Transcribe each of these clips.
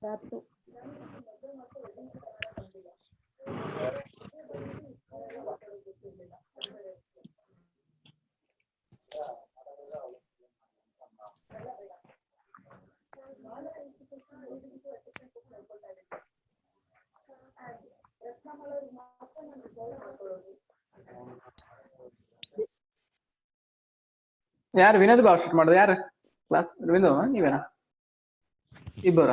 Satu. ಯಾರು Vinod Babu shoot ಮಾಡೋದು? ಯಾರು ಕ್ಲಾಸ್? ವಿನೋದ್ ನೀವೇನಾ? ಇಬ್ಬರ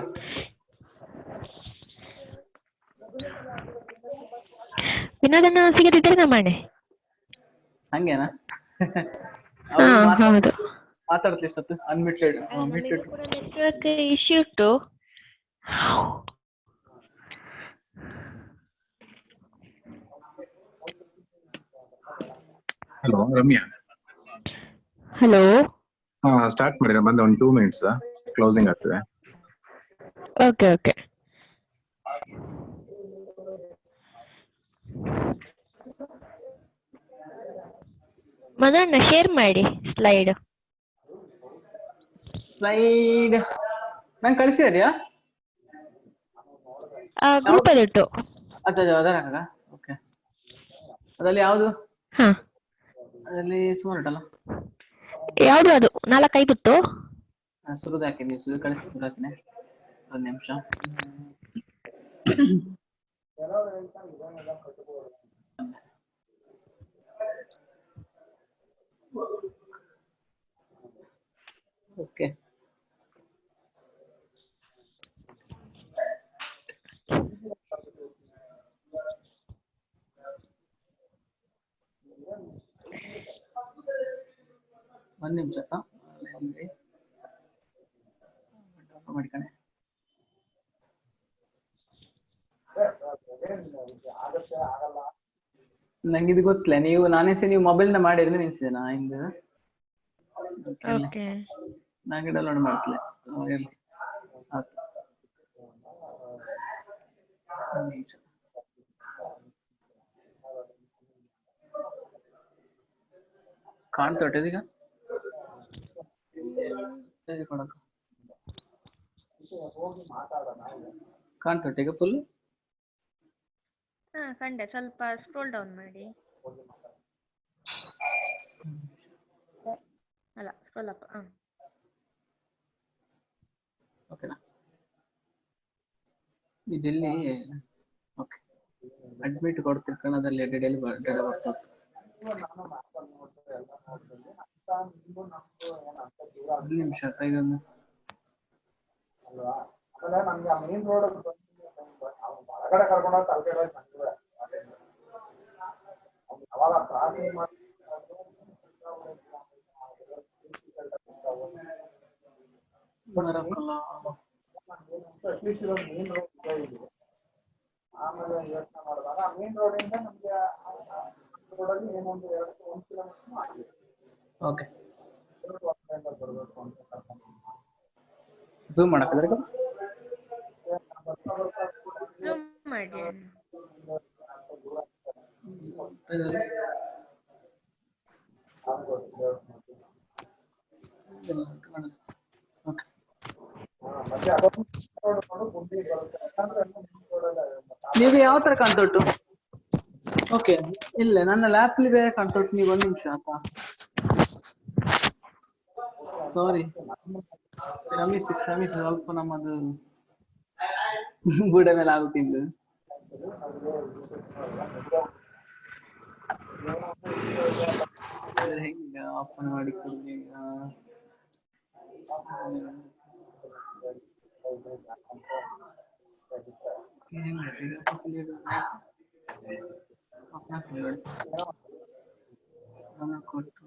ವಿನೋದನ್ನ ಸಿಗದಿದ್ದರೆ ನಾ ಮಾಡಿ. ಹಂಗೇನಾ? ಹೌದು. ಮಾತಾಡ್ತಿ ಇಷ್ಟೊತ್ತು ಅನ್ಮ್ಯೂಟೆಡ್. ನೆಟ್ವರ್ಕ್ ಇಶ್ಯೂ ಇತ್ತು. ಹಲೋ ರಮ್ಯಾ. ಹಲೋ. ಸ್ಟಾರ್ಟ್ ಮಾಡಿದ್ರೆ ಬಂದ ಒಂದು 2 minutes ಕ್ಲೋಸಿಂಗ್ ಆಗ್ತದೆ. Okay okay. ಮದನ್ನ ಶೇರ್ ಮಾಡಿ ಸ್ಲೈಡ್ ನಂಗೆ ಕಳಿಸಿದ್ಯಾ? ಗ್ರೂಪ್ ಅಲ್ಲಿ ಇಟ್ಟು. ಅದರ ಓಕೆ. ಅದರಲ್ಲಿ ಯಾವುದು? ಹಾ, ಅದರಲ್ಲಿ ಸುಮಾರು ಉಂಟಲ್ಲ. ಯಾವುದು ಅದು? 4-5 ಇತ್ತು. ಸುರುದು ಹಾಕಿ ನೀವು ಸುರು ಕಳಿಸಿ ಸುರು ಹಾಕಿನಿ. ಒಂದು ನಿಮಿಷ. ಓಕೆ. ಒಂದು ನಿಮಿಷ ಮಾಡ್ಕಣೆ. ನಂಗೆ ಇದು ಗೊತ್ತಿಲ್ಲ. ನಾನೇ ನೀವು ಮೊಬೈಲ್ನ ಮಾಡಿದ್ರೆ ನಿಲ್ಸಿದ್ದೇನಾ ಹಿಂದೆ? ನಂಗೆ ಡೌನ್ಲೋಡ್ ಮಾಡ್ತಿಲ್ಲ. ಕಾಣ್ತಾ ಈಗ ಕಾಣ್ತಾ ಈಗ ಫುಲ್? ಕಂಡೆ. ಸ್ವಲ್ಪ ಸ್ಕ್ರೋಲ್ ಡೌನ್ ಮಾಡಿ. ಅಲ್ಲ, ಸ್ಕ್ರೋಲ್ ಅಪ್. ಓಕೆನಾ? ಇದೆಲ್ಲಿ? ಓಕೆ. ಅಡ್ಮಿಟ್ ಕೊಡ್ತಿರ್ಕಣದಲ್ಲಿ ಡೀಟೇಲ್ ಬರ್ತಾ ಒಂದು ನಿಮಿಷ ಇದೊಂದು. ಹೊರಗಡೆ ಕರ್ಕೊಂಡೋಗಿ ತಲಕೆರೆ ಅವಾಗ ಕ್ರಾಸಿಂಗ್ ಮಾಡಿ ಅಟ್ಲೀಸ್ಟ್ ಇವಾಗ ಮೇನ್ ರೋಡ್ ಇದೆ. ಆಮೇಲೆ ಯೋಚನೆ ಮಾಡಿದಾಗ ಮೇನ್ ರೋಡಿಂದ ನಮಗೆ ರೋಡಲ್ಲಿ ಏನೊಂದು 1 ಕಿಲೋಮೀಟರ್ ಆಗಿದೆ. ಓಕೆ. ಬರಬೇಕು ಅಂತ ಝೂಮ್ ಮಾಡಕ್ಕಾದ್ರೆ ಮಾಡಿ. ನೀವು ಯಾವ ತರ ಕಾಣ್ತೊಟ್ಟು? ಓಕೆ, ಇಲ್ಲ ನನ್ನ ಲ್ಯಾಪ್ಲಿ ಬೇರೆ ಕಾಣ್ತೊಟ್ಟು. ನೀವು ಒಂದು ನಿಮಿಷ ಆಯ್ತಾ? ಸಾರಿ ರಮೇಶ್ ಸ್ವಲ್ಪ ನಮ್ಮದು ಬುಡ ಮೇಲೆ ಆಗುತ್ತಿದ್ದು. ಹೆಂಗ ಆಫ್ ಮಾಡಿ ಕೊಡ್ಲಿ ಈಗ? ಕೊಟ್ಟು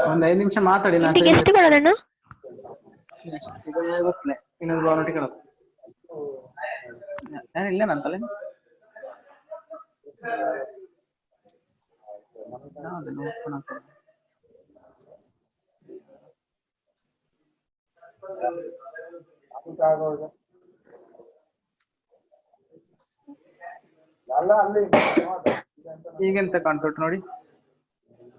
ಒಂದ್ 5 ನಿಮಿಷ ಮಾತಾಡಿ. ಎಷ್ಟು ಮಾಡೋಣ? ಗೊತ್ತಿಲ್ಲ. ಇನ್ನೊಂದು ಬಾರಿ ಕೇಳೋದು ಇಲ್ಲ ನಂತಲ್ಲ. ಅಲ್ಲ ಅಲ್ಲಿ ಈಗೆಂತ ಕಾಣ್ತಾ ಉಂಟು ನೋಡಿ.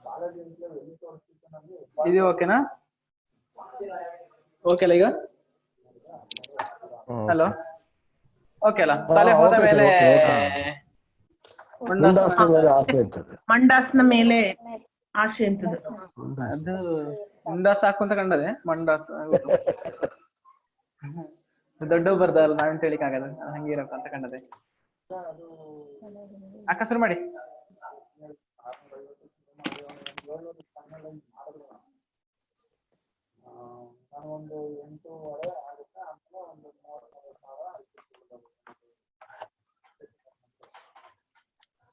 ಬಾಲಾಜಿ ಎಲ್ಲಿ ತೋರಿಸ್ತಿತ್ತು ನಮ್ಗೆ ಇದು ಓಕೆನಾ? ಓಕೆ ಅಲ್ಲ ಈಗ? ಹಲೋ ಓಕೆ ಅಲ್ಲ? ತಲೆ ಹೋದ okay sir, ಮೇಲೆ okay. ಮುಂಡಾಸ್ನ ಮೇಲೆ ಆಸೆ ಇರ್ತದೆ. ಮಂಡಾಸ್ನ ಮೇಲೆ ಆಸೆ ಅಂತದ್ದು. ಅದು ಮುಂಡಾಸ್ ಹಾಕು ಅಂತ ಕಂಡದೆ. ಮಂಡಾಸ್ ದೊಡ್ಡ ಬರ್ದಲ್ಲ, ನಾವೇಂತ ಹೇಳಿಕ್ ಆಗಲ್ಲ, ಹಂಗಿರಪ್ಪ ಅಂತ ಕಂಡದೆ. ಅಕ್ಕ ಶುರು ಮಾಡಿ. ನಾನೊಂದು 8:30 ಆಗುತ್ತೆ, ಆಮೇಲೆ ಒಂದು 30,000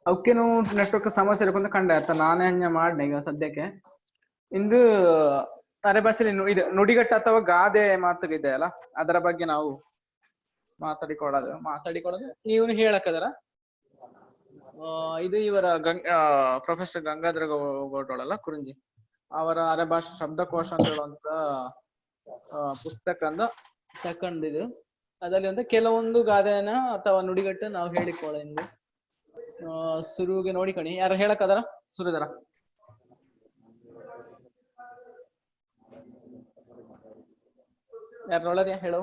ಅವಕ್ಕೇನು ನೆಟ್ವರ್ಕ್ ಸಮಸ್ಯೆ ಇರಕೊಂತ ಕಂಡೆ ಆಯ್ತಾ. ನಾನೇ ಹಂಗೆ ಮಾಡ್ದೆ ಈಗ ಸದ್ಯಕ್ಕೆ. ಇಂದು ಅರೆ ಭಾಷೆಯಲ್ಲಿ ಇದು ನುಡಿಗಟ್ಟು ಅಥವಾ ಗಾದೆ ಮಾತುಗಳಿದೆ ಅಲ್ಲ, ಅದರ ಬಗ್ಗೆ ನಾವು ಮಾತಾಡಿಕೊಳ್ಳೋದು ನೀವು ಹೇಳಕ್ಕದರ. ಇದು ಇವರ ಪ್ರೊಫೆಸರ್ ಗಂಗಾಧರ ಗೌಡರಲ್ಲ ಕುರುಂಜಿ, ಅವರ ಅರೆ ಭಾಷೆ ಶಬ್ದಕೋಶ ಅಂತ ಹೇಳುವಂತ ಪುಸ್ತಕ ಅಂದ ತಕೊಂಡಿದ್ದು. ಅದರಲ್ಲಿ ಒಂದು ಕೆಲವೊಂದು ಗಾದೆನ ಅಥವಾ ನುಡಿಗಟ್ಟು ನಾವು ಹೇಳಿಕೊಳ್ಳೆಂದು ಶುರುವಿಗೆ ನೋಡಿಕಣಿ. ಯಾರು ಹೇಳಕ್ಕದರ? ಸುರುದರ ಯಾರು ನೋಡೋದ್ಯಾ ಹೇಳು.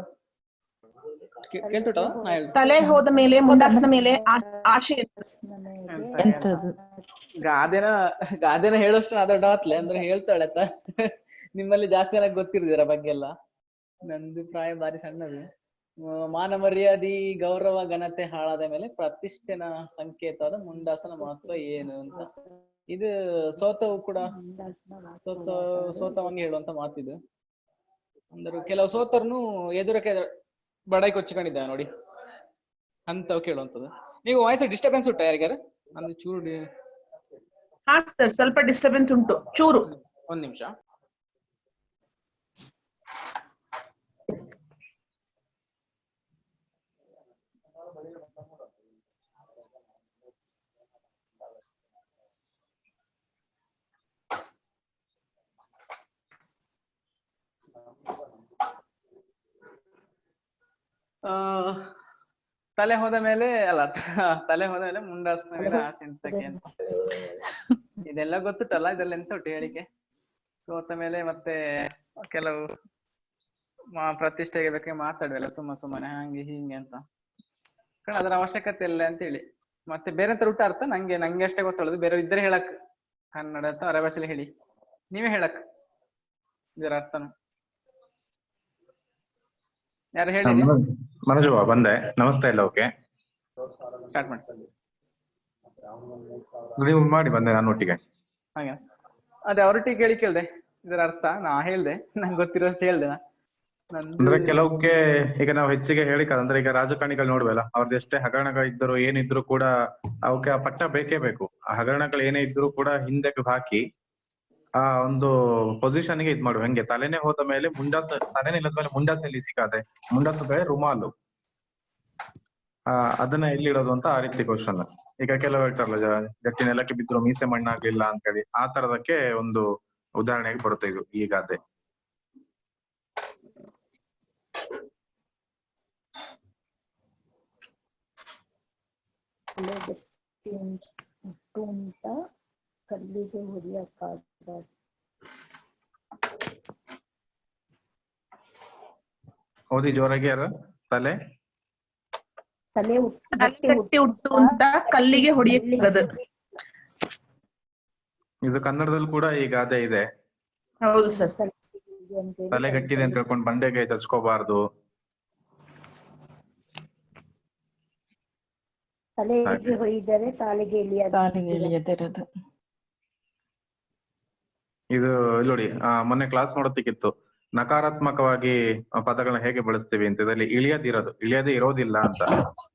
ಕೇಳ್ತುಂಟಲ್ಲ ನಾ ಹೇಳಿ. ತಲೆ ಹೋದ ಮೇಲೆ ಮುಂಡಾಸ್ನ ಮೇಲೆ ಆಸೆ ಗಾದೆನ ಹೇಳೋಷ್ಟು ಅದೊಡ್ಡಾತ್ಲೆ ಅಂದ್ರೆ ಹೇಳ್ತಾಳೆ ಆಯ್ತಾ. ನಿಮ್ಮಲ್ಲಿ ಜಾಸ್ತಿ ಜನಕ್ಕೆ ಗೊತ್ತಿರ್ದಿರ ಬಗ್ಗೆ ಎಲ್ಲ. ನಂದು ಪ್ರಾಯ ಬಾರಿ ಸಣ್ಣದು. ಮಾನ ಮರ್ಯಾದಿ ಗೌರವ ಘನತೆ ಹಾಳಾದ ಮೇಲೆ ಪ್ರತಿಷ್ಠೆನ ಸಂಕೇತವಾದ ಮುಂಡಾಸನ ಮಹತ್ವ ಏನು ಅಂತ. ಇದು ಸೋತವು ಕೂಡ ಸೋತವಂಗೆ ಹೇಳುವಂತ ಮಾತಿದು. ಅಂದ್ರೆ ಕೆಲವು ಸೋತರ್ನು ಎದುರಕ್ಕೆ ಬಡಾಯಿ ಕೊಚ್ಚಿಕೊಂಡಿದ್ದ ನೋಡಿ ಅಂತವ್ ಕೇಳುವಂಥದ್ದು. ನೀವು ವಾಯ್ಸ್ ಡಿಸ್ಟರ್ಬೆನ್ಸ್ ಉಂಟಾ ಯಾರಿಗಾರ? ಅಂದ್ರೆ ಚೂರು ಸ್ವಲ್ಪ ಡಿಸ್ಟರ್ಬೆನ್ಸ್ ಉಂಟು ಚೂರು. ಒಂದ್ ನಿಮಿಷ. ತಲೆ ಹೋದ ಮೇಲೆ ಅಲ್ಲ, ತಲೆ ಹೋದ ಮೇಲೆ ಮುಂಡಾಸ್ನ ಮೇಲೆ ಆಸೆ ಎಂತಕ್ಕೆ ಅಂತ ಇದೆಲ್ಲ ಗೊತ್ತುಂಟಲ್ಲ. ಇದೆಲ್ಲ ಎಂತ ಉಂಟು ಹೇಳಿಕೆ? ಸೋತ ಮೇಲೆ ಮತ್ತೆ ಕೆಲವು ಪ್ರತಿಷ್ಠೆಗೆ ಬೇಕಾಗಿ ಮಾತಾಡುವಲ್ಲ ಸುಮ್ಮನೆ ಹಂಗೆ ಹಿಂಗೆ ಅಂತ. ಅದರ ಅವಶ್ಯಕತೆ ಇಲ್ಲ ಅಂತ ಹೇಳಿ. ಮತ್ತೆ ಬೇರೆ ತರ ಊಟ ಅರ್ಥ ನಂಗೆ ಅಷ್ಟೇ ಗೊತ್ತೊಳ್ಳೋದು. ಬೇರೆ ಇದ್ರೆ ಹೇಳಕ್ ಕನ್ನಡ ಅಥವಾ ಅರೆ ಭಾಷೆಲಿ ಹೇಳಿ, ನೀವೇ ಹೇಳಕ್ ಇದರ ಅರ್ಥನು. ಯಾರು ಹೇಳಿ? ಮನೋಜ್ ಬಂದೆ. ನಮಸ್ತೆ ಎಲ್ಲ. ಓಕೆ ಸ್ಟಾರ್ಟ್ ಮಾಡಿ. ನೀವು ಮಾಡಿ ಬಂದೆ ನಾನು ಒಟ್ಟಿಗೆ. ಹಾಗೆ ಅದೇ ಅವರೊಟ್ಟಿಗೆ ಕೇಳ್ದೆ ಇದರ ಅರ್ಥ. ನಾ ಹೇಳ್ದೆ, ನಂಗೆ ಗೊತ್ತಿರೋಷ್ಟು ಹೇಳ್ದೆ. ಅಂದ್ರೆ ಕೆಲವಕ್ಕೆ ಈಗ ನಾವು ಹೆಚ್ಚಿಗೆ ಹೇಳಿಕ ಅಂದ್ರೆ ಈಗ ರಾಜಕಾರಣಿಗಳು ನೋಡ್ವಲ್ಲ, ಅವ್ರದ್ದು ಎಷ್ಟೇ ಹಗರಣಗಳು ಇದ್ದರು ಏನಿದ್ರು ಕೂಡ ಅವಕ್ಕೆ ಆ ಪಟ್ಟ ಬೇಕೇ ಬೇಕು. ಆ ಹಗರಣಗಳು ಏನೇ ಇದ್ರು ಕೂಡ ಹಿಂದೆ ಹಾಕಿ ಆ ಒಂದು ಪೊಸಿಷನ್ಗೆ ಇದ್ ಮಾಡುವ. ಹೆಂಗೆ ತಲೆನೇ ಹೋದ ಮೇಲೆ ತಲೆನೇ ಇಲ್ಲದ ಮೇಲೆ ಮುಂಡಾಸ ಎಲ್ಲಿ ಸಿಕ್ಕಾದೆ, ಮುಂಡಾಸ ಬೇರೆ ರುಮಾಲು ಅದನ್ನ ಎಲ್ಲಿ ಇಡೋದು ಅಂತ ಆ ರೀತಿ ಕ್ವಶನ್. ಈಗ ಕೆಲವು ಹೇಳ್ತಾರಲ್ಲ, ಗಟ್ಟಿ ನೆಲಕ್ಕೆ ಬಿದ್ರು ಮೀಸೆ ಮಣ್ಣಾಗ್ಲಿಲ್ಲ ಅಂತ ಹೇಳಿ, ಆ ತರದಕ್ಕೆ ಒಂದು ಉದಾಹರಣೆಗೆ ಬರುತ್ತೆ ಇದು ಈ ಗಾದೆ. ಕಲ್ಲಿಗೆ ಹೊಡೆಯಕ್ಕಾಗದ. ಓದಿ ಜೋರಾಗಿ. ಯಾರು? ತಲೆ ಗಟ್ಟಿ ಉಂಟು ಅಂತ ಕಲ್ಲಿಗೆ ಹೊಡೆಯಕ್ಕಾಗದು. ಇದು ಕನ್ನಡದಲ್ಲಿ ಕೂಡ ಈ ಗಾದೆ ಇದೆ. ಹೌದು ಸರ್. ತಲೆ ಗಟ್ಟಿದೆ ಅಂತ ಹೇಳ್ಕೊಂಡು ಬಂಡೆಗೆ ಚಚ್ಕೋಬಾರ್ದು. ತಲೆಗೆ ಹೊಯ್ದರೆ ತಾಳಿಗೆ ಎಳೆಯದಿರೋದು. ಇದು ನೋಡಿ, ಮೊನ್ನೆ ಕ್ಲಾಸ್ ನೋಡೋದಕ್ಕಿತ್ತು, ನಕಾರಾತ್ಮಕವಾಗಿ ಪದಗಳನ್ನ ಹೇಗೆ ಬಳಸ್ತೀವಿ ಅಂತ. ಇದರಲ್ಲಿ ಇಳಿಯದೇ ಇರೋದಿಲ್ಲ ಅಂತ.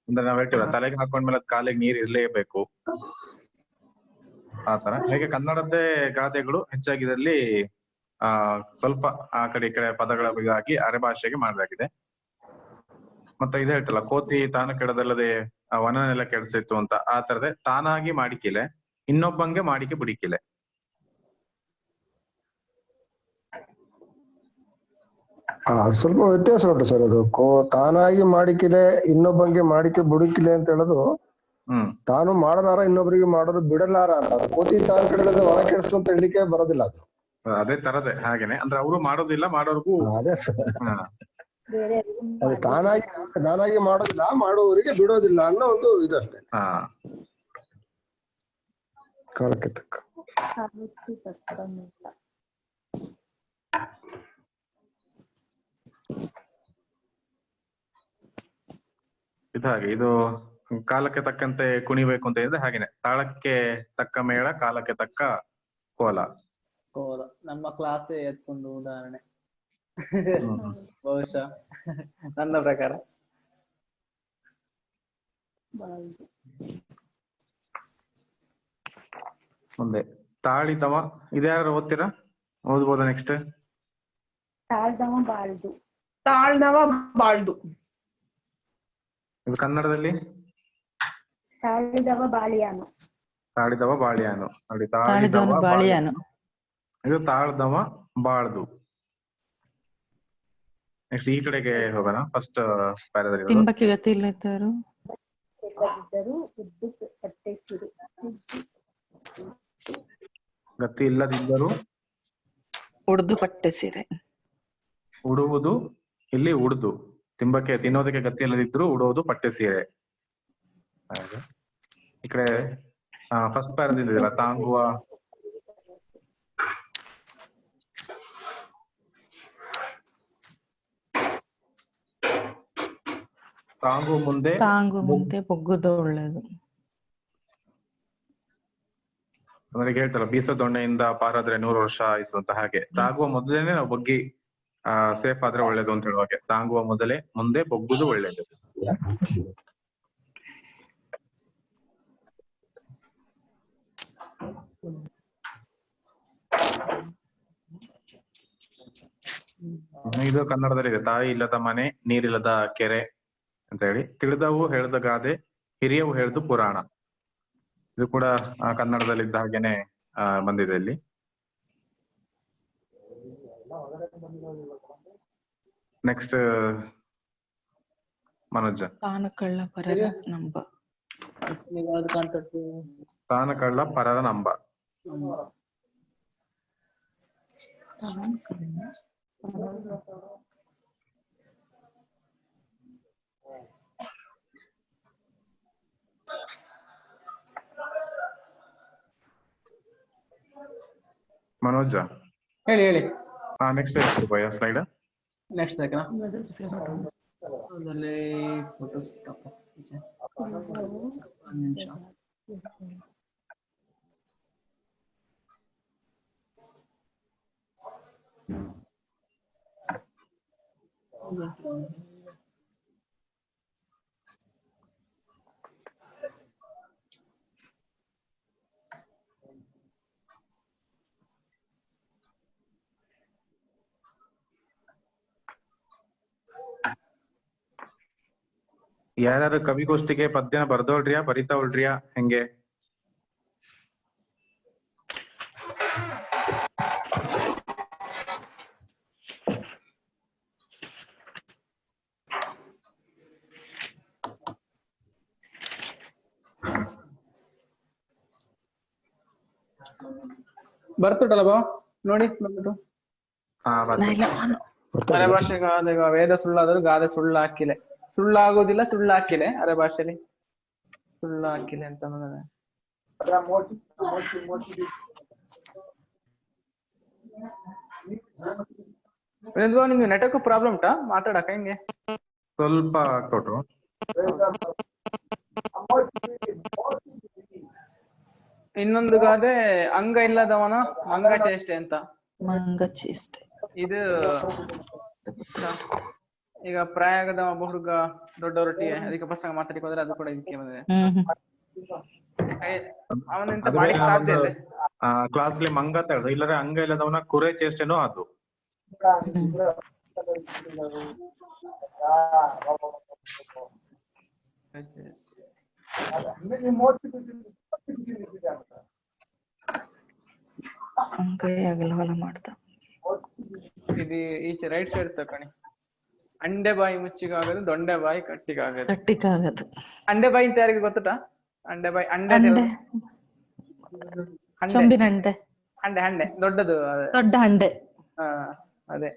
ಅಂದ್ರೆ ನಾವ್ ಹೇಳ್ತೀವಿ ತಲೆಗೆ ಹಾಕೊಂಡ್ಮೇಲೆ ಕಾಲಿಗೆ ನೀರ್ ಇರ್ಲೇಬೇಕು, ಆತರ. ಹೇಗೆ ಕನ್ನಡದ್ದೇ ಗಾದೆಗಳು ಹೆಚ್ಚಾಗಿ ಇದರಲ್ಲಿ ಸ್ವಲ್ಪ ಆ ಕಡೆ ಈ ಕಡೆ ಪದಗಳ ಇದಾಗಿ ಅರೆ ಭಾಷೆಗೆ ಮಾಡಲಾಗಿದೆ. ಮತ್ತೆ ಇದು ಹೇಳ್ತಲ್ಲ, ಕೋತಿ ತಾನು ಕೆಡದಲ್ಲದೆ ವನನೆಲ್ಲ ಕೆಡಿಸಿತ್ತು ಅಂತ. ಆ ತರದೇ ತಾನಾಗಿ ಮಾಡಿಕಿಲೆ, ಇನ್ನೊಬ್ಬಂಗೆ ಮಾಡಿಕೆ ಬುಡಿಕಿಲೆ. ಸ್ವಲ್ಪ ವ್ಯತ್ಯಾಸ ಉಂಟು ಸರ್. ಅದು ತಾನಾಗಿ ಮಾಡಿಕಿಲೆ ಇನ್ನೊಬ್ಬಂಗೆ ಮಾಡಿಕೆ ಬುಡುಕಿಲೆ ಅಂತ ಹೇಳೋದು ತಾನು ಮಾಡಲಾರ ಇನ್ನೊಬ್ಬರಿಗೆ ಮಾಡೋದು ಬಿಡಲಾರ ಅಂತ ಕೋತಿ ತಾನು ಕೆಡದ ಹೊರ ಕೆಡಿಸ್ತು ಅಂತ ಹೇಳಿಕೆ ಬರೋದಿಲ್ಲ ಅದು. ಅದೇ ತರದೇ ಹಾಗೇನೆ ಅಂದ್ರೆ ಅವರು ಮಾಡೋದಿಲ್ಲ ಮಾಡೋರ್ಗೂ ಅದೇ ಹಾ ಬೇರೆ ಅದು ತಾನಾಗಿ ಮಾಡೋದಿಲ್ಲ ಮಾಡುವವರಿಗೆ ಬಿಡೋದಿಲ್ಲ ಅನ್ನೋ ಒಂದು ಇದಷ್ಟೇ. ಹಾ ಕಾಲಕ್ಕೆ ತಕ್ಕ ಸಾಹಿತ್ಯ ತತ್ವಮೆಲ್ಲ. ಇದು ಹಾಗೆ ಇದು ಕಾಲಕ್ಕೆ ತಕ್ಕಂತೆ ಕುಣಿಬೇಕು ಅಂತ ಹೇಳಿದ್ರೆ ಹಾಗೇನೆ ತಾಳಕ್ಕೆ ತಕ್ಕ ಮೇಳ ಕಾಲಕ್ಕೆ ತಕ್ಕ ಕೋಲ. ಕೋಲ ನಮ್ಮ ಕ್ಲಾಸೇ ಎತ್ಕೊಂಡು ಉದಾಹರಣೆ ಬಹುಶಃ ನನ್ನ ಪ್ರಕಾರ. ಬಾಳ್ದು. ಮುಂದೆ ತಾಳಿದವ ಇದ್ಯಾರು ಓದ್ತೀರಾ? ಓದ್ಬೋದಾ ನೆಕ್ಸ್ಟ್? ತಾಳ್ದವ ಬಾಳ್ದು. ತಾಳ್ನವ ಬಾಳ್ದು. ಇದು ಕನ್ನಡದಲ್ಲಿ ತಾಳಿದವ ಬಾಳಿಯಾನು. ತಾಳಿದವ ಬಾಳಿಯಾನು ನೋಡಿ. ತಾಳಿದವ ಬಾಳಿಯಾನು ಇದು ತಾಳ್ದವ ಬಾಳ್ದು. ನೆಕ್ಸ್ಟ್ ಈ ಕಡೆಗೆ ಹೋಗೋಣ. ಫಸ್ಟ್ ಪ್ಯಾರಾದಲ್ಲಿ ತಿಂಬಕ್ಕೆ ಗತಿ ಇಲ್ಲದಿದ್ದರು ಉದ್ದು ಪಟ್ಟೆ ಸಿರಿ. ಗತಿ ಇಲ್ಲದಿದ್ದರೂ ಉಡ್ದು ಪಟ್ಟೆ ಸೀರೆ. ಉಡುವುದು ಇಲ್ಲಿ ಉಡ್ದು. ತಿಂಬಕ್ಕೆ ತಿನ್ನೋದಕ್ಕೆ ಗತಿ ಇಲ್ಲದಿದ್ರು ಉಡುವುದು ಪಟ್ಟೆ ಸೀರೆ. ಹಾಗೆ ಈ ಕಡೆ ಫಸ್ಟ್ ಪ್ಯಾರದಿಂದ ಇದೆಯಲ್ಲ ತಾಂಗುವ ತಾಂಗು ಮುಂದೆ ಬೊಗ್ಗುದು ಒಳ್ಳೇದು. ಅಂದ್ರೆ ಹೇಳ್ತಾರಲ್ಲ ಬೀಸೋ ದೊಣ್ಣೆಯಿಂದ ಪಾರಾದ್ರೆ 100 ವರ್ಷ ಆಯ್ಸು ಅಂತ. ಹಾಗೆ ತಾಗುವ ಮೊದಲೇನೆ ನಾವು ಬಗ್ಗಿ ಸೇಫ್ ಆದ್ರೆ ಒಳ್ಳೇದು ಅಂತ ಹೇಳುವಾಗೆ ತಾಂಗುವ ಮೊದಲೇ ಮುಂದೆ ಬೊಗ್ಗುದು ಒಳ್ಳೇದು. ಇದು ಕನ್ನಡದಲ್ಲಿ ಇದೆ. ತಾಯಿ ಇಲ್ಲದ ಮನೆ ನೀರಿಲ್ಲದ ಕೆರೆ ಅಂತ ಹೇಳಿ. ತಿಳಿದವು ಹೇಳ್ದ ಗಾದೆ ಹಿರಿಯವು ಹೇಳ್ದು ಪುರಾಣ. ಇದು ಕೂಡ ಕನ್ನಡದಲ್ಲಿದ್ದ ಹಾಗೇನೆ ಬಂದಿದೆ ಇಲ್ಲಿ. ನೆಕ್ಸ್ಟ್ ಮನೋಜ. ತಾನು ಕಳ್ಳ ಪರರ ನಂಬ. ತಾನ ಕಳ್ಳ ಪರರ ನಂಬ. ಮನೋಜ ಹೇಳಿ. ನೆಕ್ಸ್ಟ್ ಭಯ ಸ್ಲೈಡ್. ನೆಕ್ಸ್ಟ್ ಅದರಲ್ಲಿ ಫೋಟೋಸ್ ನಿಮಿಷ. ಯಾರ್ಯಾರು ಕವಿಗೋಷ್ಠಿಗೆ ಪದ್ಯನ ಬರ್ದೋಳ್ರಿಯಾ ಬರಿತಾ ಉಳ್ರಿಯಾ ಹೆಂಗೆ? ಬರ್ತುಟಲ್ಲ ಬಾ ನೋಡಿ ಬಂದ್ಬಿಟ್ಟು. ಅರೆ ಭಾಷೆ ಗಾದೆ ವೇದ ಸುಳ್ಳಾದರೂ ಗಾದೆ ಸುಳ್ಳು ಹಾಕಿಲೆ. ಸುಳ್ಳಾಗೋದಿಲ್ಲ ಸುಳ್ಳು ಹಾಕಿಲೆ. ಅರೆ ಭಾಷೆಲಿ ಸುಳ್ಳು ಹಾಕಿಲೆ ಅಂತ ನಿಮ್ಗೆ ನೆಟ್ವರ್ಕ್ ಪ್ರಾಬ್ಲಮ್ ಉಂಟಾ ಮಾತಾಡಕ ಹೆಂಗೆ? ಸ್ವಲ್ಪ ಕೊಟ್ರು. ಇನ್ನೊಂದು ಗಾದೆ ಅಂಗ ಇಲ್ಲದವನ ಮಂಗ ಚೇಷ್ಟೆ ಅಂತ. ಮಂಗ ಚೇಷ್ಟೆ ಇದು ಈಗ ಪ್ರಾಯದ ಒಬ್ಬ ಹುಡುಗ ದೊಡ್ಡವರೊಟ್ಟಿಗೆ ಅದಕ್ಕೆ ಪ್ರಸಂಗ ಮಾತಾಡಿಕ್ ಹೋದ್ರೆ ಅದು ಕೂಡ ಇದಕ್ಕೆ ಬಂದಿದೆ. ಅವನಿಂದ ಮಾಡಿಕ್ ಸಾಧ್ಯ ಇದೆ. ಕ್ಲಾಸ್ಲಿ ಮಂಗ ಅಂತ ಹೇಳಿದ್ರು, ಇಲ್ಲದ್ರೆ ಅಂಗ ಇಲ್ಲದವನ ಕುರೆ ಚೇಷ್ಟೆನೂ ಅದು. ಅಗಲವಲ ಮಾಡ್ತಾ ಇದು ಈಚೆ ರೈಟ್ ಸೈಡ್ ತಕಣಿ. ಅಂಡೆ ಬಾಯಿ ಮುಚ್ಚಿಗಾಗದು ದೊಂಡೆ ಬಾಯಿ ಕಟ್ಟಿಗಾಗದು. ಕಟ್ಟಿಗಾಗದು. ಅಂಡೆ ಬಾಯಿ ಅಂತ ಯಾರಿಗೆ ಗೊತ್ತಟ? ಅಂಡೆ ಬಾಯಿ ಅಂಡೆ ಅಂಡೆ ಹಂಡೆ ಚೊಂಬಿನ ಅಂಡೆ ಹಂಡೆ ಹಂಡೆ ದೊಡ್ಡದು ದೊಡ್ಡ ಹಂಡೆ. ಹಾ ಅದೇ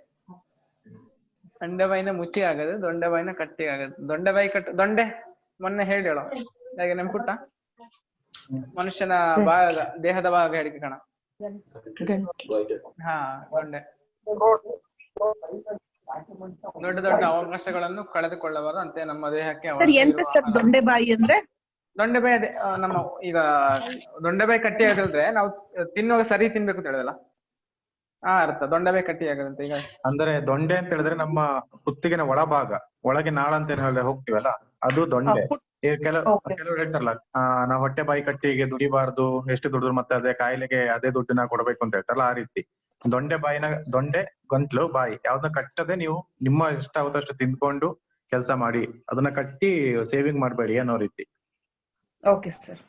ಅಂಡೆ ಬಾಯಿನ ಮುಚ್ಚಿ ಆಗದು, ದೊಂಡೆ ಬಾಯಿನ ಕಟ್ಟಿ ಆಗದು. ದೊಂಡೆ ಬಾಯಿ ದೊಂಡೆ ಮೊನ್ನೆ ಹೇಳೋಳು ಹೇಗೆ ನೆನ್ಪುಟ್ಟ? ಮನುಷ್ಯನ ಭಾಗ, ದೇಹದ ಭಾಗ ಹೇಳಿಕೆ ಕಣ. ಗಂಟ್ಲು. ಹಾ ದೊಂಡೆ. ದೊಡ್ಡ ದೊಡ್ಡ ಅವಕಾಶಗಳನ್ನು ಕಳೆದುಕೊಳ್ಳಬಾರದು ಅಂತೆ ನಮ್ಮ ದೇಹಕ್ಕೆ. ಸರ್ ಎಂತ ಸರ್ ದೊಂಡೆಬಾಯಿ ಅಂದ್ರೆ? ದೊಂಡೆಬಾಯಿ ಅದೇ ನಮ್ಮ ಈಗ ದೊಂಡೆಬಾಯಿ ಕಟ್ಟಿ ಆಗದ್ರೆ ನಾವು ತಿನ್ನುವಾಗ ಸರಿ ತಿನ್ಬೇಕು ಅಂತ ಹೇಳೋದಲ್ಲ, ಆ ಅರ್ಥ ದೊಂಡೆಬಾಯಿ ಕಟ್ಟಿ ಆಗದಂತೆ. ಈಗ ಅಂದ್ರೆ ದೊಂಡೆ ಅಂತ ಹೇಳಿದ್ರೆ ನಮ್ಮ ಕುತ್ತಿಗೆನ ಒಳಭಾಗ, ಒಳಗೆ ನಾಳ ಅಂತ ಏನ್ ಹೋಗ್ತೀವಲ್ಲ ಅದು ದೊಂಡೆ. ಈಗ ಕೆಲವರು ಹೇಳ್ತಾರಲ್ಲ ನಾವು ಹೊಟ್ಟೆ ಬಾಯಿ ಕಟ್ಟಿಗೆ ದುಡಿಬಾರ್ದು, ಎಷ್ಟು ದುಡಿದ್ರು ಮತ್ತೆ ಅದೇ ಕಾಯಿಲೆಗೆ ಅದೇ ದುಡ್ಡನ್ನ ಕೊಡ್ಬೇಕು ಅಂತ ಹೇಳ್ತಾರಲ್ಲ, ಆ ರೀತಿ ದೊಂಡೆ ಬಾಯಿನ, ದೊಂಡೆ ಗಂಟ್ಲು ಬಾಯಿ ಯಾವ್ದನ್ನ ಕಟ್ಟದೆ ನೀವು ನಿಮ್ಮ ಇಷ್ಟ ಆಗುತ್ತಷ್ಟು ತಿಂದ್ಕೊಂಡು ಕೆಲಸ ಮಾಡಿ, ಅದನ್ನ ಕಟ್ಟಿ ಸೇವಿಂಗ್ ಮಾಡ್ಬೇಡಿ ಅನ್ನೋ ರೀತಿ. Okay sir.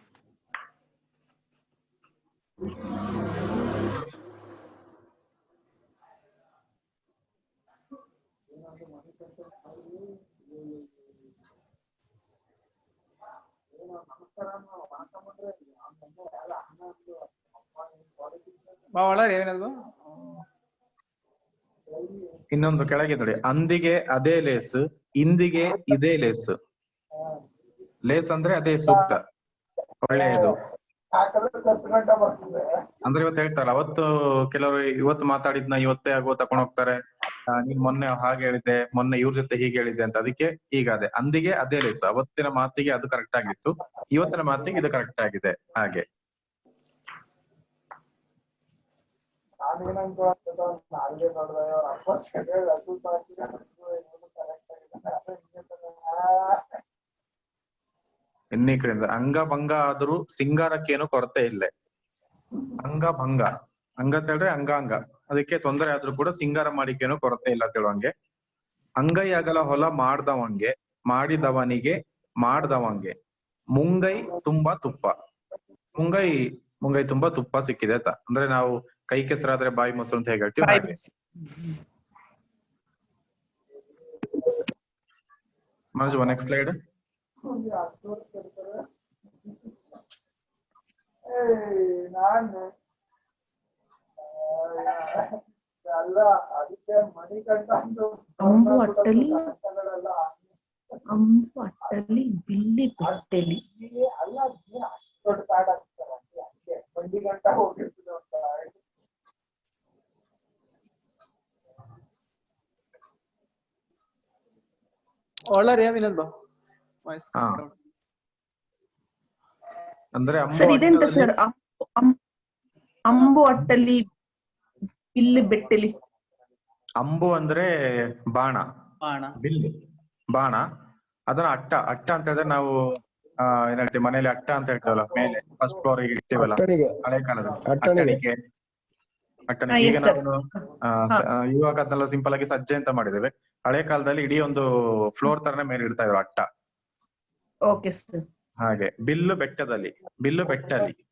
ಒಳಗೆ ಏನದು ಇನ್ನೊಂದು ಕೆಳಗೆ ನೋಡಿ, ಅಂದಿಗೆ ಅದೇ ಲೇಸ್, ಇಂದಿಗೆ ಇದೇ ಲೇಸ್. ಲೇಸ್ ಅಂದ್ರೆ ಅದೇ ಸೂಕ್ತ, ಒಳ್ಳೆಯದು. ಅಂದ್ರೆ ಇವತ್ತು ಹೇಳ್ತಾರಲ್ಲ, ಅವತ್ತು ಕೆಲವರು ಇವತ್ತು ಮಾತಾಡಿದ್ನ ಇವತ್ತೇ ಆಗೋ ತಕೊಂಡ್ ಹೋಗ್ತಾರೆ. ನೀನ್ ಮೊನ್ನೆ ಹಾಗೆ ಹೇಳಿದ್ದೆ, ಮೊನ್ನೆ ಇವ್ರ ಜೊತೆ ಹೀಗೆ ಹೇಳಿದ್ದೆ ಅಂತ. ಅದಕ್ಕೆ ಈಗ ಅದೇ ಅಂದಿಗೆ ಅದೇ ಲೇಸ್, ಅವತ್ತಿನ ಮಾತಿಗೆ ಅದು ಕರೆಕ್ಟ್ ಆಗಿತ್ತು, ಇವತ್ತಿನ ಮಾತಿಗೆ ಇದು ಕರೆಕ್ಟ್ ಆಗಿದೆ. ಹಾಗೆ ಇನ್ನೀ ಕಡೆಯಿಂದ ಅಂಗಭಂಗ ಆದ್ರೂ ಸಿಂಗಾರಕ್ಕೇನು ಕೊರತೆ ಇಲ್ಲ. ಅಂಗಭಂಗ, ಅಂಗ ಅಂತ ಹೇಳಿದ್ರೆ ಅಂಗಾಂಗ, ಅದಕ್ಕೆ ತೊಂದರೆ ಆದ್ರೂ ಕೂಡ ಸಿಂಗಾರ ಮಾಡಿಕೇನು ಕೊರತೆ ಇಲ್ಲ ತಿಳುವಂಗೆ. ಅಂಗೈ ಅಗಲ ಹೊಲ ಮಾಡ್ದವಂಗೆ, ಮಾಡಿದವನಿಗೆ ಮಾಡ್ದವಂಗೆ, ಮುಂಗೈ ತುಂಬಾ ತುಪ್ಪ. ಮುಂಗೈ ತುಂಬಾ ತುಪ್ಪ ಸಿಕ್ಕಿದೆ ಅಂತ ಅಂದ್ರೆ ನಾವು ಕೈ ಕೆಸರಾದ್ರೆ ಬಾಯಿ ಮೊಸರು ಅಂತ ಹೇಗೆ ಹೇಳ್ತೀವಿ ಹಾಗೆ. ಮಂಜು ನೆಕ್ಸ್ಟ್ ಸ್ಲೈಡ್. ನಾನು ಅಲ್ಲ ಅದಕ್ಕೆ ಮಣಿಕಂಠ ಅಂಬು ಅಟ್ಟಲಿ ಬಿಲ್ಲಿ ಬೆಟ್ಟಲಿ ಅಲ್ಲ ದೊಡ್ಡ ಪ್ಯಾಡ್ ಹಾಕ್ತಾರೆ ಹಂಗೆ ಮಂಡಿ ಗಂಟ ಹೋಗಿರ್ತದೆ ಅಂತ. ಒಳ್ಳೆ ಏನಿಲ್ಲ ಅಂದ್ರೆ ಸರ್ ಇದೆಂತ ಸರ್ ಅಂಬು ಅಟ್ಟಲಿ ಬಿಲ್ಲಿ ಬೆಟ್ಟಲಿ? ಅಂಬು ಅಂದ್ರೆ ಬಾಣ, ಬಿಲ್ಲು ಬಾಣ. ಅದನ್ನ ಅಟ್ಟ ಅಂತ ಹೇಳಿದ್ರೆ ನಾವು ಏನ್ ಹೇಳ್ತೀವಿ ಮನೇಲಿ ಅಟ್ಟ ಅಂತ ಹೇಳ್ತೀವಲ್ಲ, ಮೇಲೆ ಫಸ್ಟ್ ಫ್ಲೋರ್ ಇರ್ತೀವಲ್ಲ ಹಳೆ ಕಾಲದ ಅಟ್ಟಣಿಕೆ. ಈಗ ನಾವು ಇವಾಗ ಅದನ್ನೆಲ್ಲ ಸಿಂಪಲ್ ಆಗಿ ಸಜ್ಜೆ ಅಂತ ಮಾಡಿದ್ದೇವೆ. ಹಳೆ ಕಾಲದಲ್ಲಿ ಇಡೀ ಒಂದು ಫ್ಲೋರ್ ತರನೇ ಮೇಲೆ ಇಡ್ತಾ ಇದ್ರು ಅಟ್ಟ. Okay sir. ಹಾಗೆ ಬಿಲ್ಲು ಬೆಟ್ಟದಲ್ಲಿ,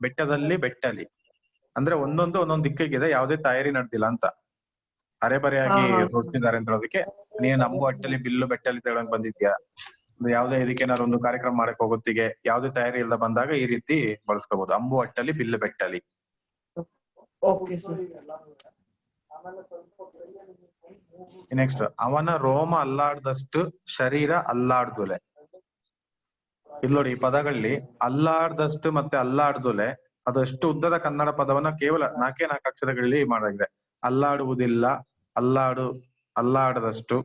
ಬೆಟ್ಟದಲ್ಲಿ ಅಂದ್ರೆ ಒಂದೊಂದು ದಿಕ್ಕಿಗಿದೆ, ಯಾವುದೇ ತಯಾರಿ ನಡೆದಿಲ್ಲ ಅಂತ, ಅರೆಬರೆಯಾಗಿ ಹೊರಟಿದ್ದಾರೆ ಅಂತ ಹೇಳೋದಕ್ಕೆ. ನೀನ್ ಅಂಬು ಅಟ್ಟಲಿ ಬಿಲ್ಲು ಬೆಟ್ಟಲ್ಲಿ ತಗೊಳಕ್ ಬಂದಿದ್ಯಾ, ಯಾವ್ದೇ ಇದಕ್ಕೇನಾದ್ರು ಒಂದು ಕಾರ್ಯಕ್ರಮ ಮಾಡಕ್ ಹೋಗೋತ್ತಿಗೆ ಯಾವ್ದೇ ತಯಾರಿ ಇಲ್ಲದ ಬಂದಾಗ ಈ ರೀತಿ ಬಳಸ್ಕೋಬಹುದು, ಅಂಬು ಅಟ್ಟಲಿ ಬಿಲ್ಲು ಬೆಟ್ಟಲಿ. ನೆಕ್ಸ್ಟ್, ಅವನ ರೋಮ ಅಲ್ಲಾಡ್ದಷ್ಟು ಶರೀರ ಅಲ್ಲಾಡ್ದುಲೆ. ಇಲ್ಲಿ ನೋಡಿ, ಈ ಪದಗಳಲ್ಲಿ ಅಲ್ಲಾಡ್ದಷ್ಟು ಮತ್ತೆ ಅಲ್ಲಾಡ್ದುಲೆ ಅದಷ್ಟು ಉದ್ದದ ಕನ್ನಡ ಪದವನ್ನ ಕೇವಲ 4 ಅಕ್ಷರಗಳಲ್ಲಿ ಮಾಡಲಾಗಿದೆ. ಅಲ್ಲಾಡುವುದಿಲ್ಲ, ಅಲ್ಲಾಡದಷ್ಟು,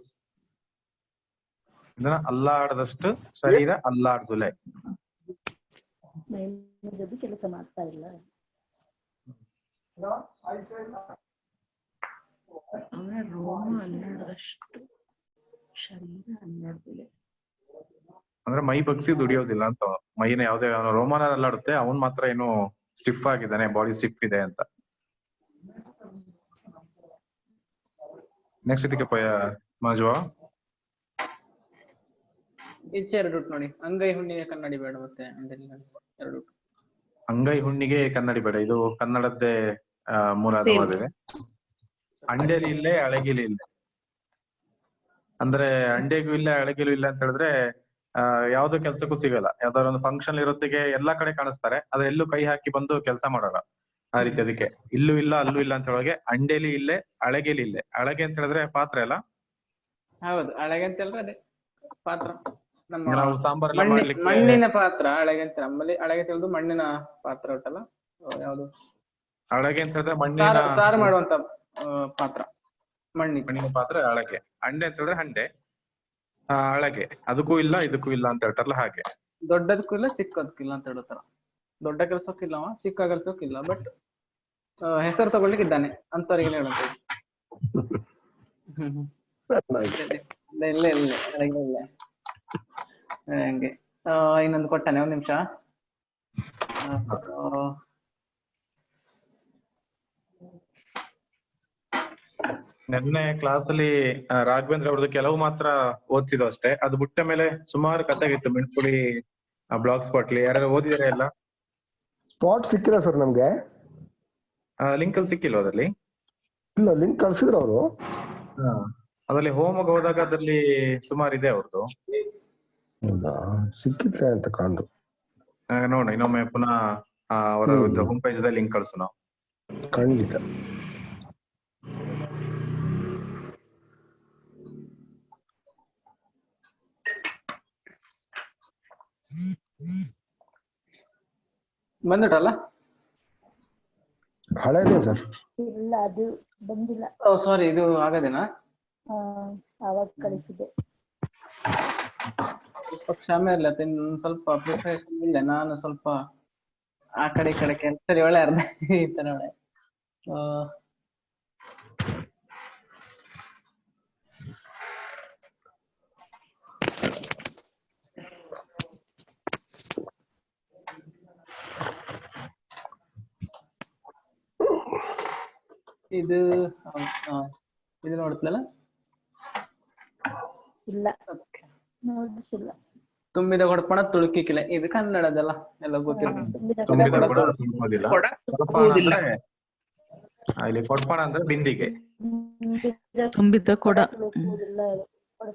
ಇದನ್ನ ಅಲ್ಲಾಡದಷ್ಟು ಶರೀರ ಅಲ್ಲಾಡ್ದುಲೆ. ಕೆಲಸ ಮಾಡ್ತಾ ಇಲ್ಲ ಅಂದ್ರೆ ಮೈ ಬಗ್ಸಿ ದುಡಿಯೋದಿಲ್ಲ ಅಂತ, ಮೈನ ಯಾವ್ದೇ ರೋಮಾನ ಅಲ್ಲಾಡುತ್ತೆ, ಅವನ್ ಮಾತ್ರ ಏನು ಸ್ಟಿಫ್ ಆಗಿದ್ದಾನೆ, ಬಾಡಿ ಸ್ಟಿಫ್ ಇದೆ ಅಂತ. ನೆಕ್ಸ್ಟ್ ಇದಕ್ಕೆ ಮಾಜುವಾ ಈಚೆ 2 ನೋಡಿ, ಅಂಗೈ ಹುಣ್ಣಿಗೆ ಕನ್ನಡಿ ಬೇಡ, ಮತ್ತೆ 2 ಅಂಗೈ ಹುಣ್ಣಿಗೆ ಕನ್ನಡಿ ಬೇಡ, ಇದು ಕನ್ನಡದ್ದೇ ಮೂಲವಾಗಿದೆ. ಅಂಡೆಲಿ ಇಲ್ಲೇ ಅಳಗಿಲಿ ಇಲ್ಲೇ, ಅಂದ್ರೆ ಅಂಡೆಗೂ ಇಲ್ಲ ಅಳಗಿಲು ಇಲ್ಲ ಅಂತ ಹೇಳಿದ್ರೆ ಯಾವ್ದು ಕೆಲ್ಸಕ್ಕೂ ಸಿಗಲ್ಲ. ಯಾವ್ದಾದ್ರು ಒಂದು ಫಂಕ್ಷನ್ ಇರೋತ್ತಿಗೆ ಎಲ್ಲಾ ಕಡೆ ಕಾಣಿಸ್ತಾರೆ, ಅದ್ರ ಎಲ್ಲೂ ಕೈ ಹಾಕಿ ಬಂದು ಕೆಲಸ ಮಾಡಲ್ಲ. ಆ ರೀತಿ ಅದಕ್ಕೆ ಇಲ್ಲೂ ಇಲ್ಲ ಅಲ್ಲೂ ಇಲ್ಲ ಅಂತ ಹೇಳೋಗೆ ಅಂಡೇಲಿ ಇಲ್ಲೇ ಅಳಗೆಲಿ ಇಲ್ಲೇ. ಅಳಗೆ ಅಂತ ಹೇಳಿದ್ರೆ ಪಾತ್ರೆ ಅಲ್ಲ? ಹೌದು, ಅಳಗೆ ಅಂತ ಹೇಳಿದ್ರೆ ಅದೇ ಪಾತ್ರ. ನಮ್ಮ ನಾವು ಸಾಂಬಾರೆಲ್ಲ ಮಾಡ್ಲಿಕ್ಕೆ ಮಣ್ಣಿನ ಪಾತ್ರ ಅಳಗೆ ಅಂತ. ನಮ್ಮಲ್ಲಿ ಅಳಗೆ ತಿಳಿದು ಮಣ್ಣಿನ ಪಾತ್ರ ಉಂಟಲ್ಲ, ಯಾವುದು ಅಳಗೆ ಅಂತ ಹೇಳಿದ್ರೆ ಮಣ್ಣಿನ ಸಾರು ಮಾಡುವಂತ ಪಾತ್ರ, ಮಣ್ಣಿನ ಪಾತ್ರೆ ಅಳಗೆ. ಅಂಡೆ ಅಂತ ಹೇಳಿದ್ರೆ ಹಂಡೆ. ಅಳಗೆ ಅದಕ್ಕೂ ಇಲ್ಲ ಇದಕ್ಕೂ ಇಲ್ಲ ಅಂತ ಹೇಳ್ತಾರಲ್ಲ ಹಾಗೆ. ದೊಡ್ಡದಕ್ಕೂ ಇಲ್ಲ ಚಿಕ್ಕದಕ್ಕೂ ಇಲ್ಲ ಅಂತ ಹೇಳೋತರ. ದೊಡ್ಡ ಕೆಲ್ಸಕ್ಕಿಲ್ಲ ಅವ, ಚಿಕ್ಕ ಕೆಲ್ಸಕ್ಕಿಲ್ಲ, ಬಟ್ ಹೆಸರು ತಗೊಳ್ಳಿಕ್ಕೆ ಇದ್ದಾನೆ ಅಂತವರಿಗೆ ಹೇಳುತ್ತೆ. ಇಲ್ಲ ಹಂಗೆ. ಇನ್ನೊಂದು ಕೊಟ್ಟಾನೆ, ಒಂದ್ ನಿಮಿಷ. ನೆನ್ನೆ ಕ್ಲಾಸ್ ಅಲ್ಲಿ ರಾಘವೇಂದ್ರ ಅವ್ರದ್ದು ಕೆಲವು ಮಾತ್ರ ಓದಿಸಿದ್ದು ಅಷ್ಟೇ. ಅದು ಬಿಟ್ಟ ಮೇಲೆ ಸುಮಾರು ಕಥೆಗಿತ್ತು ಮೆಣಸುಳಿ ಬ್ಲಾಗ್ ಸ್ಪಾಟ್ಲಿ. ಯಾರು ಓದಿದಾರೆ ಎಲ್ಲ? ಸ್ಪಾಟ್ ಸಿಕ್ಕಿಲ್ಲ ಸರ್ ನಮ್ಗೆ. ಲಿಂಕ್ ಅಲ್ಲಿ ಸಿಕ್ಕಿಲ್ವ ಅದ್ರಲ್ಲಿ? ಇಲ್ಲ, ಲಿಂಕ್ ಕಳ್ಸಿದ್ರು ಅವರು. ಅದ್ರಲ್ಲಿ ಹೋಮ್ಗೆ ಹೋದಾಗ ಅದ್ರಲ್ಲಿ ಸುಮಾರು ಇದೆ ಅವ್ರದ್ದು. ಹೌದಾ, ಸಿಕ್ಕಿಲ್ಲ ಅಂತ ಕಾಣು. ನೋಡ ಇನ್ನೊಮ್ಮೆ ಪುನಃ ಅವರ ಹೋಮ್ ಪೇಜ್ ದಲ್ಲಿ ಲಿಂಕ್ ಕಳ್ಸು ನಾವು. ಖಂಡಿತ. ಬಂದಿಟಲ್ಲ? ಹಳೇದೇ ಸರ್. ಇಲ್ಲ, ಅದು ಬಂದಿಲ್ಲ. ಸಾರಿ, ಇದು ಆಗದೇನಾ? ಅವಾಗ ಕಳಿಸಿದೆ. ಸ್ವಲ್ಪ ಕ್ಷಮೆ ಇರ್ಲ, ಸ್ವಲ್ಪ ಪ್ರಿಪರೇಷನ್ ಇಲ್ಲ. ನಾನು ಸ್ವಲ್ಪ ಆ ಕಡೆ ಈ ಕಡೆ ಸರಿ ಒಳ್ಳೆ ಅರ್ಧ ಈ ತರ ಒಳ್ಳೆ. ಇದು ಇದು ನೋಡುತ್ತಲ್ಲ? ಇಲ್ಲ, ನೋಡಿಸಿಲ್ಲ. ತುಂಬಿದ ಕೊಡಪಣ ತುಳುಕಿಕ್ಕಿಲ್ಲ, ಇದು ಕನ್ನಡದಲ್ಲ, ಎಲ್ಲ ಗೊತ್ತಿರುತ್ತೆ. ಇಲ್ಲಿ ಕೊಡ್ಪಣ ಅಂದ್ರೆ ಬಿಂದಿಗೆ, ತುಂಬಿದ ಕೊಡ,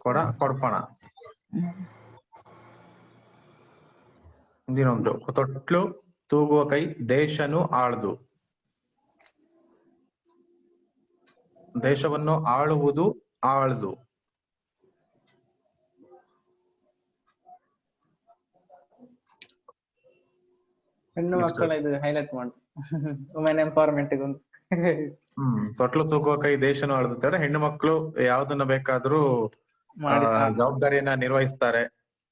ಕೊಡ ಕೊಡ್ಪಣ. ಇನ್ನೊಂದು ತೊಟ್ಲು ತೂಗುವ ಕೈ ದೇಶನು ಆಳ್ದು. ದೇಶವನ್ನು ಆಳುವುದು ಆಳ್ದು. ಹೆಣ್ಣು ಮಕ್ಕಳ ಇದು ಹೈಲೈಟ್ ಮಾಡು, ವುಮೆನ್ ಎಂಪವರ್ಮೆಂಟ್ ಇದೊಂದು. ತೊಟ್ಲು ತೂಗುವ ಕೈ ದೇಶನು ಆಳ್ದುತ್ತಾರೆ. ಹೆಣ್ಣು ಮಕ್ಕಳು ಯಾವ್ದನ್ನ ಬೇಕಾದ್ರೂ ಜವಾಬ್ದಾರಿಯನ್ನ ನಿರ್ವಹಿಸ್ತಾರೆ,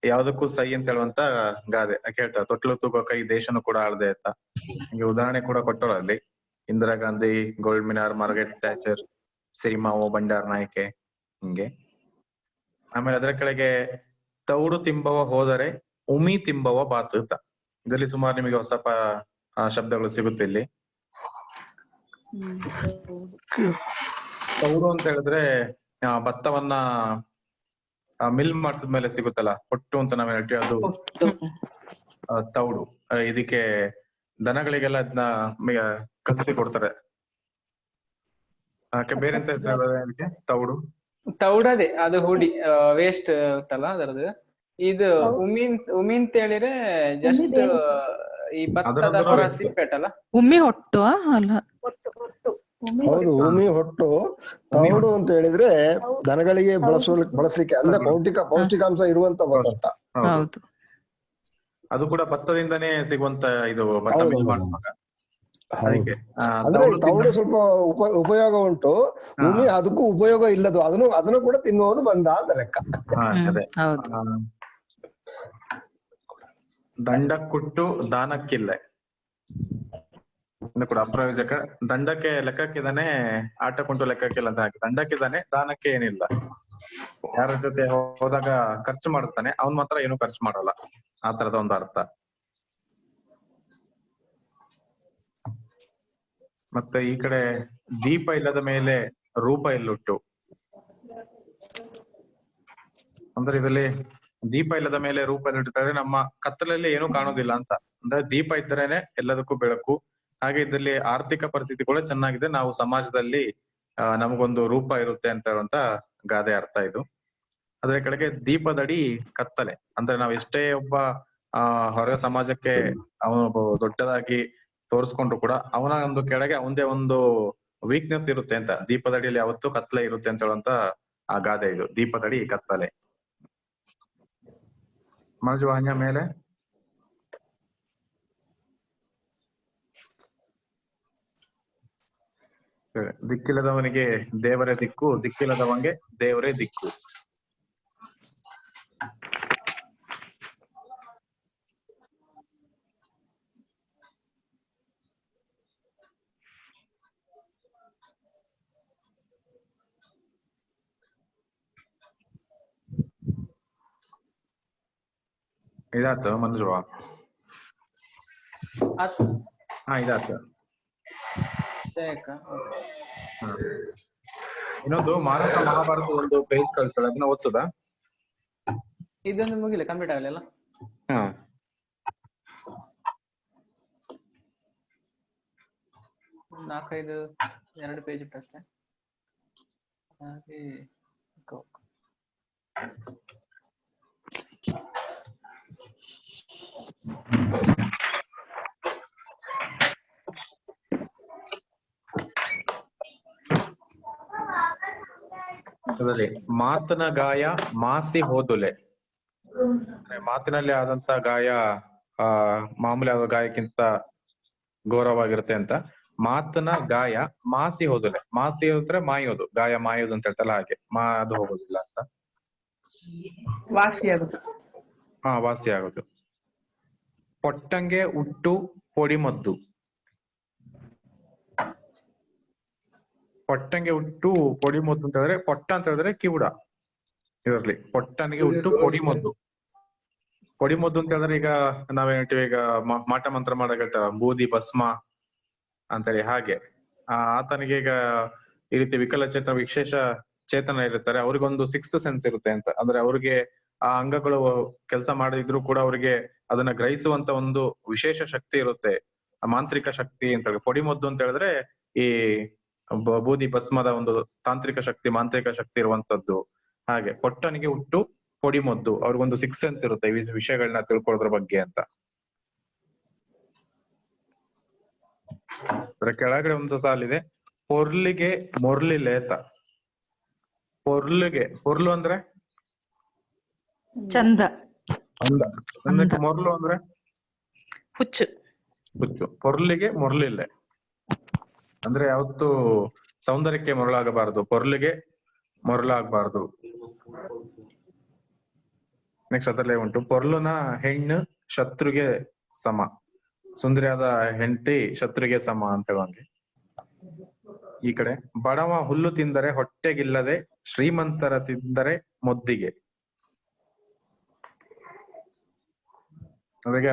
ಯಾವ್ದಕ್ಕೂ ಸೈ ಅಂತ ಹೇಳುವಂತ ಗಾದೆ ಕೇಳ್ತಾರೆ. ತೊಟ್ಲು ತೂಗುವ ಕೈ ದೇಶನು ಕೂಡ ಆಳ್ದೆ ಅಂತ. ಹಿಂಗೆ ಉದಾಹರಣೆ ಕೂಡ ಕೊಟ್ಟರು ಅಲ್ಲಿ. Indira Gandhi, Golda Meir, Margaret Thatcher, Sirimavo, Bandaranaike, ಹಿಂಗೆ. ಆಮೇಲೆ ಅದರ ಕೆಳಗೆ ತೌಡು ತಿಂಬವ ಹೋದರೆ ಉಮಿ ತಿಂಬವ ಬಾತು ಅಂತ. ಇದರಲ್ಲಿ ಸುಮಾರು ನಿಮಗೆ ಹೊಸ ಶಬ್ದಗಳು ಸಿಗುತ್ತೆ ಇಲ್ಲಿ. ತೌಡು ಅಂತ ಹೇಳಿದ್ರೆ ಭತ್ತವನ್ನ ಮಿಲ್ ಮಾಡಿಸಿದ್ಮೇಲೆ ಸಿಗುತ್ತಲ್ಲ, ಹೊಟ್ಟು ಅಂತ ನಾವ್ ಹೇಳ್ತೀವಿ, ಅದು ತೌಡು. ಇದಕ್ಕೆ ದನಗಳಿಗೆಲ್ಲ ಅದನ್ನ ಕಲಸಿ ಕೊಡ್ತಾರೆ. ಬೇರೆ ಎಂತ ಹೆಸರು ಅದಕ್ಕೆ? ತೌಡು ತೌಡದೆ ಅದು ಹುಡಿ ವೇಸ್ಟ್ ಇತ್ತಲ್ಲ ಅದರದ್ದು. ಇದು ಉಮಿ ಅಂತ ಹೇಳಿದ್ರೆ ಜಸ್ಟ್ ಈ ಭತ್ತದ ಹೊರ ಸಿಪ್ಪೆಟ್ಟಲ್ಲ, ಉಮ್ಮಿ ಹೊಟ್ಟು ಅಲ್ಲ? ಹೌದು, ಉಮಿ ಹೊಟ್ಟು. ತೌಡು ಅಂತ ಹೇಳಿದ್ರೆ ದನಗಳಿಗೆ ಬಳಸಲಿಕ್ಕೆ ಅಂದ್ರೆ ಪೌಷ್ಟಿಕಾಂಶ ಇರುವಂತ ಪದಾರ್ಥ. ಹೌದು, ಅದು ಕೂಡ ಭತ್ತದಿಂದನೇ ಸಿಗುವಂತ ಇದು ಭತ್ತ ಮಿಲ್ ಮಾಡಿಸುವಾಗ. ಅಂದ್ರೆ ತೌಡು ಸ್ವಲ್ಪ ಉಪಯೋಗ ಉಂಟು, ಉಮಿ ಅದಕ್ಕೂ ಉಪಯೋಗ ಇಲ್ಲದು. ಅದನ್ನು ಕೂಡ ತಿನ್ನುವುದು ಬಂದ ಅಂತ ಲೆಕ್ಕ. ದಂಡ ಕೊಟ್ಟು ದಾನಕ್ಕಿಲ್ಲ ಇನ್ನು ಕೂಡ ಅಪ್ರಯೋಜಕ. ದಂಡಕ್ಕೆ ಲೆಕ್ಕಕ್ಕಿದಾನೆ, ಆಟ ಕೊಂಟು ಲೆಕ್ಕಕ್ಕಿಲ್ಲ ಅಂತ ಹಾಕಿ. ದಂಡಕ್ಕಿದ್ದಾನೆ, ದಾನಕ್ಕೆ ಏನಿಲ್ಲ. ಯಾರ ಜೊತೆ ಹೋದಾಗ ಖರ್ಚು ಮಾಡಿಸ್ತಾನೆ, ಅವನ್ ಮಾತ್ರ ಏನು ಖರ್ಚು ಮಾಡಲ್ಲ. ಆ ತರದ ಒಂದು ಅರ್ಥ. ಮತ್ತೆ ಈ ಕಡೆ ದೀಪ ಇಲ್ಲದ ಮೇಲೆ ರೂಪ ಎಲ್ಲುಟ್ಟು. ಅಂದ್ರೆ ಇದರಲ್ಲಿ ದೀಪ ಇಲ್ಲದ ಮೇಲೆ ರೂಪ ಎಲ್ಲಿಟ್ಟಿದ್ದಾರೆ, ನಮ್ಮ ಕತ್ತಲಲ್ಲಿ ಏನೂ ಕಾಣೋದಿಲ್ಲ ಅಂತ. ಅಂದ್ರೆ ದೀಪ ಇದ್ದರೇನೆ ಎಲ್ಲದಕ್ಕೂ ಬೆಳಕು. ಹಾಗೆ ಇದರಲ್ಲಿ ಆರ್ಥಿಕ ಪರಿಸ್ಥಿತಿ ಕೂಡ ಚೆನ್ನಾಗಿದೆ, ನಾವು ಸಮಾಜದಲ್ಲಿ ನಮಗೊಂದು ರೂಪ ಇರುತ್ತೆ ಅಂತ ಹೇಳುವಂತ ಗಾದೆ ಅರ್ಥ ಇದು. ಅದರ ಕೆಳಗೆ ದೀಪದಡಿ ಕತ್ತಲೆ. ಅಂದ್ರೆ ನಾವು ಎಷ್ಟೇ ಒಬ್ಬ ಹೊರ ಸಮಾಜಕ್ಕೆ ಅವನು ದೊಡ್ಡದಾಗಿ ತೋರಿಸ್ಕೊಂಡ್ರು ಕೂಡ ಅವನ ಒಂದು ಕೆಳಗೆ ಅವನದೇ ಒಂದು ವೀಕ್ನೆಸ್ ಇರುತ್ತೆ ಅಂತ. ದೀಪದಡಿಯಲ್ಲಿ ಯಾವತ್ತೂ ಕತ್ತಲೆ ಇರುತ್ತೆ ಅಂತ ಹೇಳುವಂತ ಆ ಗಾದೆ ಇದು, ದೀಪದಡಿ ಕತ್ತಲೆ. ಮಂಜು ಹಂಗ ಮೇಲೆ ದಿಕ್ಕಿಲ್ಲದವನಿಗೆ ದೇವರೇ ದಿಕ್ಕು, ದಿಕ್ಕಿಲ್ಲದವನಿಗೆ ದೇವರೇ ದಿಕ್ಕು. ಇದಾತು ಮಂಜು? ಹಾ ಇದಾತು. ಇನ್ನೊಂದು ಮಾನಸ ಮಹಾಭಾರತ ಒಂದು ಪೇಜ್ ಕಳಿಸ್ತಾಳೆ, ಅದನ್ನ ಓದ್ಸೋದಾ? ಇದೊಂದು ಮುಗಿಲ್ಲ, ಕಂಪ್ಲೀಟ್ ಆಗಲಿಲ್ಲ. ಹಾ, 4-5 2 ಪೇಜ್ ಇಟ್ಟು ಅಷ್ಟೇ. ಹಾಗೆ ಅದರಲ್ಲಿ ಮಾತನ ಗಾಯ ಮಾಸಿ ಹೋದುಲೆ. ಮಾತಿನಲ್ಲಿ ಆದಂತ ಗಾಯ ಮಾಮೂಲಿ ಆದ ಗಾಯಕ್ಕಿಂತ ಘೋರವಾಗಿರುತ್ತೆ ಅಂತ. ಮಾತನ ಗಾಯ ಮಾಸಿ ಹೋದುಲೆ. ಮಾಸಿ ಹೋದ್ರೆ ಮಾಯೋದು, ಗಾಯ ಮಾಯೋದು ಅಂತ ಹೇಳ್ತಲ್ಲ ಹಾಗೆ, ಅದು ಹೋಗೋದಿಲ್ಲ ಅಂತ. ವಾಸಿ ಆಗುದು. ಹಾ, ವಾಸಿ ಆಗೋದು. ಪೊಟ್ಟಂಗೆ ಉಟ್ಟು ಪೊಡಿ ಮದ್ದು. ಪೊಟ್ಟಂಗೆ ಉಟ್ಟು ಪೊಡಿ ಮದ್ದು ಅಂತ ಹೇಳಿದ್ರೆ, ಪೊಟ್ಟ ಅಂತ ಹೇಳಿದ್ರೆ ಕಿವುಡ. ಇದರಲ್ಲಿ ಪೊಟ್ಟನಿಗೆ ಉಟ್ಟು ಪೊಡಿ ಮದ್ದು. ಪೊಡಿ ಮದ್ದು ಅಂತ ಹೇಳಿದ್ರೆ ಈಗ ನಾವೇನ್ ಹೇಳ್ತೀವಿ, ಈಗ ಮಾಟ ಮಂತ್ರ ಮಾಡಕ್ ಹೇಳ್ತಾರ, ಬೂದಿ ಭಸ್ಮ ಅಂತೇಳಿ. ಹಾಗೆ ಆತನಿಗೆ ಈಗ ಈ ರೀತಿ ವಿಕಲಚೇತನ ವಿಶೇಷ ಚೇತನ ಇರುತ್ತಾರೆ, ಅವ್ರಿಗೊಂದು 6th ಸೆನ್ಸ್ ಇರುತ್ತೆ ಅಂತ. ಅಂದ್ರೆ ಅವ್ರಿಗೆ ಆ ಅಂಗಗಳು ಕೆಲಸ ಮಾಡಿದ್ರು ಕೂಡ ಅವ್ರಿಗೆ ಅದನ್ನ ಗ್ರಹಿಸುವಂತ ಒಂದು ವಿಶೇಷ ಶಕ್ತಿ ಇರುತ್ತೆ, ಮಾಂತ್ರಿಕ ಶಕ್ತಿ ಅಂತ ಹೇಳಿ. ಪೊಡಿ ಮದ್ದು ಅಂತ ಹೇಳಿದ್ರೆ ಈ ಬೂದಿ ಭಸ್ಮದ ಒಂದು ತಾಂತ್ರಿಕ ಶಕ್ತಿ, ಮಾಂತ್ರಿಕ ಶಕ್ತಿ ಇರುವಂತದ್ದು. ಹಾಗೆ ಪೊಟ್ಟನಿಗೆ ಹುಟ್ಟು ಪೊಡಿ ಮದ್ದು, ಅವ್ರಿಗೊಂದು 6th ಸೆನ್ಸ್ ಇರುತ್ತೆ ಈ ವಿಷಯಗಳನ್ನ ತಿಳ್ಕೊಳ್ಳೋದ್ರ ಬಗ್ಗೆ ಅಂತ. ಅದರ ಕೆಳಗಡೆ ಒಂದು ಸಾಲಿದೆ, ಪೊರ್ಲಿಗೆ ಮೊರ್ಲಿ ಲೇತ. ಪೊರ್ಲಿಗೆ, ಪೊರ್ಲು ಅಂದ್ರೆ ಚಂದ, ಅಂದಕ್ಕೆ ಮೊರ್ಲು ಅಂದ್ರೆ ಹುಚ್ಚು. ಹುಚ್ಚು. ಪೊರ್ಲಿಗೆ ಮೊರ್ಲಿಲ್ಲೆ ಅಂದ್ರೆ ಯಾವತ್ತು ಸೌಂದರ್ಯಕ್ಕೆ ಮೊರಳಾಗಬಾರದು, ಪೊರ್ಲಿಗೆ ಮೊರಳಾಗಬಾರದು. ನೆಕ್ಸ್ಟ್ ಅದರಲ್ಲೇ ಉಂಟು, ಪೊರ್ಲುನ ಹೆಣ್ಣು ಶತ್ರುಗೆ ಸಮ. ಸುಂದರಿಯಾದ ಹೆಂಡತಿ ಶತ್ರುಗೆ ಸಮ ಅಂತ ಹೇಳುವಂಗೆ. ಈ ಕಡೆ ಬಡವ ಹುಲ್ಲು ತಿಂದರೆ ಹೊಟ್ಟೆಗಿಲ್ಲದೆ, ಶ್ರೀಮಂತರ ತಿಂದರೆ ಮೊದ್ದಿಗೆ. ಅವಾಗ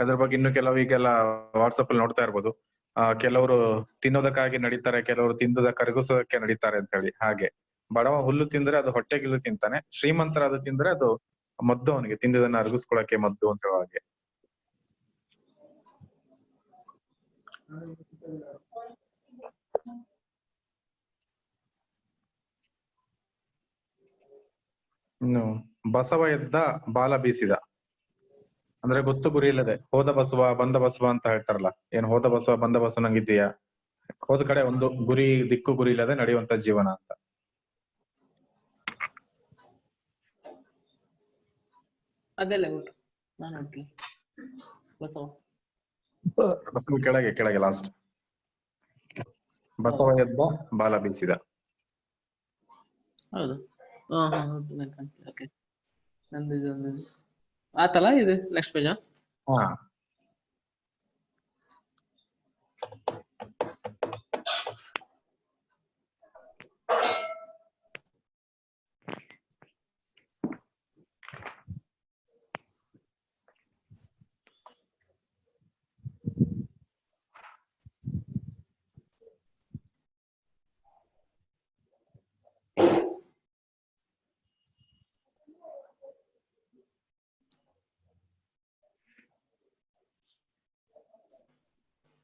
ಅದ್ರ ಬಗ್ಗೆ ಇನ್ನು ಕೆಲವು ಈಗೆಲ್ಲ ವಾಟ್ಸಪ್ ಅಲ್ಲಿ ನೋಡ್ತಾ ಇರ್ಬೋದು. ಕೆಲವರು ತಿನ್ನೋದಕ್ಕಾಗಿ ನಡೀತಾರೆ, ಕೆಲವರು ತಿಂದದ ಕರಗಿಸೋದಕ್ಕೆ ನಡೀತಾರೆ ಅಂತ ಹೇಳಿ. ಹಾಗೆ ಬಡವ ಹುಲ್ಲು ತಿಂದ್ರೆ ಅದು ಹೊಟ್ಟೆಗಿಲ್ಲು ತಿಂತಾನೆ, ಶ್ರೀಮಂತರ ಅದು ತಿಂದ್ರೆ ಅದು ಮದ್ದು, ಅವನಿಗೆ ತಿಂದದನ್ನ ಅರಗಿಸ್ಕೊಳಕ್ಕೆ ಮದ್ದು ಅಂತ ಹೇಳೋ ಹಾಗೆ. ಇನ್ನು ಬಸವ ಎದ್ದ ಬಾಲ ಬೀಸಿದ ಅಂದ್ರೆ ಗೊತ್ತು ಗುರಿ ಇಲ್ಲದೆ, ಹೋದ ಬಸವ ಬಂದ ಬಸವ ಅಂತ ಹೇಳ್ತಾರಲ್ಲ, ಏನ್ ಹೋದ ಬಸವ ಬಂದ ಬಸವ ನಂಗಿದ್ದೀಯಾ, ಹೋದ ಕಡೆ ಒಂದು ಗುರಿ, ದಿಕ್ಕು ಗುರಿ ಇಲ್ಲದೆ ನಡೆಯುವಂತ ಜೀವನ ಅಂತ. ಅದೆಲ್ಲ ಉಂಟು, ನಾನು ಉಂಟು ಬಸವ ಬಸವ ಕೆಳಗೆ ಕೆಳಗೆ ಲಾಸ್ಟ್, ಬಸವ ಎದ್ದ ಬಾಲ ಬೀಸಿದ. ಹೌದು. ಓಕೆ, ನಂದು ಇದೊಂದು ಆತಲ್ಲ, ಇದು ನೆಕ್ಸ್ಟ್ ಪೇಜ್. ಹಾ,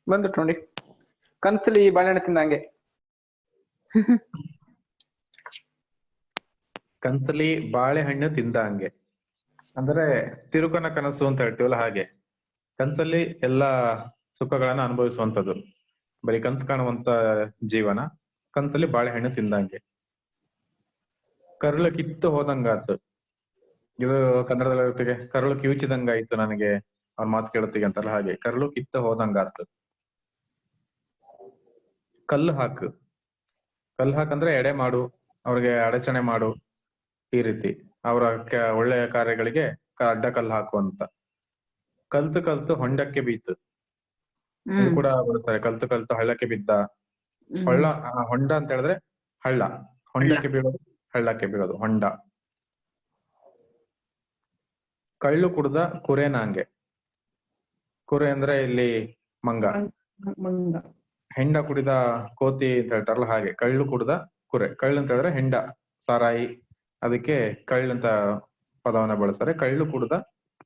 ಬಂದ್ಬಿಟ್ಟು ನೋಡಿ, ಕನ್ಸಲ್ಲಿ ಬಾಳೆಹಣ್ಣು ತಿಂದಂಗೆ. ಕನ್ಸಲ್ಲಿ ಬಾಳೆಹಣ್ಣು ತಿಂದಂಗೆ. ಅಂದ್ರೆ ತಿರುಕನ ಕನಸು ಅಂತ ಹೇಳ್ತೀವಲ್ಲ ಹಾಗೆ. ಕನ್ಸಲ್ಲಿ ಎಲ್ಲಾ ಸುಖಗಳನ್ನ ಅನುಭವಿಸುವಂತದ್ದು. ಬರೀ ಕನ್ಸು ಕಾಣುವಂತ ಜೀವನ, ಕನ್ಸಲ್ಲಿ ಬಾಳೆಹಣ್ಣು ತಿಂದಂಗೆ. ಕರುಳು ಕಿತ್ತು ಹೋದಂಗಾತು. ಇದು ಕನ್ನಡದಲ್ಲಿ ಇರ್ತಿಗೆ ಕರುಳು ಕಿವುಚಿದಂಗಾಯ್ತು ನನಗೆ ಅವ್ರ ಮಾತು ಕೇಳುತ್ತಿಗೆ ಅಂತಲ್ಲ ಹಾಗೆ. ಕರುಳು ಕಿತ್ತು ಹೋದಂಗಾತು. ಕಲ್ಲು ಹಾಕು. ಕಲ್ಲು ಹಾಕಂದ್ರೆ ಎಡೆ ಮಾಡು, ಅವ್ರಿಗೆ ಅಡಚಣೆ ಮಾಡು, ಈ ರೀತಿ ಅವರ ಒಳ್ಳೆಯ ಕಾರ್ಯಗಳಿಗೆ ಅಡ್ಡ ಕಲ್ಲು ಹಾಕು ಅಂತ. ಕಲ್ತು ಕಲ್ತು ಹೊಂಡಕ್ಕೆ ಬೀತು. ಇದು ಕೂಡ ಬರುತ್ತಾರೆ. ಕಲ್ತು ಕಲ್ತು ಹಳ್ಳಕ್ಕೆ ಬಿದ್ದ. ಹೊಂಡ ಅಂತ ಹೇಳಿದ್ರೆ ಹಳ್ಳ. ಹೊಂಡಕ್ಕೆ ಬೀಳೋದು, ಹಳ್ಳಕ್ಕೆ ಬೀಳೋದು ಹೊಂಡ. ಕಳ್ಳು ಕುಡ್ದ ಕುರೆನಾಂಗೆ. ಕುರೆ ಅಂದ್ರೆ ಇಲ್ಲಿ ಮಂಗ. ಮಂಗ. ಹೆಂಡ ಕುಡಿದ ಕೋತಿ ಅಂತ ಹೇಳ್ತಾರಲ್ಲ ಹಾಗೆ. ಕಳ್ಳು ಕುಡ್ದ ಕುರೆ. ಕಳ್ಳು ಅಂತ ಹೇಳಿದ್ರೆ ಹೆಂಡ, ಸಾರಾಯಿ, ಅದಕ್ಕೆ ಕಳ್ಳು ಅಂತ ಪದವನ್ನ ಬಳಸ್ತಾರೆ. ಕಳ್ಳು ಕುಡ್ದ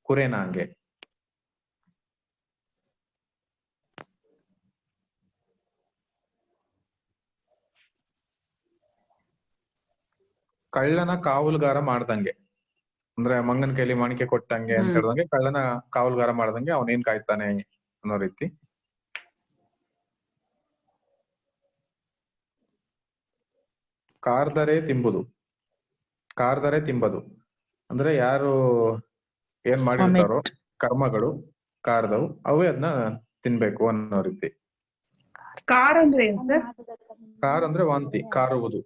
ಕುರೆನಾಂಗೆ. ಕಳ್ಳನ ಕಾವಲುಗಾರ ಮಾಡ್ದಂಗೆ. ಅಂದ್ರೆ ಮಂಗನ ಕೈಲಿ ಮಾಣಿಕೆ ಕೊಟ್ಟಂಗೆ ಅಂತ ಹೇಳ್ದಂಗೆ, ಕಳ್ಳನ ಕಾವಲುಗಾರ ಮಾಡ್ದಂಗೆ ಅವನೇನ್ ಕಾಯ್ತಾನೆ ಅನ್ನೋ ರೀತಿ. ಕಾರ್ದರೆ ತಿಂಬುದು. ಕಾರ್ದರೆ ತಿಂಬದು ಅಂದ್ರೆ ಯಾರು ಏನ್ ಮಾಡಿರ್ತಾರೋ ಕರ್ಮಗಳು ಕಾರ್ದವು, ಅವೇ ಅದನ್ನ ತಿನ್ಬೇಕು ಅನ್ನೋ ರೀತಿ. ಕಾರ್ ಅಂದ್ರೆ ಏನ್ ಸರ್? ಕಾರ್ ಅಂದ್ರೆ ವಾಂತಿ, ಕಾರುವುದು.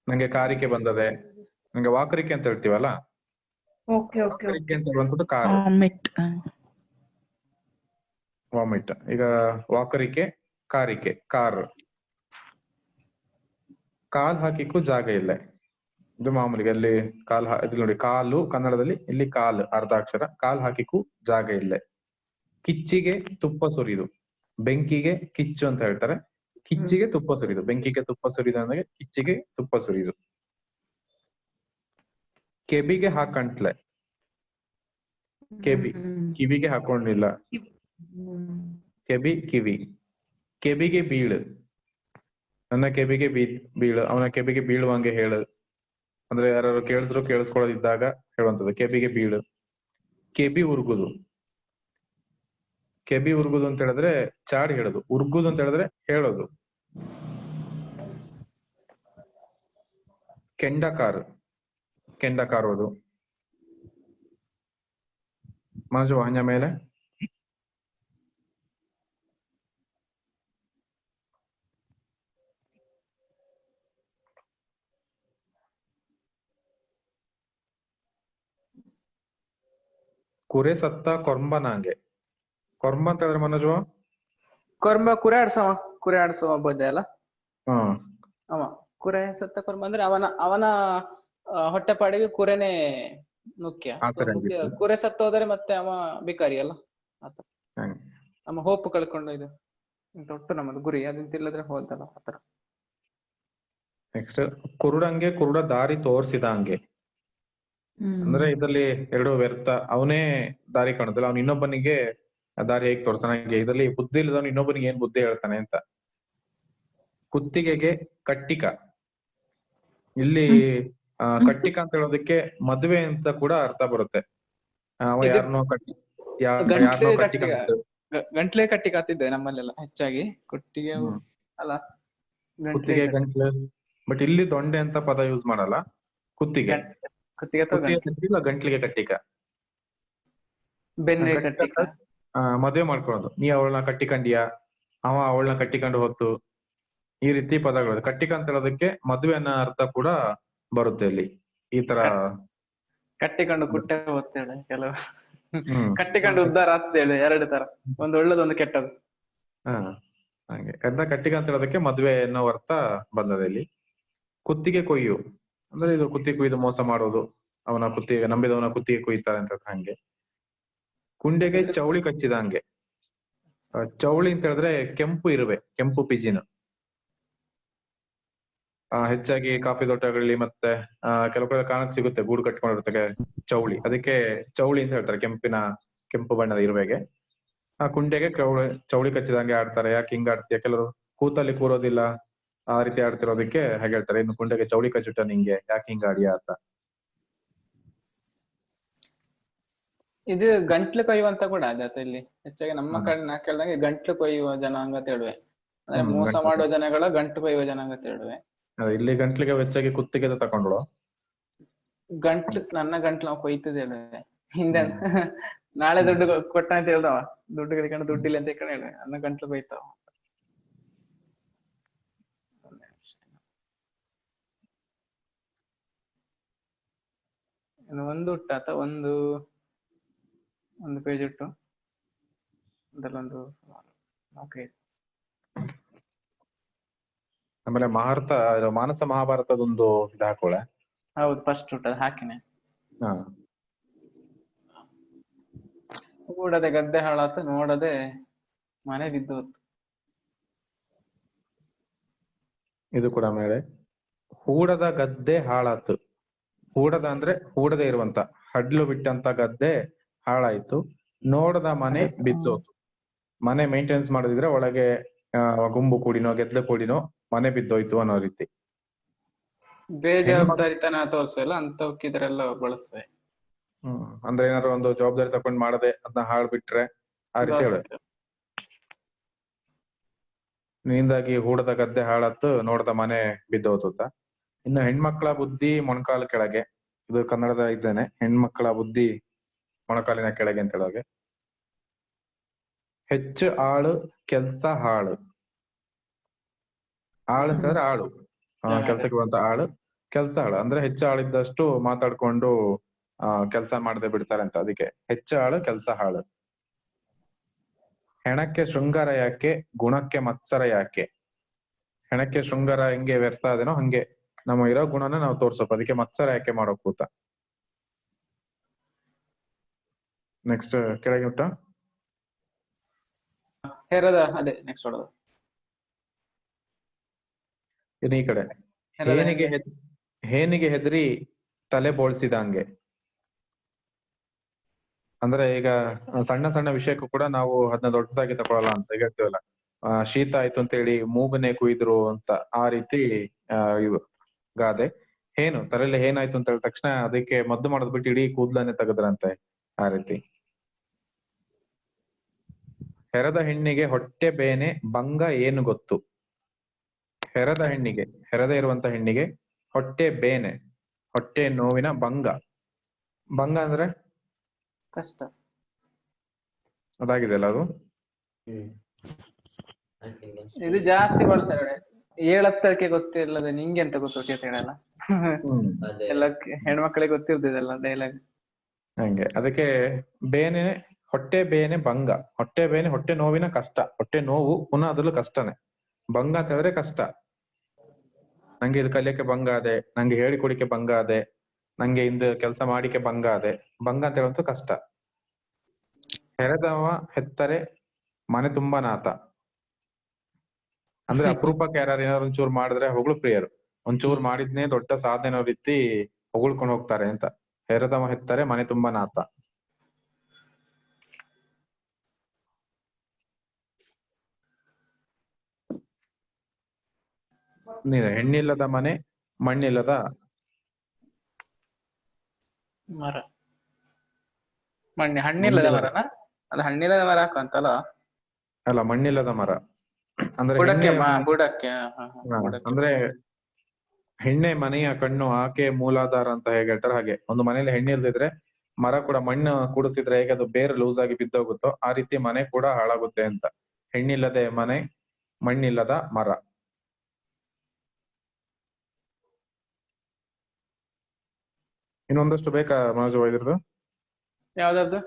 ನಂಗೆ ಕಾರಿಕೆ ಬಂದದೆ, ನಂಗೆ ವಾಕರಿಕೆ ಅಂತ ಹೇಳ್ತೀವಲ್ಲ, ಓಕೆ ಓಕೆ ವಾಕರಿಕೆ ಅಂತ ಹೇಳುವಂಥದ್ದು ಕಾರು. ವಾಮಿಟ್. ಈಗ ವಾಕರಿಕೆ, ಕಾರಿಕೆ, ಕಾರ್. ಕಾಲ್ ಹಾಕಿಕ್ಕೂ ಜಾಗ ಇಲ್ಲ. ಇದು ಮಾಮೂಲಿಗೆ ಅಲ್ಲಿ ಇಲ್ಲಿ ನೋಡಿ, ಕಾಲು ಕನ್ನಡದಲ್ಲಿ, ಇಲ್ಲಿ ಕಾಲು ಅರ್ಧ ಅಕ್ಷರ. ಕಾಲ್ ಹಾಕಿಕ್ಕೂ ಜಾಗ ಇಲ್ಲ. ಕಿಚ್ಚಿಗೆ ತುಪ್ಪ ಸುರಿದು. ಬೆಂಕಿಗೆ ಕಿಚ್ಚು ಅಂತ ಹೇಳ್ತಾರೆ. ಕಿಚ್ಚಿಗೆ ತುಪ್ಪ ಸುರಿದು. ಬೆಂಕಿಗೆ ತುಪ್ಪ ಸುರಿದು ಅಂದ್ರೆ ಕಿಚ್ಚಿಗೆ ತುಪ್ಪ ಸುರಿದು. ಕೆಬಿಗೆ ಹಾಕಂಟ್ಲೆ. ಕೆಬಿ ಕಿವಿಗೆ ಹಾಕೊಂಡಿಲ್ಲ. ಕೆಬಿ ಕಿವಿ. ಕೆಬಿಗೆ ಬೀಳು. ನನ್ನ ಕೆಬಿಗೆ ಬೀಳು, ಅವನ ಕೆಬಿಗೆ ಬೀಳುವಂಗೆ ಹೇಳು. ಅಂದ್ರೆ ಯಾರು ಕೇಳಿದ್ರು ಕೇಳಿಸ್ಕೊಳ್ಳೋದಿದ್ದಾಗ ಹೇಳುವಂಥದ್ದು ಕೆಬಿಗೆ ಬೀಳು. ಕೆಬಿ ಉರ್ಗುದು. ಕೆಬಿ ಉರ್ಗುದು ಅಂತ ಹೇಳಿದ್ರೆ ಚಾಡಿ ಹೇಳೋದು. ಉರ್ಗುದು ಅಂತ ಹೇಳಿದ್ರೆ ಹೇಳೋದು. ಕೆಂಡ ಕಾರು. ಕೆಂಡ ಕಾರೋದು. ಮನಜು ಹಂಜ ಮೇಲೆ ಕುರೆ ಸತ್ತ ಕೊರ್ಂಬನಾಂಗೆ. ಕೊರ್ಂಬ ಅಂತ ಹೇಳಿದ್ರೆ ಮನೋಜ್ ಕೊರ್ಮ ಕುರೆ ಆಡ್ಸವ. ಕುರೆ ಆಡ್ಸವ ಬೋದೆ ಅಲ್ಲ. ಹ್ಮ್. ಅವ ಕುರೆ ಸತ್ತ ಕೊರ್ಮ ಅಂದ್ರೆ ಅವನ ಹೊಟ್ಟೆಪಾಡಿಗೆ ಕುರೆನೇ ಮುಖ್ಯ. ಕುರೆ ಸತ್ತ ಹೋದರೆ ಮತ್ತೆ ಅವ ಬಿಕಾರಿ ಅಲ್ಲ. ಆತರ ನಮ್ಮ ಹೋಪ್ ಕಳ್ಕೊಂಡು ಇದು ಒಟ್ಟು ನಮ್ಮದು ಗುರಿ ಅದಂತಿಲ್ಲದ್ರೆ ಹೋದಲ್ಲ ಆತರ. ನೆಕ್ಸ್ಟ್ ಕುರುಡಂಗೆ ಕುರುಡ ದಾರಿ ತೋರ್ಸಿದಂಗೆ. ಅಂದ್ರೆ ಇದರಲ್ಲಿ ಎರಡು ವ್ಯರ್ಥ. ಅವನೇ ದಾರಿ ಕಾಣುದಿಲ್ಲ, ಅವ್ನು ಇನ್ನೊಬ್ಬನಿಗೆ ದಾರಿ ಹೇಗೆ ತೋರ್ಸನಂಗೆ. ಇದರಲ್ಲಿ ಬುದ್ಧಿ ಇಲ್ಲದವನು ಇನ್ನೊಬ್ಬನಿಗೆ ಏನ್ ಬುದ್ಧಿ ಹೇಳ್ತಾನೆ ಅಂತ. ಕುತ್ತಿಗೆಗೆ ಕಟ್ಟಿಕ. ಇಲ್ಲಿ ಕಟ್ಟಿಕ ಅಂತ ಹೇಳೋದಕ್ಕೆ ಮದುವೆ ಅಂತ ಕೂಡ ಅರ್ಥ ಬರುತ್ತೆ. ಯಾರನ್ನೋ ಗಂಟ್ಲೆ ಕಟ್ಟಿ ಕಾತಿದ್ದೆ ನಮ್ಮಲ್ಲೆಲ್ಲ ಹೆಚ್ಚಾಗಿ. ಕುಟ್ಟಿಗೆ ಅಲ್ಲ, ಕುತ್ತಿಗೆ ಗಂಟ್ಲೆ. ಬಟ್ ಇಲ್ಲಿ ದೊಂಡೆ ಅಂತ ಪದ ಯೂಸ್ ಮಾಡಲ್ಲ. ಕುತ್ತಿಗೆ ಗಂಟ್ಲಿಗೆ ಕಟ್ಟಿಕ. ಮದುವೆ ಮಾಡ್ಕೊಳ್ಳೋದು. ನೀ ಅವಳನ್ನ ಕಟ್ಟಿಕೊಂಡಿಯಾ, ಅವ ಅವಳನ್ನ ಕಟ್ಟಿಕೊಂಡು ಹೊತ್ತು, ಈ ರೀತಿ ಪದಗಳು. ಕಟ್ಟಿಕ ಅಂತ ಹೇಳೋದಕ್ಕೆ ಮದುವೆ ಅನ್ನೋ ಅರ್ಥ ಕೂಡ ಬರುತ್ತೆ ಇಲ್ಲಿ. ಈ ತರ ಕಟ್ಟಿಕೊಂಡು ಕುಟ್ಟೆ ಹೋಗ್ತೇಳೆ ಕೆಲವು. ಕಟ್ಟಿಕೊಂಡು ಉದ್ಧಾರ ಆಗ್ತೇಳೆ. ಎರಡು ತರ, ಒಂದು ಒಳ್ಳೇದು ಒಂದು ಕೆಟ್ಟದ್ದು. ಹಾಗೆ ಕಟ್ಟಿಕ ಅಂತ ಹೇಳೋದಕ್ಕೆ ಮದುವೆ ಅನ್ನೋ ಅರ್ಥ ಬಂದದೆ ಇಲ್ಲಿ. ಕುತ್ತಿಗೆ ಕೊಯ್ಯು ಅಂದ್ರೆ ಇದು ಕುತ್ತಿಗೆ ಕುಯ್ದು ಮೋಸ ಮಾಡೋದು. ಅವನ ಕುತ್ತಿಗೆ ನಂಬಿದವನ ಕುತ್ತಿಗೆ ಕುಯ್ತಾರೆ ಅಂತ ಹಂಗೆ. ಕುಂಡೆಗೆ ಚೌಳಿ ಕಚ್ಚಿದಂಗೆ. ಚೌಳಿ ಅಂತ ಹೇಳಿದ್ರೆ ಕೆಂಪು ಇರುವೆ, ಕೆಂಪು ಪಿಜಿನ್. ಹೆಚ್ಚಾಗಿ ಕಾಫಿ ತೋಟಗಳಲ್ಲಿ ಮತ್ತೆ ಕೆಲವು ಕಡೆ ಕಾಣಕ್ ಸಿಗುತ್ತೆ, ಗೂಡು ಕಟ್ಕೊಂಡಿರುತ್ತೆ ಚೌಳಿ. ಅದಕ್ಕೆ ಚೌಳಿ ಅಂತ ಹೇಳ್ತಾರೆ, ಕೆಂಪು ಬಣ್ಣದ ಇರುವೆಗೆ. ಆ ಕುಂಡೆಗೆ ಚೌಳಿ ಕಚ್ಚಿದಂಗೆ ಆಡ್ತಾರೆ. ಯಾಕೆ ಹಿಂಗ ಆಡ್ತೀಯ? ಕೆಲವರು ಕೂತಲ್ಲಿ ಕೂರೋದಿಲ್ಲ, ಆ ರೀತಿ ಆಡ್ತಿರೋದಕ್ಕೆ ಹಾಗೆ ಹೇಳ್ತಾರೆ, ಇನ್ನು ಕುಂಡೆಗೆ ಚೌಳಿ ಕಚ್ಚುಟ ನಿಂಗೆ ಯಾಕೆ ಹಿಂಗ ಆಡಿಯಾ ಅಂತ. ಇದು ಗಂಟ್ಲು ಕೊಯ್ಯುವಂತ ಕೂಡ ಆದತ್ತ ಇಲ್ಲಿ ಹೆಚ್ಚಾಗಿ ನಮ್ಮ ಕಡೆ ನಾ ಕೇಳ್ದಂಗೆ ಗಂಟ್ಲು ಕೊಯ್ಯುವ ಜನಾಂಗ ಅಂತ ಹೇಳುವೆ, ಅಂದ್ರೆ ಮೋಸ ಮಾಡುವ ಜನಗಳ ಗಂಟು ಕೊಯ್ಯುವ ಜನಾಂಗ ಅಂತ ಹೇಳುವೆ. ಇಲ್ಲಿ ಗಂಟ್ಲಿಗೆ ಹೆಚ್ಚಾಗಿ ಕುತ್ತಿಗೆ ತಕೊಂಡ್ರು. ಗಂಟ್ಲು ನನ್ನ ಗಂಟ್ಲು ನಾವು ಕೊಯ್ತದೆ ಹೇಳುವೆ ಹಿಂದೆ ನಾಳೆ ದುಡ್ಡು ಕೊಟ್ಟ ಅಂತ ಹೇಳ್ದವ, ದುಡ್ಡು ಗಳಿಕೊಂಡು ದುಡ್ಡಿಲ್ಲ ಅಂತ ಹೇಳಿ ಹೇಳುವೆ, ನನ್ನ ಗಂಟ್ಲು ಕೊಯ್ತಾವ. ಒಂದು ಹುಟ್ಟ ಆತ ಒಂದು ಪೇಜ್ ಇಟ್ಟು ಅದರಲ್ಲೊಂದು 4-5. ಆಮೇಲೆ ಮಹಾಭಾರತ ಮಾನಸ ಮಹಾಭಾರತದೊಂದು ಇದು ಹಾಕೋಳೆ. ಹೌದು, ಫಸ್ಟ್ ಹುಟ್ಟ ಹಾಕಿನೆ. ಕೂಡದೆ ಗದ್ದೆ ಹಾಳಾತು, ನೋಡದೆ ಮನೆ ಬಿದ್ದು. ಇದು ಕೂಡ ಮೇಲೆ ಹೂಡದ ಗದ್ದೆ ಹಾಳಾತು. ಹೂಡದ ಅಂದ್ರೆ ಹೂಡದೆ ಇರುವಂತ ಹಡ್ಲು ಬಿಟ್ಟಂತ ಗದ್ದೆ ಹಾಳಾಯ್ತು, ನೋಡದ ಮನೆ ಬಿದ್ದೋತು. ಮನೆ ಮೇಂಟೆನೆನ್ಸ್ ಮಾಡೋದಿದ್ರೆ ಒಳಗೆ ಗುಂಬು ಕೂಡಿನೋ ಗೆದ್ಲು ಕೂಡಿನೋ ಮನೆ ಬಿದ್ದೋಯ್ತು ಅನ್ನೋ ರೀತಿ. ಬೇಜವಾಬ್ದಾರಿತನ ತೋರಿಸುವಲ್ಲ ಅಂತವಕ್ಕಿದ್ರೆಲ್ಲ ಬಳಸುವೆ. ಅಂದ್ರೆ ಏನಾದ್ರು ಒಂದು ಜವಾಬ್ದಾರಿ ತಕೊಂಡ್ ಮಾಡದೆ ಅದನ್ನ ಹಾಳು ಬಿಟ್ರೆ ಆ ರೀತಿ ಹೇಳ. ನಿಂದಾಗಿ ಹೂಡದ ಗದ್ದೆ ಹಾಳಾತು, ನೋಡದ ಮನೆ ಬಿದ್ದೋತು ಅಂತ. ಇನ್ನು ಹೆಣ್ಮಕ್ಳ ಬುದ್ಧಿ ಮೊಣಕಾಲ ಕೆಳಗೆ, ಇದು ಕನ್ನಡದ ಇದ್ದೇನೆ, ಹೆಣ್ಮಕ್ಳ ಬುದ್ಧಿ ಮೊಣಕಾಲಿನ ಕೆಳಗೆ ಅಂತ ಹೇಳೋಗೆ. ಹೆಚ್ಚು ಆಳು ಕೆಲ್ಸ ಹಾಳು. ಆಳು ಅಂತಂದ್ರೆ ಆಳು, ಕೆಲ್ಸಕ್ಕೆ ಬರುವಂತ ಆಳು, ಕೆಲ್ಸ ಹಾಳು ಅಂದ್ರೆ ಹೆಚ್ಚು ಆಳಿದ್ದಷ್ಟು ಮಾತಾಡ್ಕೊಂಡು ಕೆಲ್ಸ ಮಾಡದೆ ಬಿಡ್ತಾರೆ ಅಂತ, ಅದಕ್ಕೆ ಹೆಚ್ಚು ಆಳು ಕೆಲ್ಸ ಹಾಳು. ಹೆಣಕ್ಕೆ ಶೃಂಗಾರ ಯಾಕೆ, ಗುಣಕ್ಕೆ ಮತ್ಸರ ಯಾಕೆ. ಹೆಣಕ್ಕೆ ಶೃಂಗಾರ ಹೆಂಗೆ ವ್ಯರ್ಥ ಅದೇನೋ ಹಂಗೆ ನಮ್ಮ ಇರೋ ಗುಣನ ನಾವು ತೋರ್ಸೋಕು, ಅದಕ್ಕೆ ಮತ್ಸರ ಯಾಕೆ ಮಾಡೋಕ್ ಕೂತ. ನೆಕ್ಸ್ಟ್ ಕೆಳಗೆ ಉಂಟ ಹೆರದ, ಅದೇ ನೆಕ್ಸ್ಟ್ ಹೊಡೋದು. ಇನ್ನು ಈ ಕಡೆ ಹೇನಿಗೆ ಹೆದರಿ ತಲೆ ಬೋಳ್ಸಿದಂಗೆ. ಅಂದ್ರೆ ಈಗ ಸಣ್ಣ ಸಣ್ಣ ವಿಷಯಕ್ಕೂ ಕೂಡ ನಾವು ಅದನ್ನ ದೊಡ್ಡದಾಗಿ ತಗೊಳಲ್ಲ ಅಂತ ಈಗ ಹೇಳ್ತೀವಲ್ಲ, ಶೀತ ಆಯ್ತು ಅಂತ ಹೇಳಿ ಮೂಗನೆ ಕುಯ್ದ್ರು ಅಂತ, ಆ ರೀತಿ ಇವು ಗಾದೆ. ಹೇನು ತಲೆಯಲ್ಲಿ ಏನಾಯ್ತು ಅಂತ ಹೇಳಿದ ತಕ್ಷಣ ಅದಕ್ಕೆ ಮದ್ದು ಮಾಡೋದ್ ಬಿಟ್ಟು ಇಡೀ ಕೂದ್ಲನ್ನೇ ತೆಗೆದ್ರಂತೆ, ಆ ರೀತಿ. ಹೆರದ ಹೆಣ್ಣಿಗೆ ಹೊಟ್ಟೆ ಬೇನೆ ಭಂಗ ಏನು ಗೊತ್ತು. ಹೆರದ ಹೆಣ್ಣಿಗೆ, ಹೆರದ ಇರುವಂತ ಹೆಣ್ಣಿಗೆ ಹೊಟ್ಟೆ ಬೇನೆ, ಹೊಟ್ಟೆ ನೋವಿನ ಭಂಗ. ಭಂಗ ಅಂದ್ರೆ ಕಷ್ಟ, ಅದಾಗಿದೆ ಅಲ್ಲ ಅದು. ಇದು ಜಾಸ್ತಿ ಬಳಸ್ತಾರೆ. 7-10ಕ್ಕೆ ಗೊತ್ತಿಲ್ಲದೆ ನಿಂಗೆ ಅಂತ ಗೊತ್ತು ಅಂತ ಹೇಳಲ್ಲ, ಎಲ್ಲ ಹೆಣ್ಮಕ್ಳಿಗೆ ಗೊತ್ತಿರ್ತದಲ್ಲ ಡೈಲಾಗ್ ಹಂಗೆ. ಅದಕ್ಕೆ ಬೇನೆ, ಹೊಟ್ಟೆ ಬೇನೆ ಭಂಗ. ಹೊಟ್ಟೆ ಬೇನೆ ಹೊಟ್ಟೆ ನೋವಿನ ಕಷ್ಟ, ಹೊಟ್ಟೆ ನೋವು ಪುನಃ ಅದ್ರಲ್ಲೂ ಕಷ್ಟನೇ. ಭಂಗ ಅಂತ ಹೇಳಿದ್ರೆ ಕಷ್ಟ. ನಂಗೆ ಇದು ಕಲಿಯಕ್ಕೆ ಭಂಗ ಅದೆ, ನಂಗೆ ಹೇಳಿಕೊಡಿಕೆ ಭಂಗ ಅದೆ, ನಂಗೆ ಇಂದು ಕೆಲಸ ಮಾಡಿಕೆ ಭಂಗ ಅದೆ. ಭಂಗ ಅಂತ ಹೇಳುವಂತ ಕಷ್ಟ. ಹೆರೆದವ ಹೆತ್ತರೆ ಮನೆ ತುಂಬಾ ನಾತ. ಅಂದ್ರೆ ಅಪರೂಪಕ್ಕೆ ಯಾರು ಏನಾದ್ರು ಒಂಚೂರು ಮಾಡಿದ್ರೆ ಹೊಗಳು ಪ್ರಿಯರು, ಒಂಚೂರು ಮಾಡಿದ್ನೇ ದೊಡ್ಡ ಸಾಧನೆ ರೀತಿ ಹೊಗಳ್ಕೊಂಡು ಹೋಗ್ತಾರೆ ಅಂತ. ಹೆರೆದವ ಹೆತ್ತರೆ ಮನೆ ತುಂಬಾ ನಾತ. ಹೆಣ್ಣಿಲ್ಲದ ಮನೆ ಮಣ್ಣಿಲ್ಲದ ಮರ. ಹಣ್ಣಿಲ್ಲದ ಮರನ, ಅದು ಹಣ್ಣಿಲ್ಲದ ಮರ ಹಾಕುವಂತಲ್ಲ. ಅಲ್ಲ, ಮಣ್ಣಿಲ್ಲದ ಮರ ಅಂದ್ರೆ ಬುಡಕ್ಕೆ. ಅಂದ್ರೆ ಹೆಣ್ಣೆ ಮನೆಯ ಕಣ್ಣು, ಆಕೆ ಮೂಲಾಧಾರ ಅಂತ ಹೇಗೆ ಹೇಳ್ತಾರೆ ಹಾಗೆ. ಒಂದು ಮನೇಲಿ ಹೆಣ್ಣು ಇಲ್ದಿದ್ರೆ ಮರ ಕೂಡ, ಮಣ್ಣು ಕೂಡಿಸಿದ್ರೆ ಹೇಗೆ ಅದು ಬೇರೆ ಲೂಸ್ ಆಗಿ ಬಿದ್ದೋಗುತ್ತೋ ಆ ರೀತಿ ಮನೆ ಕೂಡ ಹಾಳಾಗುತ್ತೆ ಅಂತ. ಹೆಣ್ಣಿಲ್ಲದೆ ಮನೆ, ಮಣ್ಣಿಲ್ಲದ ಮರ. ಇನ್ನೊಂದಷ್ಟು ಬೇಕಾ ಮನೋಜ್ ಇದ್ರದ್ದು? ಯಾವ್ದಾದ್ರು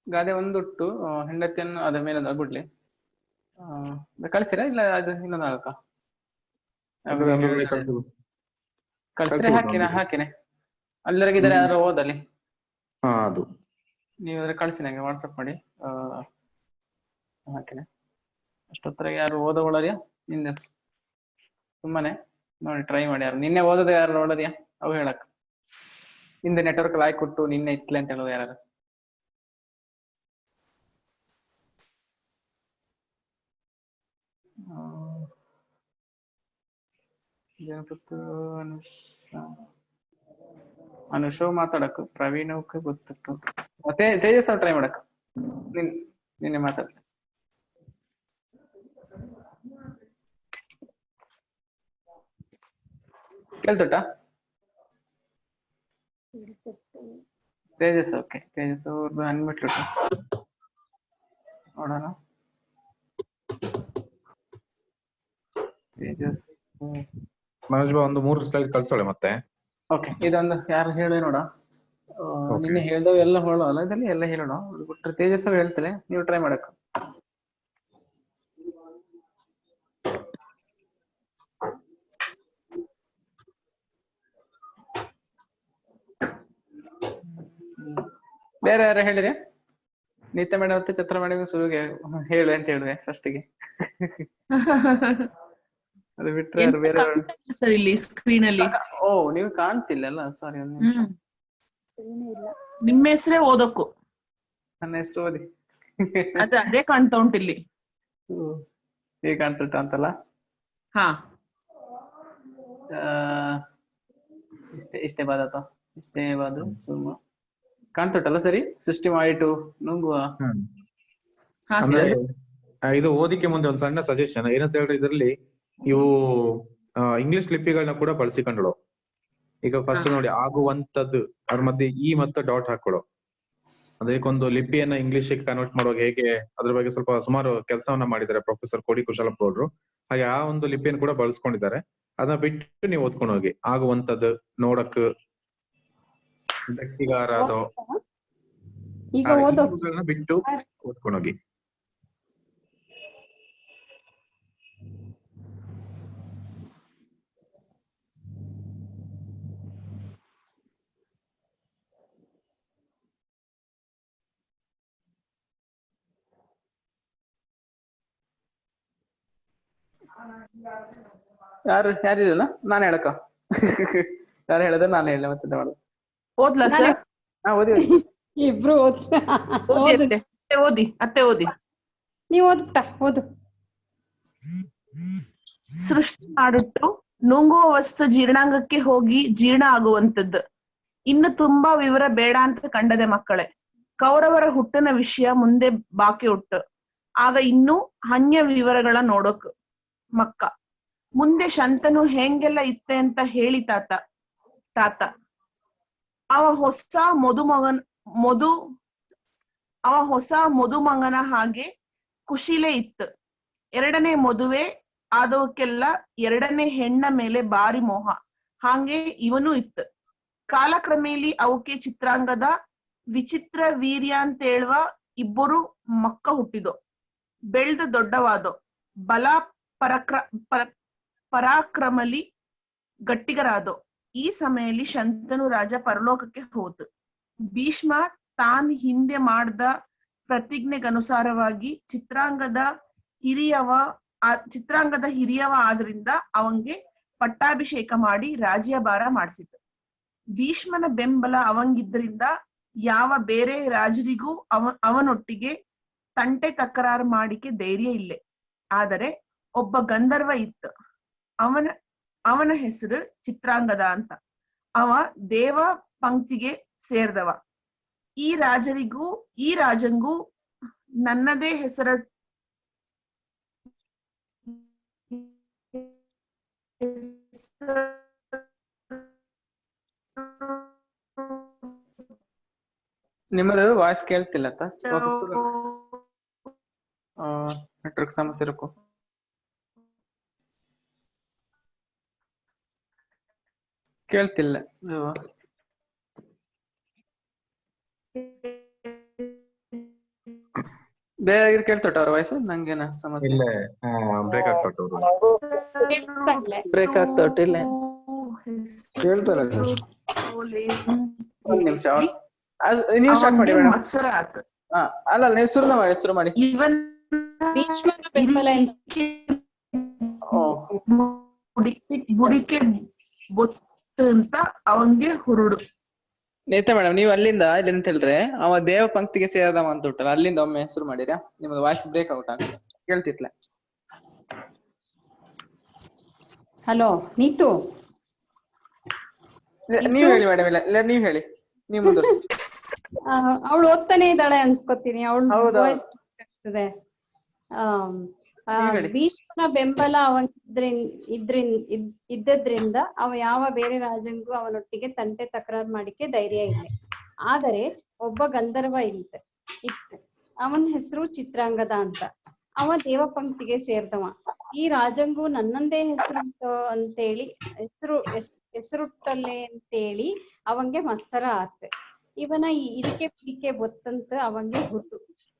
ಗಾದೆ ಒಂದುಟ್ಟು ಹೆಂಡತಿಯನ್ನು ಅದ ಮೇಲೆ ಬಿಡ್ಲಿ, ಕಳ್ಸಿರಾ ಇಲ್ಲ ಅದು ಇನ್ನೊಂದು ಆಗಕ್ಕ? ಕಳ್ಸಿದ್ರೆ ಹಾಕಿನೆ ಅಲ್ಲರಿಗಿದ್ದಾರೆ, ಯಾರು ಓದಲ್ಲಿ. ಅದು ನೀವು ಅದ್ರ ಕಳ್ಸಿ ನಂಗೆ ವಾಟ್ಸಪ್ ಮಾಡಿ, ಹಾಕಿನೆ. ಅಷ್ಟೊತ್ತರೆಗೆ ಯಾರು ಓದೋಳದ್ಯಾ ನಿನ್ನೆ? ಸುಮ್ಮನೆ ನೋಡಿ ಟ್ರೈ ಮಾಡಿ. ಯಾರು ನಿನ್ನೆ ಓದೋದು ಯಾರು ನೋಡೋದ್ಯಾ ಅವು ಹೇಳಕ್. ಹಿಂದೆ ನೆಟ್ವರ್ಕ್ ಲಾಯ್ ಕೊಟ್ಟು ನಿನ್ನೆ ಇತ್ಲೆ ಅಂತ ಹೇಳೋದು ಯಾರು? ಜನಪತ್ತು ಅನುಷವ್ ಮಾತಾಡಕ್ ಪ್ರವೀಣಕ್ಕೆ ಗೊತ್ತಿತ್ತು ಮತ್ತೆ ತೇಜಸ್ ಟ್ರೈ ಮಾಡಕ್ ನಿನ್ನೆ ಮಾತಾಡ ಕೇಳ್ತುಂಟಾ ತೇಜಸ್ ಓಕೆ ತೇಜಸ್ ಅವ್ರದ್ದು ಅನ್ಮಿಟ್ ನೋಡೋಣ ತೇಜಸ್ ಮನೋಜ್ ಒಂದು 3 ಸ್ಲೈಡ್ ಕಳ್ಸೋಳೆ ಮತ್ತೆ. ಓಕೆ ಇದೊಂದು ಯಾರು ಹೇಳಿ ನೋಡ ನಿನ್ನೆ ಹೇಳ್ದವು ಎಲ್ಲ ಹೇಳೋಲ್ಲ ಇದರಲ್ಲಿ ಎಲ್ಲ ಹೇಳೋಣ ಬಿಟ್ರೆ ತೇಜಸ್ ಅವ್ರು ಹೇಳ್ತಾರೆ ನೀವು ಟ್ರೈ ಮಾಡಕ್ ಬೇರೆ ಯಾರು ಹೇಳಿರಿ ನಿತ್ಯ ಮೇಡಮ್ ಮತ್ತೆ ಚಿತ್ರ ಮೇಡಮ್ ಶುರುಗೆ ಹೇಳು ಅಂತ ಹೇಳಿದೆ ಫಸ್ಟಿಗೆ ಅದು ಬಿಟ್ರೆ ಯಾರು ಬೇರೆ ಸರ್ ಇಲ್ಲಿ ಸ್ಕ್ರೀನ್ ಅಲ್ಲಿ ಓ ನೀವು ಕಾಣ್ತಿಲ್ಲ ಅಲ್ಲ ಸಾರಿ ನಿಮ್ಮ ಹೆಸರೇ ಓದೋಕು ನನ್ನ ಹೆಸರು ಓದಿ ಅದೇ ಕಾಣ್ತಾ ಉಂಟು ಇಲ್ಲಿ ಹೇಗೆ ಕಾಣ್ತುಂಟ ಅಂತಲ್ಲ ಹಾ ಇಷ್ಟೇ ಬಾದ ಇಷ್ಟೇ ಬಾದು ಸುಮ್ಮ ಕಾಣ್ತುಂಟಲ್ಲ ಸರಿ ಸೃಷ್ಟಿ ಮಾಡಿಟ್ಟು ನುಂಗುವ ಅಂದ್ರೆ ಇದು ಓದಿಕೆ ಮುಂದೆ ಒಂದು ಸಣ್ಣ ಸಜೆಷನ್ ಏನಂತ ಹೇಳಿದ್ರೆ ಇದರಲ್ಲಿ ಇವು ಇಂಗ್ಲಿಷ್ ಲಿಪಿಗಳನ್ನ ಕೂಡ ಬಳಸಿಕೊಂಡಳು. ಈಗ ಫಸ್ಟ್ ನೋಡಿ ಆಗುವಂತದ್ದು ಅದ್ರ ಮಧ್ಯೆ ಈ ಮತ್ತು ಡಾಟ್ ಹಾಕೊಳ್ಳೋ ಅದಕ್ಕೊಂದು ಲಿಪಿಯನ್ನ ಇಂಗ್ಲಿಷ್ ಕನ್ವರ್ಟ್ ಮಾಡುವಾಗ ಹೇಗೆ ಅದ್ರ ಬಗ್ಗೆ ಸ್ವಲ್ಪ ಸುಮಾರು ಕೆಲಸವನ್ನ ಮಾಡಿದ್ದಾರೆ ಪ್ರೊಫೆಸರ್ ಕೋಡಿ ಕುಶಲಪ್ಪ ಅವರು. ಹಾಗೆ ಆ ಒಂದು ಲಿಪಿಯನ್ನು ಕೂಡ ಬಳಸ್ಕೊಂಡಿದ್ದಾರೆ. ಅದನ್ನ ಬಿಟ್ಟು ನೀವು ಓದ್ಕೊಂಡು ಹೋಗಿ ಆಗುವಂತದ್ದು ನೋಡಕ್ ಗಟ್ಟಿಗಾರ ಅದು ಬಿಟ್ಟು ಓದ್ಕೊಂಡು ಹೋಗಿ. ಯಾರಿಲ್ಲ ನಾನು ಹೇಳಕ್ಕ ಯಾರು ಹೇಳಿದ್ರೆ ನಾನು ಹೇಳ ಮತ್ತೆ ಮಾಡೋದು ಓದ್ಲಾ ಸರ್? ಓದಿ ಇಬ್ರು ಓದಿ ಅತ್ತೆ ಓದಿ ನೀವು ಓದ್ಬಿಟ್ಟ ಓದು. ಸೃಷ್ಟಿ ಮಾಡಿಟ್ಟು ನುಂಗುವ ವಸ್ತು ಜೀರ್ಣಾಂಗಕ್ಕೆ ಹೋಗಿ ಜೀರ್ಣ ಆಗುವಂತದ್ದು. ಇನ್ನು ತುಂಬಾ ವಿವರ ಬೇಡ ಅಂತ ಕಂಡದೆ ಮಕ್ಕಳೇ. ಕೌರವರ ಹುಟ್ಟಿನ ವಿಷಯ ಮುಂದೆ ಬಾಕಿ ಉಟ್ಟು ಆಗ ಇನ್ನೂ ಅನ್ಯ ವಿವರಗಳ ನೋಡೋಕ್ ಮಕ್ಕ. ಮುಂದೆ ಶಂತನು ಹೆಂಗೆಲ್ಲ ಇತ್ತೆ ಅಂತ ಹೇಳಿ ತಾತ ಅವ ಹೊಸ ಮದುಮಗನ ಹಾಗೆ ಖುಷಿಲೇ ಇತ್ತು. ಎರಡನೇ ಮದುವೆ ಆದವಕ್ಕೆಲ್ಲ ಎರಡನೇ ಹೆಣ್ಣ ಮೇಲೆ ಬಾರಿ ಮೋಹ ಹಾಗೆ ಇವನು ಇತ್ತು. ಕಾಲಕ್ರಮೇಲಿ ಅವಕ್ಕೆ ಚಿತ್ರಾಂಗದ ವಿಚಿತ್ರ ವೀರ್ಯ ಅಂತೇಳುವ ಇಬ್ಬರು ಮಕ್ಕ ಹುಟ್ಟಿದೋ. ಬೆಳ್ದ ದೊಡ್ಡವಾದೋ. ಬಲ ಪರಾಕ್ರಮಲಿ ಗಟ್ಟಿಗರಾದೋ. ಈ ಸಮಯದಲ್ಲಿ ಶಂತನು ರಾಜ ಪರಲೋಕಕ್ಕೆ ಹೋತು. ಭೀಷ್ಮ ತಾನ್ ಹಿಂದೆ ಮಾಡ್ದ ಪ್ರತಿಜ್ಞೆಗನುಸಾರವಾಗಿ ಚಿತ್ರಾಂಗದ ಹಿರಿಯವ ಆದ್ರಿಂದ ಅವಂಗೆ ಪಟ್ಟಾಭಿಷೇಕ ಮಾಡಿ ರಾಜ್ಯಭಾರ ಮಾಡಿಸಿತು. ಭೀಷ್ಮನ ಬೆಂಬಲ ಅವಂಗಿದ್ರಿಂದ ಯಾವ ಬೇರೆ ರಾಜರಿಗೂ ಅವನೊಟ್ಟಿಗೆ ತಂಟೆ ತಕರಾರು ಮಾಡಿಕೆ ಧೈರ್ಯ ಇಲ್ಲೇ. ಆದರೆ ಒಬ್ಬ ಗಂಧರ್ವ ಇತ್ತು. ಅವನ ಹೆಸರು ಚಿತ್ರಾಂಗದ ಅಂತ. ಅವ ದೇವ ಪಂಕ್ತಿಗೆ ಸೇರ್ದವ. ಈ ರಾಜಂಗೂ ನನ್ನದೇ ಹೆಸರ ನಿಮ್ಮದು ವಾಯ್ಸ್ ಕೇಳ್ತಿಲ್ಲ ನೆಟ್ವರ್ಕ್ ಸಮಸ್ಯೆ ಇರಕು. ಕೇಳ್ತಿಲ್ಲ ಬೇರೆ ಕೇಳ್ತೊಟ್ಟ ಅವ್ರ ವಾಯ್ಸ್ ನಂಗೇನ ಸಮಸ್ಯೆ ಬ್ರೇಕ್ ಆಗ್ತೊಟ್ಟು ಬ್ರೇಕ್ ಆಗ್ತೊಟ್ಟಿಲ್ಲ ಕೇಳ್ತಾರೆ ಒಂದ್ ನಿಮಿಷ ನೀವು ಸ್ಟಾರ್ಟ್ ಮಾಡಿ ಮೇಡಮ್. ಅಲ್ಲ ನೀವು ಶುರು ಮಾಡಿ ಗುಡಿಕೆ ಬೊತ್ತು ಅಂತ ಅವಂಗೆ ಹುರುಡು. ನೇತಾ ಮೇಡಮ್ ನೀವು ಅಲ್ಲಿಂದ ಇಲ್ಲಿ ಅಂತ ಹೇಳಿದ್ರೆ ಅವ ದೇವ ಪಂಕ್ತಿಗೆ ಸೇರದವ ಅಂತ ಉಂಟಲ್ಲ ಅಲ್ಲಿಂದ ಒಮ್ಮೆ ಶುರು ಮಾಡಿದ್ಯಾ? ನಿಮ್ದು ವಾಯ್ಸ್ ಬ್ರೇಕ್ ಔಟ್ ಆಗುತ್ತೆ ಕೇಳ್ತಿತ್ಲ. ಹಲೋ ನೀತು, ನೀವ್ ಹೇಳಿ ಮೇಡಮ್. ಇಲ್ಲ ನೀವ್ ಹೇಳಿ, ನೀವ್ ಮುಂದುವರ್ಸಿ. ಅವಳು ಓದ್ತಾನೆ ಇದ್ದಾಳೆ ಅನ್ಕೋತೀನಿ. ಹೌದು. ಅವಳು ಭೀಷ್ಮನ ಬೆಂಬಲ ಇದ್ದದ್ರಿಂದ ಅವ ಯಾವ ಬೇರೆ ರಾಜಂಗೂ ಅವನೊಟ್ಟಿಗೆ ತಂಟೆ ತಕರಾರು ಮಾಡಿಕೆ ಧೈರ್ಯ ಇಲ್ಲ. ಆದರೆ ಒಬ್ಬ ಗಂಧರ್ವ ಇತ್ತು. ಅವನ ಹೆಸರು ಚಿತ್ರಾಂಗದ ಅಂತ. ಅವ ದೇವಪಂಕ್ತಿಗೆ ಸೇರ್ದವ. ಈ ರಾಜಂಗೂ ನನ್ನಂದೇ ಅಂತೇಳಿ ಹೆಸರುಟ್ಟಲೆ ಅಂತೇಳಿ ಅವಂಗೆ ಮತ್ಸರ ಆತ. ಇವನ ಇದಕ್ಕೆ ಪಿಡಿಕೆ ಬೊತ್ತಂತ ಅವಂಗೆ ಹುಟ್ಟು.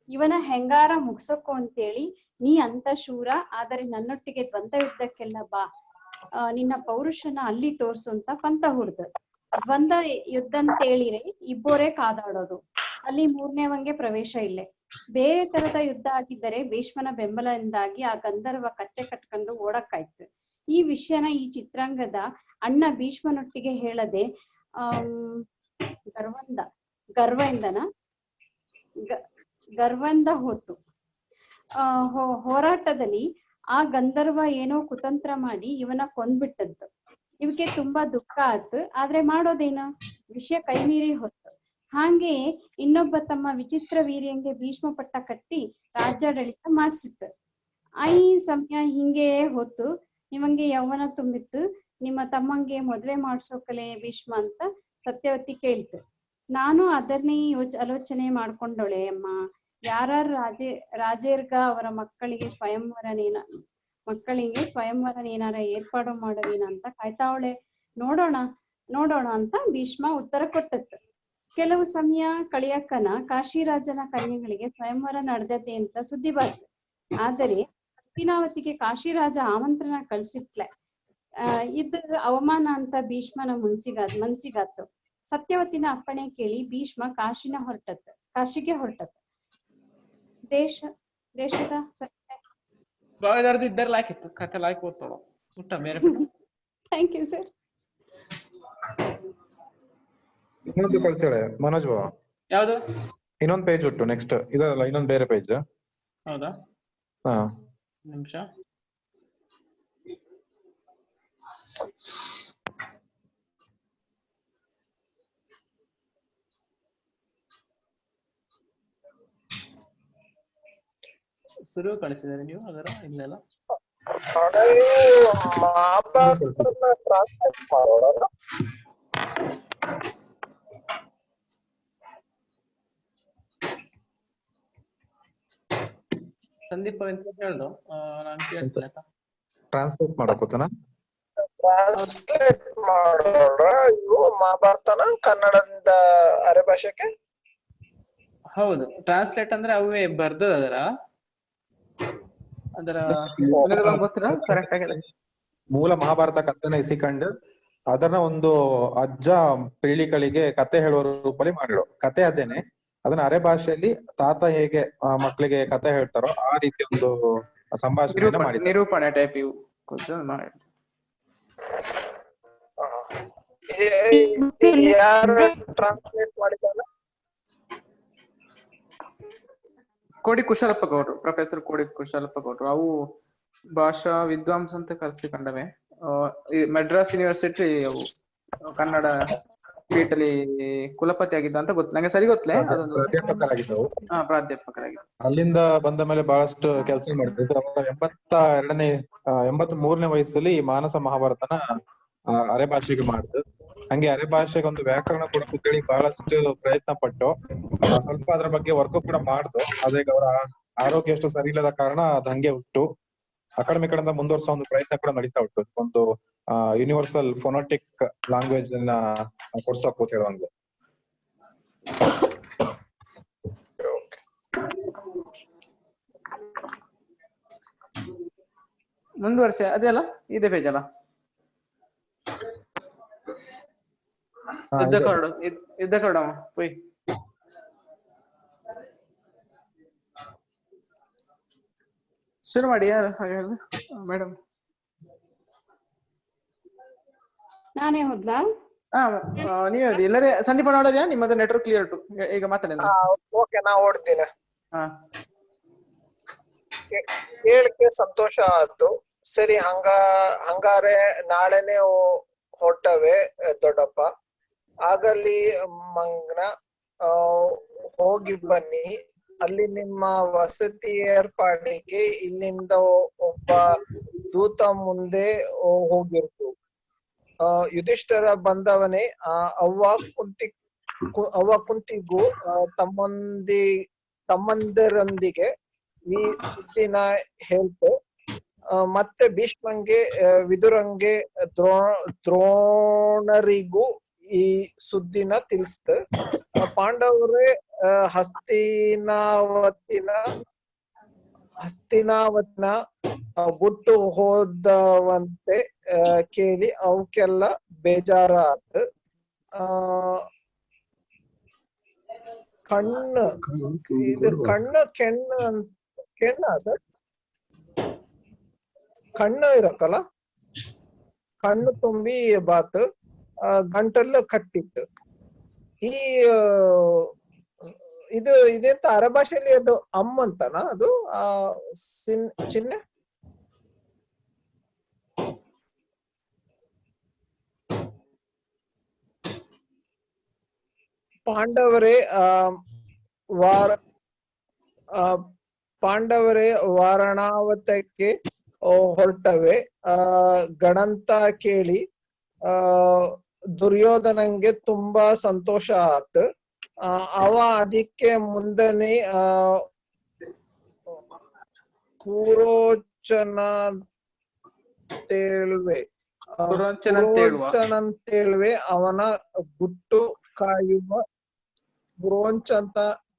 ಇವನ ಹೆಂಗಾರ ಮುಗ್ಸಕ್ಕೋ ಅಂತೇಳಿ ನೀ ಅಂತ ಶೂರ, ಆದರೆ ನನ್ನೊಟ್ಟಿಗೆ ದ್ವಂದ್ವ ಯುದ್ಧಕ್ಕೆಲ್ಲ ಬಾ, ನಿನ್ನ ಪೌರುಷನ ಅಲ್ಲಿ ತೋರ್ಸು ಅಂತ ಪಂತ ಹುಡ್ದ. ದ್ವಂದ್ವ ಯುದ್ಧ ಅಂತೇಳಿರೆ ಇಬ್ಬರೇ ಕಾದಾಡೋದು. ಅಲ್ಲಿ ಮೂರನೇವಂಗೆ ಪ್ರವೇಶ ಇಲ್ಲೇ. ಬೇರೆ ತರದ ಯುದ್ಧ ಆಗಿದ್ದರೆ ಭೀಷ್ಮನ ಬೆಂಬಲದಿಂದಾಗಿ ಆ ಗಂಧರ್ವ ಕಚ್ಚೆ ಕಟ್ಕೊಂಡು ಓಡಕ್ಕಾಯ್ತು. ಈ ವಿಷಯನ ಈ ಚಿತ್ರಾಂಗದ ಅಣ್ಣ ಭೀಷ್ಮನೊಟ್ಟಿಗೆ ಹೇಳದೆ ಗರ್ವಂದ ಹೋತು. ಹೋರಾಟದಲ್ಲಿ ಆ ಗಂಧರ್ವ ಏನೋ ಕುತಂತ್ರ ಮಾಡಿ ಇವನ ಕೊಂದ್ಬಿಟ್ಟದ್ದು. ಇವಕ್ಕೆ ತುಂಬಾ ದುಃಖ ಆಯ್ತು. ಆದ್ರೆ ಮಾಡೋದೇನು, ವಿಷಯ ಕೈ ಮೀರಿ ಹೊತ್ತು. ಹಾಗೆ ಇನ್ನೊಬ್ಬ ತಮ್ಮ ವಿಚಿತ್ರ ವೀರ್ಯಂಗೆ ಭೀಷ್ಮ ಪಟ್ಟ ಕಟ್ಟಿ ರಾಜ್ಯಾಡಳಿತ ಮಾಡಿಸಿತ್ತು. ಈ ಸಮಯ ಹಿಂಗೆ ಹೊತ್ತು ನಿಮಗೆ ಯೌವನ ತುಂಬಿತ್ತು. ನಿಮ್ಮ ತಮ್ಮಂಗೆ ಮದ್ವೆ ಮಾಡ್ಸೋಕಲೆ ಭೀಷ್ಮ ಅಂತ ಸತ್ಯವತಿ ಕೇಳ್ತು. ನಾನು ಅದನ್ನೇ ಆಲೋಚನೆ ಮಾಡ್ಕೊಂಡೋಳೆ ಅಮ್ಮ. ಯಾರು ರಾಜೇರ್ಗ ಅವರ ಮಕ್ಕಳಿಗೆ ಸ್ವಯಂವರನೇನಾರ ಏರ್ಪಾಡು ಮಾಡುವೇನ ಅಂತ ಕಾಯ್ತಾವಳೆ. ನೋಡೋಣ ಅಂತ ಭೀಷ್ಮ ಉತ್ತರ ಕೊಟ್ಟತ್ತು. ಕೆಲವು ಸಮಯ ಕಳಿಯಕ್ಕನ ಕಾಶಿರಾಜನ ಕನ್ಯೆಗಳಿಗೆ ಸ್ವಯಂವರ ನಡೆದದ್ದೆ ಅಂತ ಸುದ್ದಿ ಬಂತು. ಆದರೆ ಹಸ್ತಿನಾವತಿಗೆ ಕಾಶಿರಾಜ ಆಮಂತ್ರಣ ಕಳ್ಸಿಟ್ಲೆ. ಇದ್ರ ಅವಮಾನ ಅಂತ ಭೀಷ್ಮನ ಮನ್ಸಿಗಾತು. ಸತ್ಯವತಿನ ಅಪ್ಪಣೆ ಕೇಳಿ ಭೀಷ್ಮ ಕಾಶಿಗೆ ಹೊರಟತ್ತು. ದೇಶದ ಇದ್ದಾರಲಾಕಿತ್ತು ಕತೆ ಲಾಯ್ಕ್ ಓದ್ತಾಳು ಊಟ ಬೇರೆ. Thank you sir. ಇನ್ನೊಂದು ಕಳ್ಸಾಳೆ ಮನೋಜ್ ಬಾವ. ಯಾವ್ದು? ಇನ್ನೊಂದು ಪೇಜ್ ಉಂಟು ನೆಕ್ಸ್ಟ್. ಇದಲ್ಲ, ಇನ್ನೊಂದು ಬೇರೆ ಪೇಜ್. ಹೌದಾ? ಹಾ, ನಿಮಿಷ. ಶುರು ಕಳಿಸಿದ್ದಾರೆ ನೀವು ಅದರ ಇಲ್ಲೆಲ್ಲ. ಸಂದೀಪ್ ಅಂತ ಹೇಳ್ದು ನಾನು ಕೇಳ್ತೇನೆ. ಟ್ರಾನ್ಸ್ಲೇಟ್ ಮಾಡೋಕೋತನ ಟ್ರಾನ್ಸ್ಲೇಟ್ ಮಾಡೋಣ. ಇವು ಮಹಾಭಾರತನ ಕನ್ನಡದ ಅರೆ ಭಾಷೆಗೆ. ಹೌದು, ಟ್ರಾನ್ಸ್ಲೇಟ್ ಅಂದ್ರೆ ಅವೇ ಬರ್ದು ಅದರ ಗೊತ್ತಿರ ಕರೆಕ್ಟ್ ಆಗಿದೆ. ಮೂಲ ಮಹಾಭಾರತ ಕಥೆನ ಇಸಿಕೊಂಡು ಅದನ್ನ ಒಂದು ಅಜ್ಜ ಪೀಳಿಗಳಿಗೆ ಕತೆ ಹೇಳುವ ರೂಪದಲ್ಲಿ ಮಾಡಿರೋ ಕತೆ ಅದೇನೆ. ಅದನ್ನ ಅರೆ ಭಾಷೆಯಲ್ಲಿ ತಾತ ಹೇಗೆ ಮಕ್ಕಳಿಗೆ ಕತೆ ಹೇಳ್ತಾರೋ ಆ ರೀತಿ ಒಂದು ಸಂಭಾಷಣೆಯನ್ನ ಮಾಡಿ ನಿರೂಪಣೆ ಟೈಪ್ ಇವು ಯಾರು ಟ್ರಾನ್ಸ್ಲೇಟ್ ಮಾಡಿದಾರ? ಕೋಡಿ ಕುಶಲಪ್ಪ ಗೌಡ್ರು, ಪ್ರೊಫೆಸರ್ ಕೋಡಿ ಕುಶಲಪ್ಪ ಗೌಡ್ರು. ಅವು ಭಾಷಾ ವಿದ್ವಾಂಸ ಅಂತ ಕರೆಸಿಕೊಂಡವೆ. ಮೆಡ್ರಾಸ್ ಯೂನಿವರ್ಸಿಟಿ ಅವು ಕನ್ನಡ ಪೀಠಲಿ ಕುಲಪತಿ ಆಗಿದ್ದ ಅಂತ ಗೊತ್ತು ನಂಗೆ, ಸರಿ ಗೊತ್ತಲೇ. ಪ್ರಾಧ್ಯಾಪಕರಾಗಿದ್ದವು. ಪ್ರಾಧ್ಯಾಪಕರಾಗಿದ್ದ. ಅಲ್ಲಿಂದ ಬಂದ ಮೇಲೆ ಬಹಳಷ್ಟು ಕೆಲಸ ಮಾಡಿದ್ರು. 83ನೇ ವಯಸ್ಸಲ್ಲಿ ಮಾನಸ ಮಹಾಭಾರತನ ಅರೆ ಭಾಷೆಗೆ ಮಾಡಿದ್ರು. ಹಂಗೆ ಅರೆ ಭಾಷೆಗೆ ಒಂದು ವ್ಯಾಕರಣ ಕೂಡ ಕೂತೇಳಿ ಬಹಳಷ್ಟು ಪ್ರಯತ್ನ ಪಟ್ಟು ಸ್ವಲ್ಪ ಅದ್ರ ಬಗ್ಗೆ ವರ್ಕ್ ಕೂಡ ಮಾಡ್ದು. ಅದೇ ಅವರ ಆರೋಗ್ಯ ಅಷ್ಟು ಸರಿ ಇಲ್ಲದ ಕಾರಣ ಅದ್ ಹಂಗೆ ಉಂಟು. ಅಕಾಡೆಮಿ ಕಡೆಯಿಂದ ಮುಂದುವರ್ಸೋ ಒಂದು ಪ್ರಯತ್ನ ಕೂಡ ನಡೀತಾ ಉಂಟು. ಒಂದು ಯೂನಿವರ್ಸಲ್ ಫೋನೆಟಿಕ್ ಲ್ಯಾಂಗ್ವೇಜ್ ಅನ್ನ ಕೊಡ್ಸೋಕ್ ಅಂತ ಹೇಳುವಂಗೆ. ಮುಂದುವರ್ಸಿ ಅದೆಲ್ಲ ಇದೇ ಪೇಜ್ ಅಲ್ಲ. ಇದ್ದ ಕರಡು ಪೋಯ್ ಶುರು ಮಾಡಿ. ಯಾರು ಹಾಗೆ ಹೇಳಿದ್ರು ಮೇಡಮ್? ನಾನೇ ಹೋದ್ಲಾ? ನೀವೇ ಎಲ್ಲರೇ ಸಂದೀಪ ನೋಡಿದ್ಯಾ? ನಿಮ್ಮದು ನೆಟ್ವರ್ಕ್ ಕ್ಲಿಯರ್ ಉಂಟು ಈಗ ಮಾತಾಡಿ. ಓಕೆ, ನಾ ಓಡ್ತೀನಿ. ಹಾ, ಕೇಳಕ್ಕೆ ಸಂತೋಷ ಆಯ್ತು. ಸರಿ ಹಂಗಾರೆ ನಾಳೆನೆ ಹೊರಟವೆ ದೊಡ್ಡಪ್ಪ. ಆಗಲಿ ಮಂಗ್ನ ಹೋಗಿ ಬನ್ನಿ. ಅಲ್ಲಿ ನಿಮ್ಮ ವಸತಿ ಏರ್ಪಾಡಿಗೆ ಇಲ್ಲಿಂದ ಒಬ್ಬ ದೂತ ಮುಂದೆ ಹೋಗಿರ್ತು. ಯುಧಿಷ್ಠರ ಬಂದವನೇ ಅವ್ವ ಕುಂತಿಗೂ ತಮ್ಮಂದಿರೊಂದಿಗೆ ಈ ಸುದ್ದಿನ ಹೇಳ್ತು. ಮತ್ತೆ ಭೀಷ್ಮಂಗೆ ವಿದುರಂಗೆ ದ್ರೋಣರಿಗೂ ಈ ಸುದ್ದಿನ ತಿಳಿಸ್ತ. ಪಾಂಡವರೇ ಹಸ್ತಿನಾವತಿನ ಗುಟ್ಟು ಹೋದವಂತೆ ಕೇಳಿ ಅವಕ್ಕೆಲ್ಲ ಬೇಜಾರ ಆತ. ಕಣ್ಣು ಕೆಣ್ಣ ಸರ್, ಕಣ್ಣು ಇರಕ್ಕಲ್ಲ, ಕಣ್ಣು ತುಂಬಿ ಬಾತ್, ಗಂಟಲು ಕಟ್ಟಿತ್ತು. ಈ ಇದೆಂತ ಅರಭಾಷೆಯಲ್ಲಿ ಅದು ಅಂತನ ಅದು ಚಿಹ್ನೆ. ಪಾಂಡವರೇ ವಾರಣಾವತಕ್ಕೆ ಹೊರಟವೆ ಗಣಂತ ಕೇಳಿ ದುರ್ಯೋಧನಂಗೆ ತುಂಬಾ ಸಂತೋಷ ಆತ್. ಅವ ಅದಕ್ಕೆ ಮುಂದನೆ ಪುರೋಚನಂತೇಳುವೆ ಅವನ ಗುಟ್ಟು ಕಾಯುವ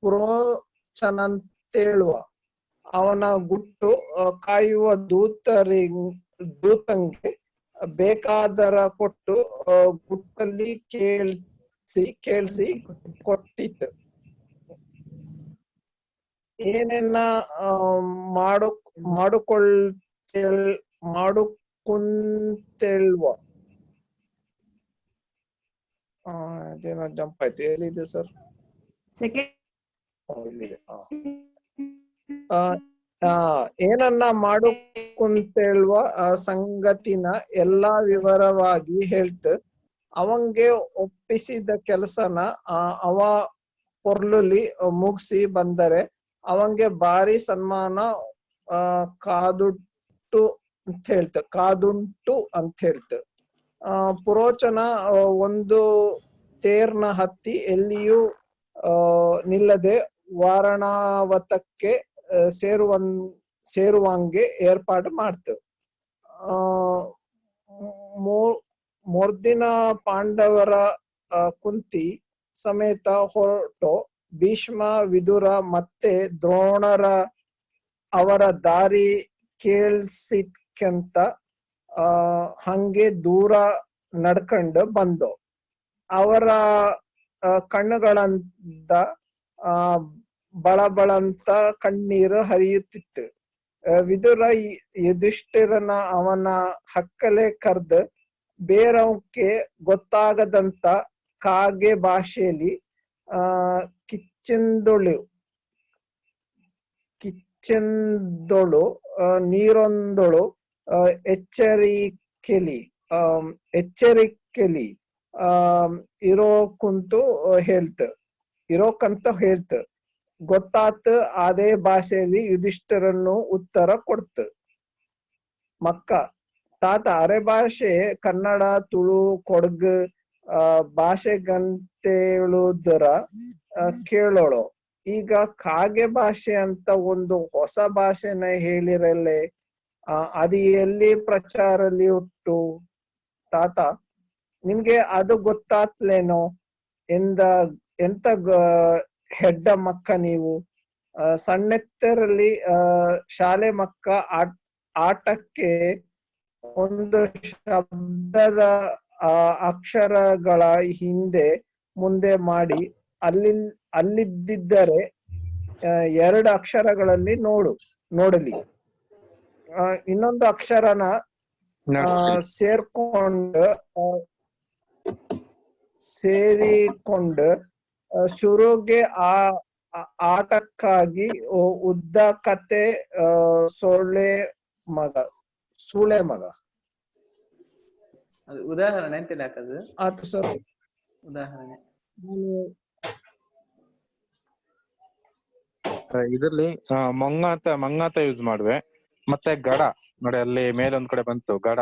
ಪುರೋಚನಂತೇಳುವ ಅವನ ಗುಟ್ಟು ಕಾಯುವ ದೂತಂಗೆ ಬೇಕಾದರ ಕೊಟ್ಟು ಗುಟ್ಟಲ್ಲಿ ಕೇಳಿಸಿ ಕೊಟ್ಟಿತ್ತು. ಏನೇನ ಮಾಡುಕುಂತೇಳುವ ಅದೇನೋ ಜಂಪ್ ಆಯ್ತು. ಎಲ್ಲಿದೆ ಸರ್? ಇಲ್ಲಿದೆ. ಏನನ್ನ ಮಾಡುಕುಂತೇಳುವ ಸಂಗತಿನ ಎಲ್ಲಾ ವಿವರವಾಗಿ ಹೇಳ್ತ. ಅವಂಗೆ ಒಪ್ಪಿಸಿದ ಕೆಲಸನ ಅವ ಪೊರ್ಲುಲಿ ಮುಗಿಸಿ ಬಂದರೆ ಅವಂಗೆ ಭಾರಿ ಸನ್ಮಾನ ಕಾದುಂಟು ಅಂತ ಹೇಳ್ತ. ಪುರೋಚನ ಒಂದು ತೇರ್ನ ಹತ್ತಿ ಎಲ್ಲಿಯೂ ನಿಲ್ಲದೆ ವಾರಣಾವತಕ್ಕೆ ಸೇರುವಂಗೆ ಏರ್ಪಾಡು ಮಾಡ್ತು. ಮೊರ್ದಿನ ಪಾಂಡವರ ಕುಂತಿ ಸಮೇತ ಹೊರಟು ಭೀಷ್ಮ, ವಿದುರ ಮತ್ತೆ ದ್ರೋಣರ ಅವರ ದಾರಿ ಕೇಳ್ಸಿದ್ಕಂತ ಹಂಗೆ ದೂರ ನಡ್ಕೊಂಡು ಬಂದು ಅವರ ಕಣ್ಣುಗಳಂತ ಬಳಬಳಂತ ಕಣ್ಣೀರು ಹರಿಯುತ್ತಿತ್ತು. ವಿದುರ ಯುಧಿಷ್ಠಿರನ ಅವನ ಹಕ್ಕಲೆ ಕರ್ದು ಬೇರವಕ್ಕೆ ಗೊತ್ತಾಗದಂತ ಕಾಗೆ ಭಾಷೆಯಲ್ಲಿ ಕಿಚ್ಚೆಂದೊಳು ನೀರೊಂದೊಳು ಎಚ್ಚರಿಕೆಲಿ ಇರೋಕಂತ ಹೇಳ್ತ. ಗೊತ್ತಾತ ಅದೇ ಭಾಷೆಯಲ್ಲಿ ಯುಧಿಷ್ಠಿರನ್ನು ಉತ್ತರ ಕೊಡ್ತು. ಮಕ್ಕ ತಾತ ಅರೆ ಭಾಷೆ ಕನ್ನಡ, ತುಳು, ಕೊಡಗು ಭಾಷೆಗಂತೇಳುದರ ಕೇಳೋಳು. ಈಗ ಕಾಗೆ ಭಾಷೆ ಅಂತ ಒಂದು ಹೊಸ ಭಾಷೆನ ಹೇಳಿರಲ್ಲೇ, ಅದು ಎಲ್ಲಿ ಪ್ರಚಾರಲ್ಲಿ ಉಂಟು ತಾತ? ನಿಮ್ಗೆ ಅದು ಗೊತ್ತಾತ್ಲೇನೋ? ಎಂತ ಹೆಡ್ಡ ಮಕ್ಕ ನೀವು. ಸಣ್ಣೆತ್ತರಲ್ಲಿ ಶಾಲೆ ಮಕ್ಕ ಆಟಕ್ಕೆ ಒಂದು ಶಬ್ದದ ಅಕ್ಷರಗಳ ಹಿಂದೆ ಮುಂದೆ ಮಾಡಿ ಅಲ್ಲಿದ್ದರೆ 2 ಅಕ್ಷರಗಳಲ್ಲಿ ನೋಡಲಿ. ಇನ್ನೊಂದು ಅಕ್ಷರನ ಸೇರಿಕೊಂಡು ಶುರುಗೆ ಆಟಕ್ಕಾಗಿ ಉದ್ದ ಕತೆ ಸೂಳೆ ಮಗ. ಅದು ಉದಾಹರಣೆ ಅಂತ ಹಾಕದು. ಆಯ್ತು ಸರ್. ಉದಾಹರಣೆ ಇದರಲ್ಲಿ ಮಂಗಾತ ಯೂಸ್ ಮಾಡುವೆ. ಮತ್ತೆ ಗಡ ನೋಡಿ, ಅಲ್ಲಿ ಮೇಲೊಂದ್ ಕಡೆ ಬಂತು ಗಡ.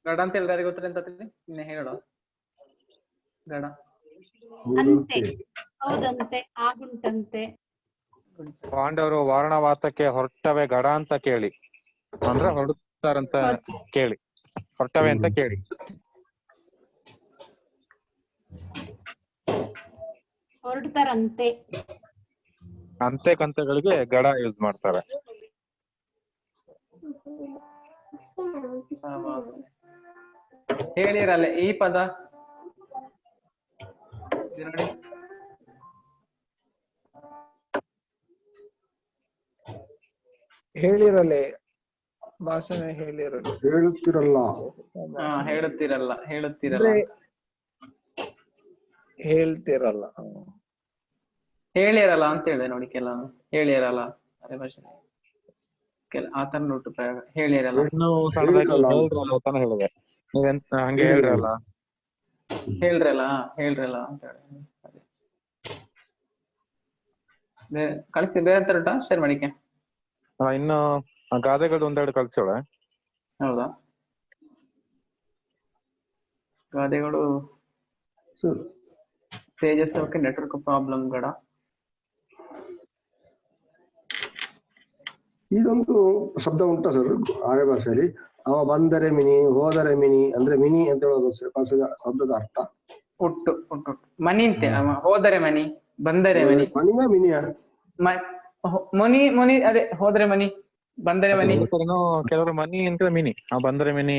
ಗಡ ಅಂತ ಹೇಳಿದ್ರೆ ಯಾರಿಗೆ ಗೊತ್ತಿಲ್ಲ ಅಂತ ಇನ್ನ ಹೇಳೋ. ಗಡ ಅಂತೆ, ಹೌದಂತೆ, ಆಗುಂಟಂತೆ. ಪಾಂಡವರು ವಾರಣವಾತಕ್ಕೆ ಹೊರಟವೆ ಗಡ ಅಂತ ಕೇಳಿ, ಅಂದ್ರೆ ಹೊರಡ್ತಾರಂತ ಕೇಳಿ, ಹೊರಟವೆ ಅಂತ ಕೇಳಿ. ಹೊರಡ್ತಾರಂತೆ. ಅಂತೆ ಕಂತೆಗಳಿಗೆ ಗಡ ಯೂಸ್ ಮಾಡ್ತಾರೆ. ಹೇಳಿರಲ್ಲ ಈ ಪದ ನೋಡಿ. ಹೇಳಿರಲೆ ಭಾಷಣ ಹೇಳಿರಲ್ಲ. ಹೇಳುತ್ತಿರಲ್ಲ. ಹೇಳುತ್ತಿರಲ್ಲ. ಹೇಳ್ತಿರಲ್ಲ. ಹೇಳಿರಲ್ಲ ಅಂತ ಹೇಳಿದೆ ನೋಡಿ. ಕೆಲವು ಹೇಳಿರಲ್ಲ ಅದೇ ಭಾಷೆ ಆತರ ನೋಟು ಪ್ರಯೋಗ. ಹೇಳಿರಲ್ಲ ಹೇಳಿದೆ ನೀವೆಂತ ಹಂಗೆ ಹೇಳ್ರಲ್ಲ. ಹೇಳ್ರಲ್ಲ ಅಂತ ಹೇಳಿ ಕಳಿಸಿ. ಬೇರೆ ಅಂತ ಶೇರ್ ಮಾಡಿಕೆ. ಇನ್ನು ಗಾದೆಗಳು ಒಂದೆರಡು ಕಳ್ಸೋಳ. ಹೌದಾ, ಗಾದೆಗಳು ತೇಜಸ್ಸಕ್ಕೆ ನೆಟ್ವರ್ಕ್ ಪ್ರಾಬ್ಲಮ್ ಗಡ. ಇದೊಂದು ಶಬ್ದ ಉಂಟಾ ಸರ್ ಆರ್ಯ ಭಾಷೆಯಲ್ಲಿ? ಅವ ಬಂದರೆ ಮಿನಿ, ಹೋದರೆ ಮಿನಿ, ಅಂದ್ರೆ ಮಿನಿ ಅಂತ ಹೇಳೋದು ಶಬ್ದದ ಅರ್ಥ. ಉಟ್ಟು ಮನಿ ಅಂತೆ. ಹೋದರೆ ಮನಿ, ಬಂದರೆ ಮನಿ. ಮನಿಯ ಮಿನಿಯ? ಮುನಿ ಅದೇ ಹೋದ್ರೆ ಮನಿ, ಬಂದರೆ ಮನಿ. ಕೆಲವರು ಮನಿ ಅಂತ ಮಿನಿ, ಬಂದರೆ ಮಿನಿ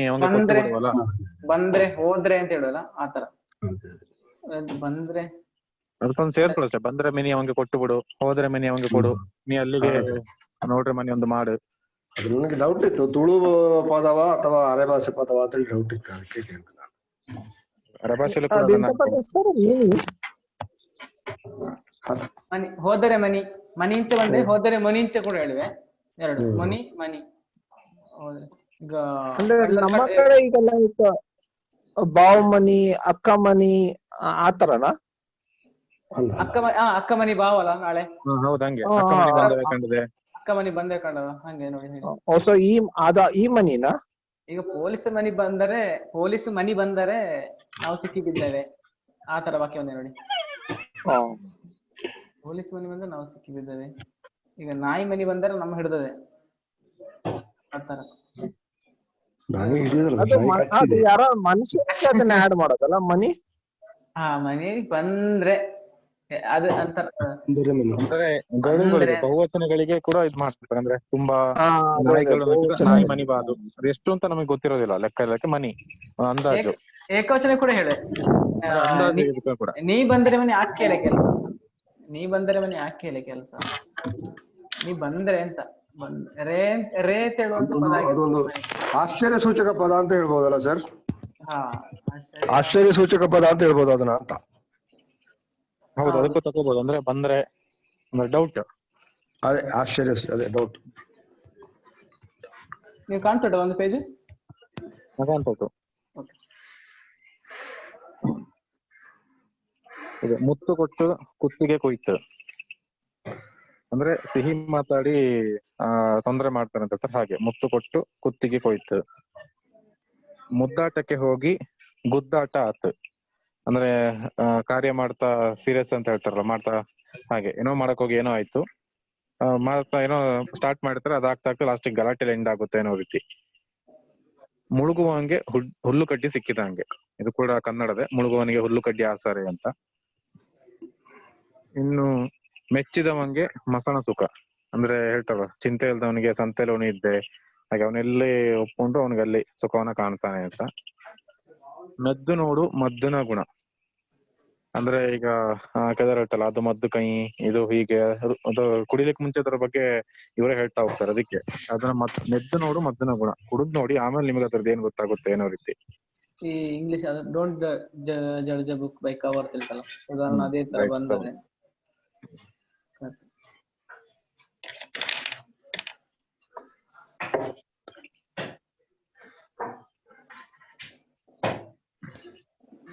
ಬಂದ್ರೆ ಹೋದ್ರೆ ಅಂತ ಹೇಳುವಲ್ಲ ಆತರ. ಬಂದ್ರೆ ಅದಕ್ಕೊಂದು ಸೇರ್ಕೊಳ್ಳ ಅಷ್ಟೇ. ಬಂದ್ರೆ ಮಿನಿ ಅವಂಗೆ ಕೊಟ್ಟು ಬಿಡು, ಹೋದ್ರೆ ಮಿನಿ ಅವಂಗೆ ಕೊಡು, ನೀ ಅಲ್ಲಿಗೆ ನೋಡ್ರೆ ಮನಿ ಒಂದು ಮಾಡು. ಅದು ನನಗೆ ಡೌಟ್ ಇತ್ತು, ತುಳು ಪದವ ಅಥವಾ ಅರೆ ಭಾಷೆ ಪದವ ಅಂತ ಡೌಟ್ ಇತ್ತು, ಅದಕ್ಕೆ ಕೇಳ್ತೀನಿ. ಅರೆ ಭಾಷೆಯಲ್ಲಿ ಮನಿ, ಹೋದರೆ ಮನಿ, ಮನಿ ಅಂತ ಬಂದ್ರೆ ಹೋದರೆ ಮನಿ ಅಂತ ಕೂಡ ಹೇಳಿವೆ. ಎರಡು ಮನಿ ಹೋದ್ರೆ. ಈಗ ನಮ್ಮ ಕಡೆ ಈಗೆಲ್ಲ ಬಾವ್ ಮನಿ, ಅಕ್ಕ ಮನಿ ಆತರನಾ? ಅಕ್ಕ ಮನಿ ಬಾವಲ್ಲ ನಾಳೆ. ಹೌದಂಗೆ ಅಕ್ಕ ಮನಿ ಬಂದೇ ಕಂಡವ ಹಂಗೆ ನೋಡಿ. ಹೊಸ ಈ ಮನಿನಾ? ಈಗ ಪೊಲೀಸ್ ಮನಿ ಬಂದರೆ ನಾವು ಸಿಕ್ಕಿ ಬಿದ್ದೇವೆ, ಆ ತರ ವಾಕ್ಯ ಒಂದೇ ನೋಡಿ. ಪೊಲೀಸ್ ಮನಿ ಬಂದ್ರೆ ನಾವು ಸಿಕ್ಕಿ ಬಿದ್ದೇವೆ. ಈಗ ನಾಯಿ ಮನಿ ಬಂದರೆ ನಮ್ಮ ಹಿಡಿದದೆ, ಆತರ. ಯಾರ ಮನುಷ್ಯರಿಗೆ ಅದನ್ನ ಆಡ್ ಮಾಡೋದಲ್ಲ ಮನಿ. ಮನಿ ಬಂದ್ರೆ ಅದು ಅಂತರ. ಅಂದ್ರೆ ಬಹುವಚನಗಳಿಗೆ ಕೂಡ ಇದ್ ಮಾಡ್ತಾರೆ. ಅಂದ್ರೆ ತುಂಬಾ ನಾಯಿ ಮನಿ ಬಾದು, ಅದು ಎಷ್ಟು ಅಂತ ನಮಗೆ ಗೊತ್ತಿರೋದಿಲ್ಲ. ಲೆಕ್ಕ ಮನಿ ಅಂದಾಜು. ಏಕವಚನ ಕೂಡ ಹೇಳ. ನೀ ಬಂದ್ರೆ ಮನಿ ಆಕೆಲೆ ಕೆಲಸ, ನೀ ಬಂದರೆ ಮನಿ ಆಕೆಲೆ ಕೆಲಸ. ನೀ ಬಂದ್ರೆ ಅಂತ ಅದೊಂದು ಆಶ್ಚರ್ಯ ಸೂಚಕ ಪದ ಅಂತ ಹೇಳ್ಬೋದಲ್ಲ ಸರ್? ಆಶ್ಚರ್ಯ ಸೂಚಕ ಪದ ಅಂತ ಹೇಳ್ಬೋದು ಅದನ್ನ ಅಂತ. ಹೌದು, ಅದಕ್ಕೂ ತಗೋಬಹುದು. ಅಂದ್ರೆ ಬಂದ್ರೆ ಡೌಟ್, ಅದೇ ಆಶ್ಚರ್ಯ, ಅದೇ ಡೌಟ್. ನೀವು ಕಾಣ್ತೋಟ ಒಂದು ಪೇಜ್ ಕಾಣ್ತೋಟು. ಮುತ್ತು ಕೊಟ್ಟು ಕುತ್ತಿಗೆ ಕೊಯ್ತು, ಅಂದ್ರೆ ಸಿಹಿ ಮಾತಾಡಿ ತೊಂದರೆ ಮಾಡ್ತಾರೆ ಅಂತ ಹಾಗೆ. ಮುತ್ತು ಕೊಟ್ಟು ಕುತ್ತಿಗೆ ಕೊಯ್ತು. ಮುದ್ದಾಟಕ್ಕೆ ಹೋಗಿ ಗುದ್ದಾಟ ಆತು, ಅಂದ್ರೆ ಕಾರ್ಯ ಮಾಡ್ತಾ ಸೀರಿಯಸ್ ಅಂತ ಹೇಳ್ತಾರಲ್ಲ, ಮಾಡ್ತಾ ಹಾಗೆ ಏನೋ ಮಾಡಕ್ ಹೋಗಿ ಏನೋ ಆಯ್ತು, ಮಾಡ್ತಾ ಏನೋ ಸ್ಟಾರ್ಟ್ ಮಾಡ್ತಾರೆ, ಅದಾಗ್ತಾ ಆಗ್ತಾ ಲಾಸ್ಟಿಗೆ ಗಲಾಟೆಲಿ ಎಂಡ್ ಆಗುತ್ತೆ ಅನ್ನೋ ರೀತಿ. ಮುಳುಗುವಂಗೆ ಹುಲ್ಲು ಕಡ್ಡಿ ಸಿಕ್ಕಿದಂಗೆ, ಇದು ಕೂಡ ಕನ್ನಡದೇ. ಮುಳುಗುವವನಿಗೆ ಹುಲ್ಲು ಕಡ್ಡಿ ಆಸಾರೆ ಅಂತ. ಇನ್ನು ಮೆಚ್ಚಿದವನಿಗೆ ಮಸಣ ಸುಖ, ಅಂದ್ರೆ ಹೇಳ್ತಾರ ಚಿಂತೆ ಇಲ್ದವನಿಗೆ ಸಂತೆಲವನು ಇದ್ದೆ, ಹಾಗೆ ಅವನೆಲ್ಲಿ ಒಪ್ಕೊಂಡು ಅವನಿಗೆ ಅಲ್ಲಿ ಸುಖವನ್ನ ಕಾಣ್ತಾನೆ ಅಂತ. ಮೆದ್ದು ನೋಡು ಮದ್ದುನ ಗುಣ, ಅಂದ್ರೆ ಈಗ ಕೆಲವರು ಹೇಳ್ತಲ್ಲ ಅದು ಮದ್ದು ಕೈ, ಇದು ಹೀಗೆ. ಅದು ಕುಡಿಲಿಕ್ಕೆ ಮುಂಚೆ ಅದರ ಬಗ್ಗೆ ಇವರೇ ಹೇಳ್ತಾ ಹೋಗ್ತಾರೆ. ಅದಕ್ಕೆ ಅದನ್ನ ಮೆದ್ದು ನೋಡು ಮದ್ದುನ ಗುಣ, ಕುಡಿದ್ ನೋಡಿ ಆಮೇಲೆ ನಿಮ್ಗೆ ಅದ್ರದ್ದು ಏನ್ ಗೊತ್ತಾಗುತ್ತೆ ಏನೋ ರೀತಿ. ಈ English don't judge a book by cover ತಿಳ್ಕಲ್ಲ, ಉದಾಹರಣೆ ಅದೇ ತರ ಬಂದರೆ.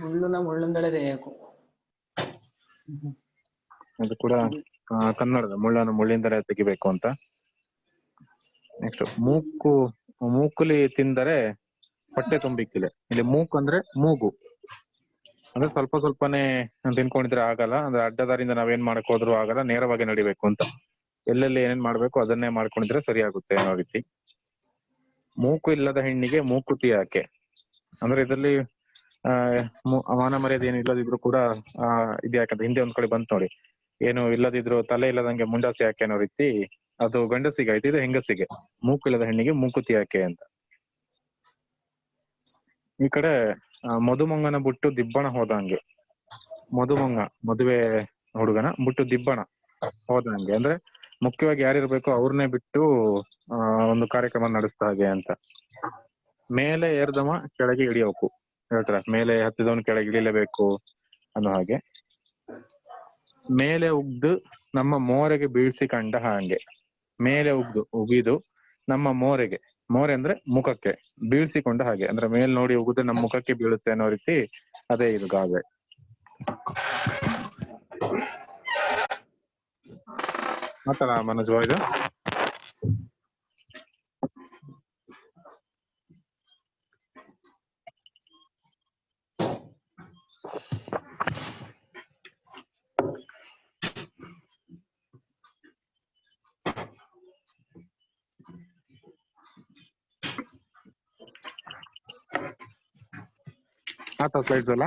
ಮುಳ್ಳುನ ಮುಳ್ಳುಂದಳೆ ತೆಗೆಯಕು. ಅದು ಕೂಡ ಕನ್ನಡದ ಮುಳ್ಳನ್ನು ಮುಳ್ಳಿಂದಲೇ ತೆಗಿಬೇಕು ಅಂತ. ನೆಕ್ಸ್ಟ್ ಮೂಕುಲಿ ತಿಂದರೆ ಹೊಟ್ಟೆ ತುಂಬಿಕ್ಕಿಲ್ಲ. ಇಲ್ಲಿ ಮೂಕು ಅಂದ್ರೆ ಮೂಗು, ಅಂದ್ರೆ ಸ್ವಲ್ಪ ಸ್ವಲ್ಪನೇ ತಿನ್ಕೊಂಡಿದ್ರೆ ಆಗಲ್ಲ, ಅಂದ್ರೆ ಅಡ್ಡದಾರಿಂದ ನಾವೇನ್ ಮಾಡಕ್ ಹೋದ್ರು ಆಗಲ್ಲ, ನೇರವಾಗಿ ನಡಿಬೇಕು ಅಂತ. ಎಲ್ಲೆಲ್ಲಿ ಏನೇನ್ ಮಾಡ್ಬೇಕು ಅದನ್ನೇ ಮಾಡ್ಕೊಂಡಿದ್ರೆ ಸರಿ ಆಗುತ್ತೆ ಅನ್ನೋ ರೀತಿ. ಮೂಕು ಇಲ್ಲದ ಹೆಣ್ಣಿಗೆ ಮೂಕುತಿ ಯಾಕೆ ಅಂದ್ರೆ ಇದರಲ್ಲಿ ಮಾನ ಮರ್ಯಾದೆ ಏನು ಇಲ್ಲದಿದ್ರು ಕೂಡ ಇದು ಯಾಕಂದ್ರೆ ಹಿಂದೆ ಒಂದ್ ಕಡೆ ಬಂತು ನೋಡಿ, ಏನು ಇಲ್ಲದಿದ್ರು ತಲೆ ಇಲ್ಲದಂಗೆ ಮುಂಡಾಸಿ ಯಾಕೆ ಅನ್ನೋ ರೀತಿ. ಅದು ಗಂಡಸಿಗೆ ಆಯ್ತು, ಇದು ಹೆಂಗಸಿಗೆ. ಮೂಕು ಇಲ್ಲದ ಹೆಣ್ಣಿಗೆ ಮೂಕುತಿ ಯಾಕೆ ಅಂತ. ಈ ಕಡೆ ಮದುಮಂಗನ ಬುಟ್ಟು ದಿಬ್ಬಣ ಹೋದಂಗೆ. ಮದುಮಂಗ ಮದುವೆ ಹುಡುಗನ ಬುಟ್ಟು ದಿಬ್ಬಣ ಹೋದಂಗೆ ಅಂದ್ರೆ ಮುಖ್ಯವಾಗಿ ಯಾರಿರ್ಬೇಕು ಅವ್ರನ್ನೇ ಬಿಟ್ಟು ಒಂದು ಕಾರ್ಯಕ್ರಮ ನಡೆಸ್ತಾ ಹಾಗೆ ಅಂತ. ಮೇಲೆ ಏರ್ದವ ಕೆಳಗೆ ಇಳಿಯೋಕು ಹೇಳ್ತಾರೆ, ಮೇಲೆ ಹತ್ತಿದವನು ಕೆಳಗೆ ಇಳಿಲೇಬೇಕು ಅನ್ನೋ ಹಾಗೆ. ಮೇಲೆ ಉಗ್ದು ನಮ್ಮ ಮೋರೆಗೆ ಬೀಳ್ಸಿ ಕಂಡ ಹಾಗೆ. ಮೇಲೆ ಉಗಿದು ನಮ್ಮ ಮೋರೆಗೆ, ಮೋರೆ ಅಂದ್ರೆ ಮುಖಕ್ಕೆ, ಬೀಳ್ಸಿಕೊಂಡ ಹಾಗೆ ಅಂದ್ರೆ ಮೇಲ್ ನೋಡಿ ಉಗಿದ್ರೆ ನಮ್ಮ ಮುಖಕ್ಕೆ ಬೀಳುತ್ತೆ ಅನ್ನೋ ರೀತಿ. ಅದೇ ಇದು ಗಾದೆ. ಮಾತಾಡ ಮನೋಜ್ ಇದು ಆತ ಸ್ಲೈಡ್ಸ್ ಅಲ್ಲ.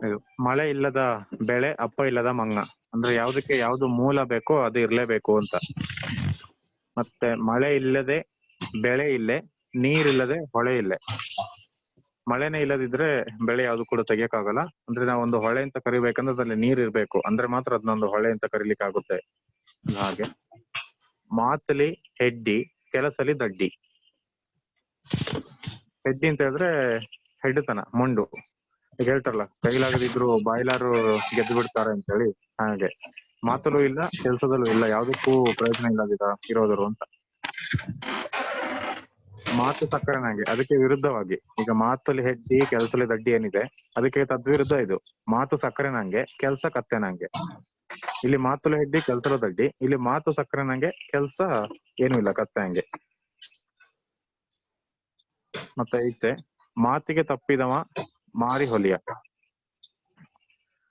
ಇದು ಮಳೆ ಇಲ್ಲದ ಬೆಳೆ ಅಪ್ಪ ಇಲ್ಲದ ಮಂಗ ಅಂದ್ರೆ ಯಾವ್ದಕ್ಕೆ ಯಾವ್ದು ಮೂಲ ಬೇಕೋ ಅದು ಇರ್ಲೇಬೇಕು ಅಂತ. ಮತ್ತೆ ಮಳೆ ಇಲ್ಲದೆ ಬೆಳೆ ಇಲ್ಲೇ, ನೀರಿಲ್ಲದೆ ಹೊಳೆ ಇಲ್ಲೇ. ಮಳೆನೇ ಇಲ್ಲದಿದ್ರೆ ಬೆಳೆ ಯಾವ್ದು ಕೂಡ ತೆಗಿಯಕ್ಕಾಗಲ್ಲ. ಅಂದ್ರೆ ನಾವು ಒಂದು ಹೊಳೆ ಅಂತ ಕರಿಬೇಕಂದ್ರೆ ಅದ್ರಲ್ಲಿ ನೀರ್ ಇರ್ಬೇಕು, ಅಂದ್ರೆ ಮಾತ್ರ ಅದನ್ನೊಂದು ಹೊಳೆ ಅಂತ ಕರಿಲಿಕ್ಕೆ ಆಗುತ್ತೆ. ಹಾಗೆ ಮಾತಲಿ ಹೆಡ್ಡಿ, ಕೆಲಸಲಿ ದಡ್ಡಿ. ಹೆಡ್ಡಿ ಅಂತ ಹೇಳಿದ್ರೆ ಹೆಡ್ಡತನ, ಮೊಂಡು. ಈಗ ಹೇಳ್ತಾರಲ್ಲ, ಕೈಲಾಗದಿದ್ರು ಬಾಯ್ಲಾರು ಗೆದ್ದು ಬಿಡ್ತಾರೆ ಅಂತ ಹೇಳಿ, ಹಾಗೆ ಮಾತಲ್ಲೂ ಇಲ್ಲ ಕೆಲ್ಸದಲ್ಲೂ ಇಲ್ಲ, ಯಾವ್ದಕ್ಕೂ ಪ್ರಯೋಜನ ಇಲ್ಲದಿರ ಇರೋದರು ಅಂತ. ಮಾತು ಸಕ್ಕರೆನಾಗೆ, ಅದಕ್ಕೆ ವಿರುದ್ಧವಾಗಿ ಈಗ ಮಾತಲ್ಲಿ ಹೆಡ್ಡಿ ಕೆಲಸದಲ್ಲಿ ದಡ್ಡಿ ಏನಿದೆ ಅದಕ್ಕೆ ತದ್ವಿರುದ್ಧ ಇದು. ಮಾತು ಸಕ್ಕರೆನಂಗೆ, ಕೆಲ್ಸ ಕತ್ತೆನಂಗೆ. ಇಲ್ಲಿ ಮಾತಲ್ಲಿ ಹೆಡ್ಡಿ ಕೆಲ್ಸದ ದಡ್ಡಿ, ಇಲ್ಲಿ ಮಾತು ಸಕ್ಕರೆನಂಗೆ, ಕೆಲ್ಸ ಏನೂ ಇಲ್ಲ ಕತ್ತೆ ಹಂಗೆ. ಮತ್ತೆ ಈಚೆ ಮಾತಿಗೆ ತಪ್ಪಿದವ ಮಾರಿ ಹೊಲಿಯ,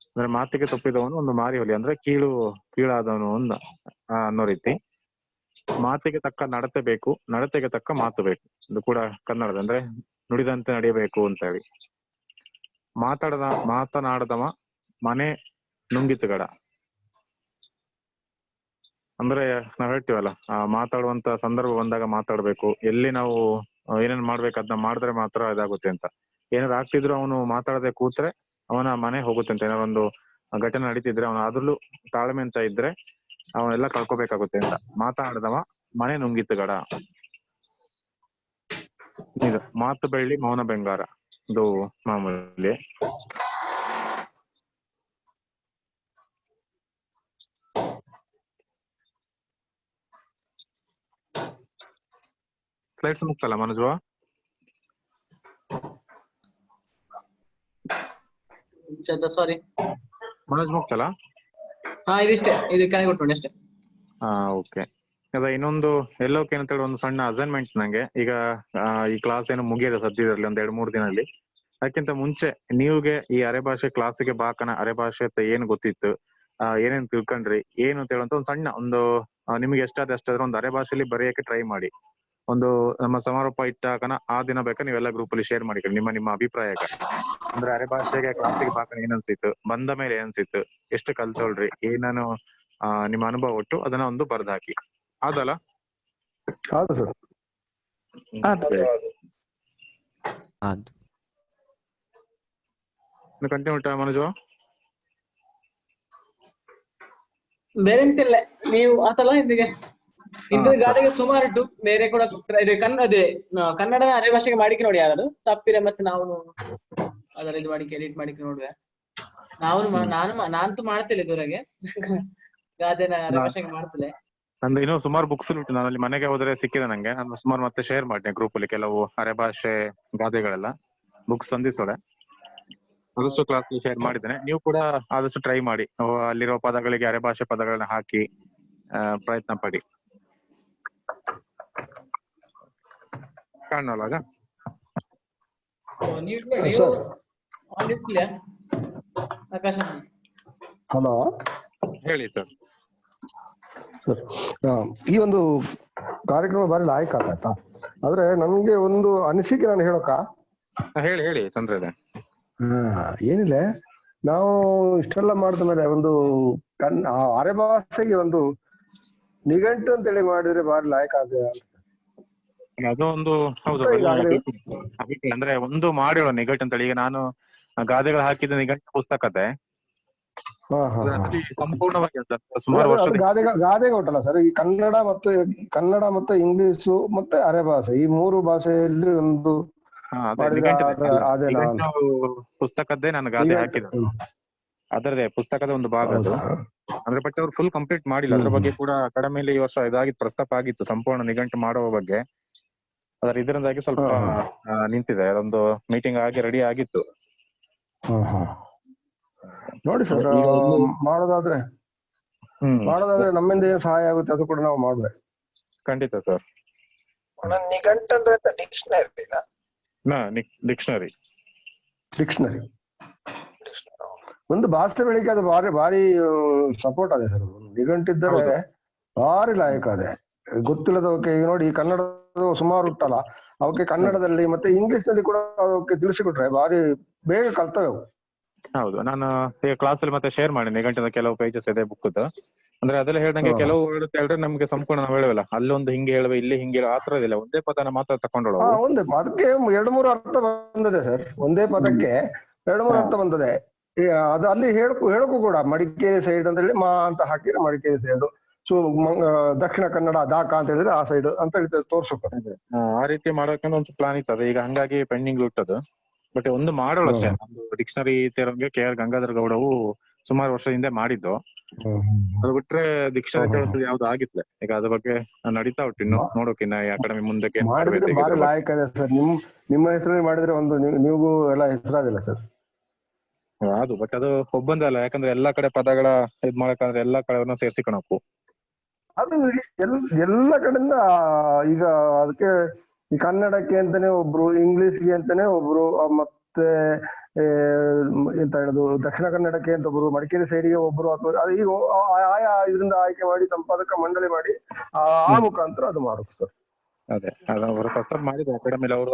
ಅಂದ್ರೆ ಮಾತಿಗೆ ತಪ್ಪಿದವನು ಒಂದು ಮಾರಿ ಹೊಲಿಯ ಅಂದ್ರೆ ಕೀಳಾದವನು ಒಂದು ಅನ್ನೋ ರೀತಿ. ಮಾತಿಗೆ ತಕ್ಕ ನಡತೆ ಬೇಕು, ನಡತೆಗೆ ತಕ್ಕ ಮಾತು ಬೇಕು. ಇದು ಕೂಡ ಕನ್ನಡದ, ಅಂದ್ರೆ ನುಡಿದಂತೆ ನಡೆಯಬೇಕು ಅಂತ ಹೇಳಿ. ಮಾತನಾಡದವ ಮನೆ ನುಂಗಿತುಗಡ, ಅಂದ್ರೆ ನಾವ್ ಹೇಳ್ತೀವಲ್ಲ, ಮಾತಾಡುವಂತ ಸಂದರ್ಭ ಬಂದಾಗ ಮಾತಾಡ್ಬೇಕು, ಎಲ್ಲಿ ನಾವು ಏನೇನ್ ಮಾಡ್ಬೇಕು ಅದನ್ನ ಮಾಡಿದ್ರೆ ಮಾತ್ರ ಇದಾಗುತ್ತೆ ಅಂತ. ಏನಾದ್ರು ಆಗ್ತಿದ್ರು ಅವನು ಮಾತಾಡದೆ ಕೂತ್ರೆ ಅವನ ಮನೆ ಹೋಗುತ್ತೆ ಅಂತ. ಏನಾದ್ರು ಒಂದು ಘಟನೆ ನಡೀತಿದ್ರೆ ಅವನ ಅದ್ರಲ್ಲೂ ತಾಳ್ಮೆ ಅಂತ ಇದ್ರೆ ಅವನೆಲ್ಲ ಕಳ್ಕೊಬೇಕಾಗುತ್ತೆ ಅಂತ. ಮಾತಾಡದವ ಮನೆ ನುಂಗಿತುಗಡ. ಇದು ಮಾತು ಬೆಳ್ಳಿ ಮೌನ ಬೆಂಗಾರ, ಇದು ಮಾಮೂಲಿ. ಸ್ಲೈಡ್ಸ್ ಮುಗ್ತಲ್ಲ ಮನೋಜ್? ಸಾರಿ ಮನೋಜ್ ಮುಗ್ತಲ್ಲ? ಇದಿಷ್ಟೇ, ಇದು ಕೆಳಗೆ ಕೊಟ್ಟು ಅಷ್ಟೇ. ಓಕೆ. ಅದ ಇನ್ನೊಂದು ಎಲ್ಲೋಕೆ ಅಂತ ಹೇಳಿ ಒಂದು ಸಣ್ಣ ಅಸೈನ್ಮೆಂಟ್ ನಂಗೆ. ಈಗ ಈ ಕ್ಲಾಸ್ ಏನು ಮುಗಿಯದ ಸದ್ಯದಲ್ಲಿ ಒಂದ್ 2-3 ದಿನದಲ್ಲಿ. ಅದಕ್ಕಿಂತ ಮುಂಚೆ ನೀವುಗೆ ಈ ಅರೆಭಾಷೆ ಕ್ಲಾಸಿಗೆ ಬಾಕನ ಅರೆಭಾಷೆ ಅಂತ ಏನ್ ಗೊತ್ತಿತ್ತು, ಏನೇನ್ ತಿಳ್ಕೊಂಡ್ರಿ, ಏನು ಅಂತ ಹೇಳುವಂತ ಒಂದು ಸಣ್ಣ ಒಂದು ನಿಮ್ಗೆ ಎಷ್ಟಾದ್ರೆ ಒಂದು ಅರೆಭಾಷೆಯಲ್ಲಿ ಬರೆಯಕ್ಕೆ ಟ್ರೈ ಮಾಡಿ. ಒಂದು ನಮ್ಮ ಸಮಾರೋಪ ಇಟ್ಟಾಕನ ಆ ದಿನ ಬೇಕಾ ನೀವೆಲ್ಲ ಗ್ರೂಪ್ ಅಲ್ಲಿ ಶೇರ್ ಮಾಡಿ ನಿಮ್ಮ ಅಭಿಪ್ರಾಯ. ಅಂದ್ರೆ ಅರೆ ಭಾಷೆಗೆ ಕ್ಲಾಸಿಗೆ ಬಾಕ ಏನ್ ಅನ್ಸಿತ್ತು, ಬಂದ ಮೇಲೆ ಏನ್ ಅನ್ಸಿತ್ತು, ಎಷ್ಟು ಕಲ್ತೋಳ್ರಿ, ಏನಾನು ನಿಮ್ಮ ಅನುಭವ ಒಟ್ಟು ಅದನ್ನ ಒಂದು ಬರ್ದಾಕಿ. ಹೌದಲ್ಲ? ಹೌದು ಸರ್. ಕಂಟಿನ್ಯೂ ಉಂಟಾ ಮನೋಜು? ಬೇರೆ ಎಂತಿಲ್ಲ, ನೀವು ಆತಲ್ಲ ಇಂದಿಗೆ ಇಂದು ಗಾಡಿಗೆ ಸುಮಾರು ಉಂಟು. ಬೇರೆ ಕೂಡ ಕನ್ನಡ ಅರೆ ಭಾಷೆಗೆ ಮಾಡಿಕೆ ನೋಡಿ, ಯಾರು ತಪ್ಪಿರ ಮತ್ತೆ ನಾವು ಅದರ ಇದು ಮಾಡಿಕೆ ಎಡಿಟ್ ಮಾಡಿಕೆ ನೋಡುವೆ. ನಾನಂತೂ ಮಾಡ್ತಿಲ್ಲ ಇದುವರೆಗೆ ಗಾದೆನ ಅರೆ ಭಾಷೆಗೆ ಮಾಡ್ತಿಲ್ಲ. ನಂದು ಇನ್ನೂ ಸುಮಾರು ಬುಕ್ಸ್ ಉಂಟು, ನಾನು ಅಲ್ಲಿ ಮನೆಗೆ ಹೋದ್ರೆ ಸಿಕ್ಕಿದೆ ನಂಗೆ. ನಾನು ಸುಮಾರು ಮತ್ತೆ ಶೇರ್ ಮಾಡ್ತೇನೆ ಗ್ರೂಪ್ ಅಲ್ಲಿ ಕೆಲವು ಅರೆ ಭಾಷೆ ಗಾದೆಗಳೆಲ್ಲ ಬುಕ್ಸ್ ತಂದಿಸೋಳೆ, ಅದಷ್ಟು ಕ್ಲಾಸ್ ಶೇರ್ ಮಾಡಿದ್ದೇನೆ. ನೀವು ಕೂಡ ಆದಷ್ಟು ಟ್ರೈ ಮಾಡಿ, ಅಲ್ಲಿರುವ ಪದಗಳಿಗೆ ಅರೆ ಭಾಷೆ ಪದಗಳನ್ನ ಹಾಕಿ ಪ್ರಯತ್ನ ಪಡಿ. ಕಾಣಲ್ಲ ಆಗ ಹಲೋ, ಹೇಳಿ ಸರ್. ಈ ಒಂದು ಕಾರ್ಯಕ್ರಮ ಬಾರಿ ಲಾಯಕ್ ಆಯ್ತಾ? ಆದ್ರೆ ನನ್ಗೆ ಒಂದು ಅನಿಸಿಕೆ ನಾನು ಹೇಳೋಕ? ಹೇಳಿ ಹೇಳಿ, ತೊಂದ್ರೆ ಇದೆ. ಏನಿಲ್ಲ, ನಾವು ಇಷ್ಟೆಲ್ಲ ಮಾಡಿದ ಮೇಲೆ ಒಂದು ಅರೆ ಭಾಷೆಗೆ ಒಂದು ನಿಘಂಟು ಅಂತೇಳಿ ಮಾಡಿದ್ರೆ ಬಾರಿ ಲಾಯಕ್ ಆದ. ಅದೊಂದು ಹೌದು, ಅಂದ್ರೆ ಒಂದು ಮಾಡಿರೋ ನಿಘಂಟು ಅಂತೇಳಿ. ಈಗ ನಾನು ಗಾದೆಗಳು ಹಾಕಿದ ನಿಘಂಟು ಪುಸ್ತಕತೆ ಸಂಪೂರ್ಣವಾಗಿ ಸುಮಾರು ವರ್ಷ ಗಾದೆಗೆ ಉಂಟಲ್ಲ ಸರ್, ಈ ಕನ್ನಡ ಮತ್ತೆ ಇಂಗ್ಲಿಷು ಮತ್ತೆ ಅರೆ ಭಾಷೆ, ಈ ಮೂರು ಭಾಷೆಯಲ್ಲಿ ಒಂದು ಪುಸ್ತಕದ್ದೇ ನಾನು ಗಾದೆ ಹಾಕಿದ, ಅದರದೇ ಪುಸ್ತಕದ ಒಂದು ಭಾಗ ಅದು. ಅಂದ್ರೆ ಬಟ್ ಅವ್ರು ಫುಲ್ ಕಂಪ್ಲೀಟ್ ಮಾಡಿಲ್ಲ. ಅದ್ರ ಬಗ್ಗೆ ಕೂಡ ಅಕಾಡೆಮಿಯಲ್ಲಿ ಈ ವರ್ಷ ಇದಾಗಿತ್ತು, ಪ್ರಸ್ತಾಪ ಆಗಿತ್ತು ಸಂಪೂರ್ಣ ನಿಘಂಟು ಮಾಡುವ ಬಗ್ಗೆ. ಅದ್ರ ಇದರಿಂದಾಗಿ ಸ್ವಲ್ಪ ನಿಂತಿದೆ. ಅದೊಂದು ಮೀಟಿಂಗ್ ಆಗಿ ರೆಡಿ ಆಗಿತ್ತು. ನೋಡಿ ಸರ್, ಮಾಡೋದಾದ್ರೆ ನಮ್ಮಿಂದ ಏನ್ ಸಹಾಯ ಆಗುತ್ತೆ ಅದು ಕೂಡ ನಾವು ಮಾಡ್ಬೇಕು. ಖಂಡಿತ ಸರ್. ನಿಘಂಟು ಅಂದ್ರೆ ಡಿಕ್ಷನರಿ ಒಂದು ಭಾಷೆ ಬೆಳಿಗ್ಗೆ ಅದು ಭಾರಿ ಸಪೋರ್ಟ್ ಅದೇ ಸರ್. ನಿಘಂಟಿದ್ದರೆ ಭಾರಿ ಲಾಯಕ ಅದೇ. ಗೊತ್ತಿಲ್ಲದವಕ್ಕೆ ಈಗ ನೋಡಿ, ಕನ್ನಡದ ಸುಮಾರು ಉಂಟಲ್ಲ, ಅವಕ್ಕೆ ಕನ್ನಡದಲ್ಲಿ ಮತ್ತೆ ಇಂಗ್ಲಿಷ್ ನಲ್ಲಿ ಕೂಡ ಅವಕ್ಕೆ ತಿಳಿಸಿಕೊಟ್ರೆ ಭಾರಿ ಬೇಗ ಕಲ್ತವೆ ಅವು. ಹೌದು, ನಾನು ಈಗ ಕ್ಲಾಸ್ ಅಲ್ಲಿ ಮತ್ತೆ ಶೇರ್ ಮಾಡಿ ನಿಘಂಟಿನ ಕೆಲವು ಪೇಜಸ್ ಇದೆ ಬುಕ್. ಅಂದ್ರೆ ಅದೆಲ್ಲ ಹೇಳ್ದಂಗೆ ಕೆಲವು ಹೇಳಿದ್ರೆ ನಮ್ಗೆ ಸಂಪೂರ್ಣ ನಾವು ಹೇಳುವಲ್ಲ, ಅಲ್ಲೊಂದು ಹಿಂಗೆ ಹೇಳುವ, ಇಲ್ಲಿ ಹಿಂಗೆ ಹೇಳುವ, ಆತರ ಇಲ್ಲ. ಒಂದೇ ಪದನ ಮಾತ್ರ ತಕೊಂಡೋಳ. ಒಂದೇ ಪದಕ್ಕೆ 2-3 ಅರ್ಥ ಬಂದಿದೆ ಸರ್. ಒಂದೇ ಪದಕ್ಕೆ 2-3 ಅರ್ಥ ಬಂದದೆ. ಅದು ಅಲ್ಲಿ ಹೇಳಕ್ಕೂ ಕೂಡ ಮಡಿಕೇರಿ ಸೈಡ್ ಅಂತ ಹೇಳಿ ಮಾ ಅಂತ ಹಾಕಿದ್ರೆ ಮಡಿಕೇರಿ ಸೈಡ್, ದಕ್ಷಿಣ ಕನ್ನಡ ದಾಕ ಅಂತ ಹೇಳಿದ್ರೆ ಆ ಸೈಡ್ ಅಂತ ಹೇಳಿ ತೋರ್ಸಕ್ಕೆ. ಆ ರೀತಿ ಮಾಡೋಕೆ ಒಂದು ಪ್ಲಾನ್ ಇರ್ತದೆ. ಈಗ ಹಂಗಾಗಿ ಪೆಂಡಿಂಗ್ ಇಟ್ಟದು. ಬಟ್ ಒಂದು ಮಾಡೋಳು ಅಷ್ಟೇ. ಒಂದು ಡಿಕ್ಷನರಿ ತೇರಂಗೆ KR ಗಂಗಾಧರ ಗೌಡವು ಸುಮಾರು ವರ್ಷ ಹಿಂದೆ ಮಾಡಿದ್ದು. ಅದು ಬಿಟ್ರೆ ಡಿಕ್ಷನರಿ ಯಾವ್ದು ಆಗಿತ್ಲೆ. ಈಗ ಅದ್ರ ಬಗ್ಗೆ ನಡೀತಾ ಉಂಟು, ಇನ್ನು ನೋಡೋಕೆ ಇನ್ನ ಅಕಾಡೆಮಿ ಮುಂದಕ್ಕೆ ಭಾರಿ ಲಾಯಕ ಇದೆ ಸರ್. ನಿಮ್ಮ ಹೆಸರಲ್ಲಿ ಮಾಡಿದ್ರೆ ಒಂದು ನೀವು ಎಲ್ಲ ಹೆಸರಾದಿಲ್ಲ ಸರ್. ಅದು ಬಟ್ ಅದು ಒಬ್ಬಂದೇ ಅಲ್ಲ, ಯಾಕಂದ್ರೆ ಎಲ್ಲಾ ಕಡೆ ಪದಗಳ ಇದ್ ಮಾಡಕಂದ್ರೆ ಎಲ್ಲಾ ಕಡೆ ಸೇರ್ಸಿಕೊಳಕು. ಅದು ಎಲ್ಲ ಕಡೆಯಿಂದ ಈಗ ಅದಕ್ಕೆ ಈ ಕನ್ನಡಕ್ಕೆ ಅಂತಾನೆ ಒಬ್ರು, ಇಂಗ್ಲಿಷ್ಗೆ ಅಂತಾನೆ ಒಬ್ರು, ಮತ್ತೆ ಎಂತ ಹೇಳುದು ದಕ್ಷಿಣ ಕನ್ನಡಕ್ಕೆ ಅಂತ ಒಬ್ರು, ಮಡಿಕೇರಿ ಸೈಡ್ಗೆ ಒಬ್ರು, ಅಥವಾ ಈಗ ಆಯಾ ಇದರಿಂದ ಆಯ್ಕೆ ಮಾಡಿ ಸಂಪಾದಕ ಮಂಡಳಿ ಮಾಡಿ ಆ ಮುಖಾಂತರ ಅದು ಮಾಡುದು ಸರ್. ಅದೇ ಅವರು ಪ್ರಸ್ತಾಪ ಮಾಡಿದ್ರು ಅಕಾಡೆಮಿಲಿ ಅವರು.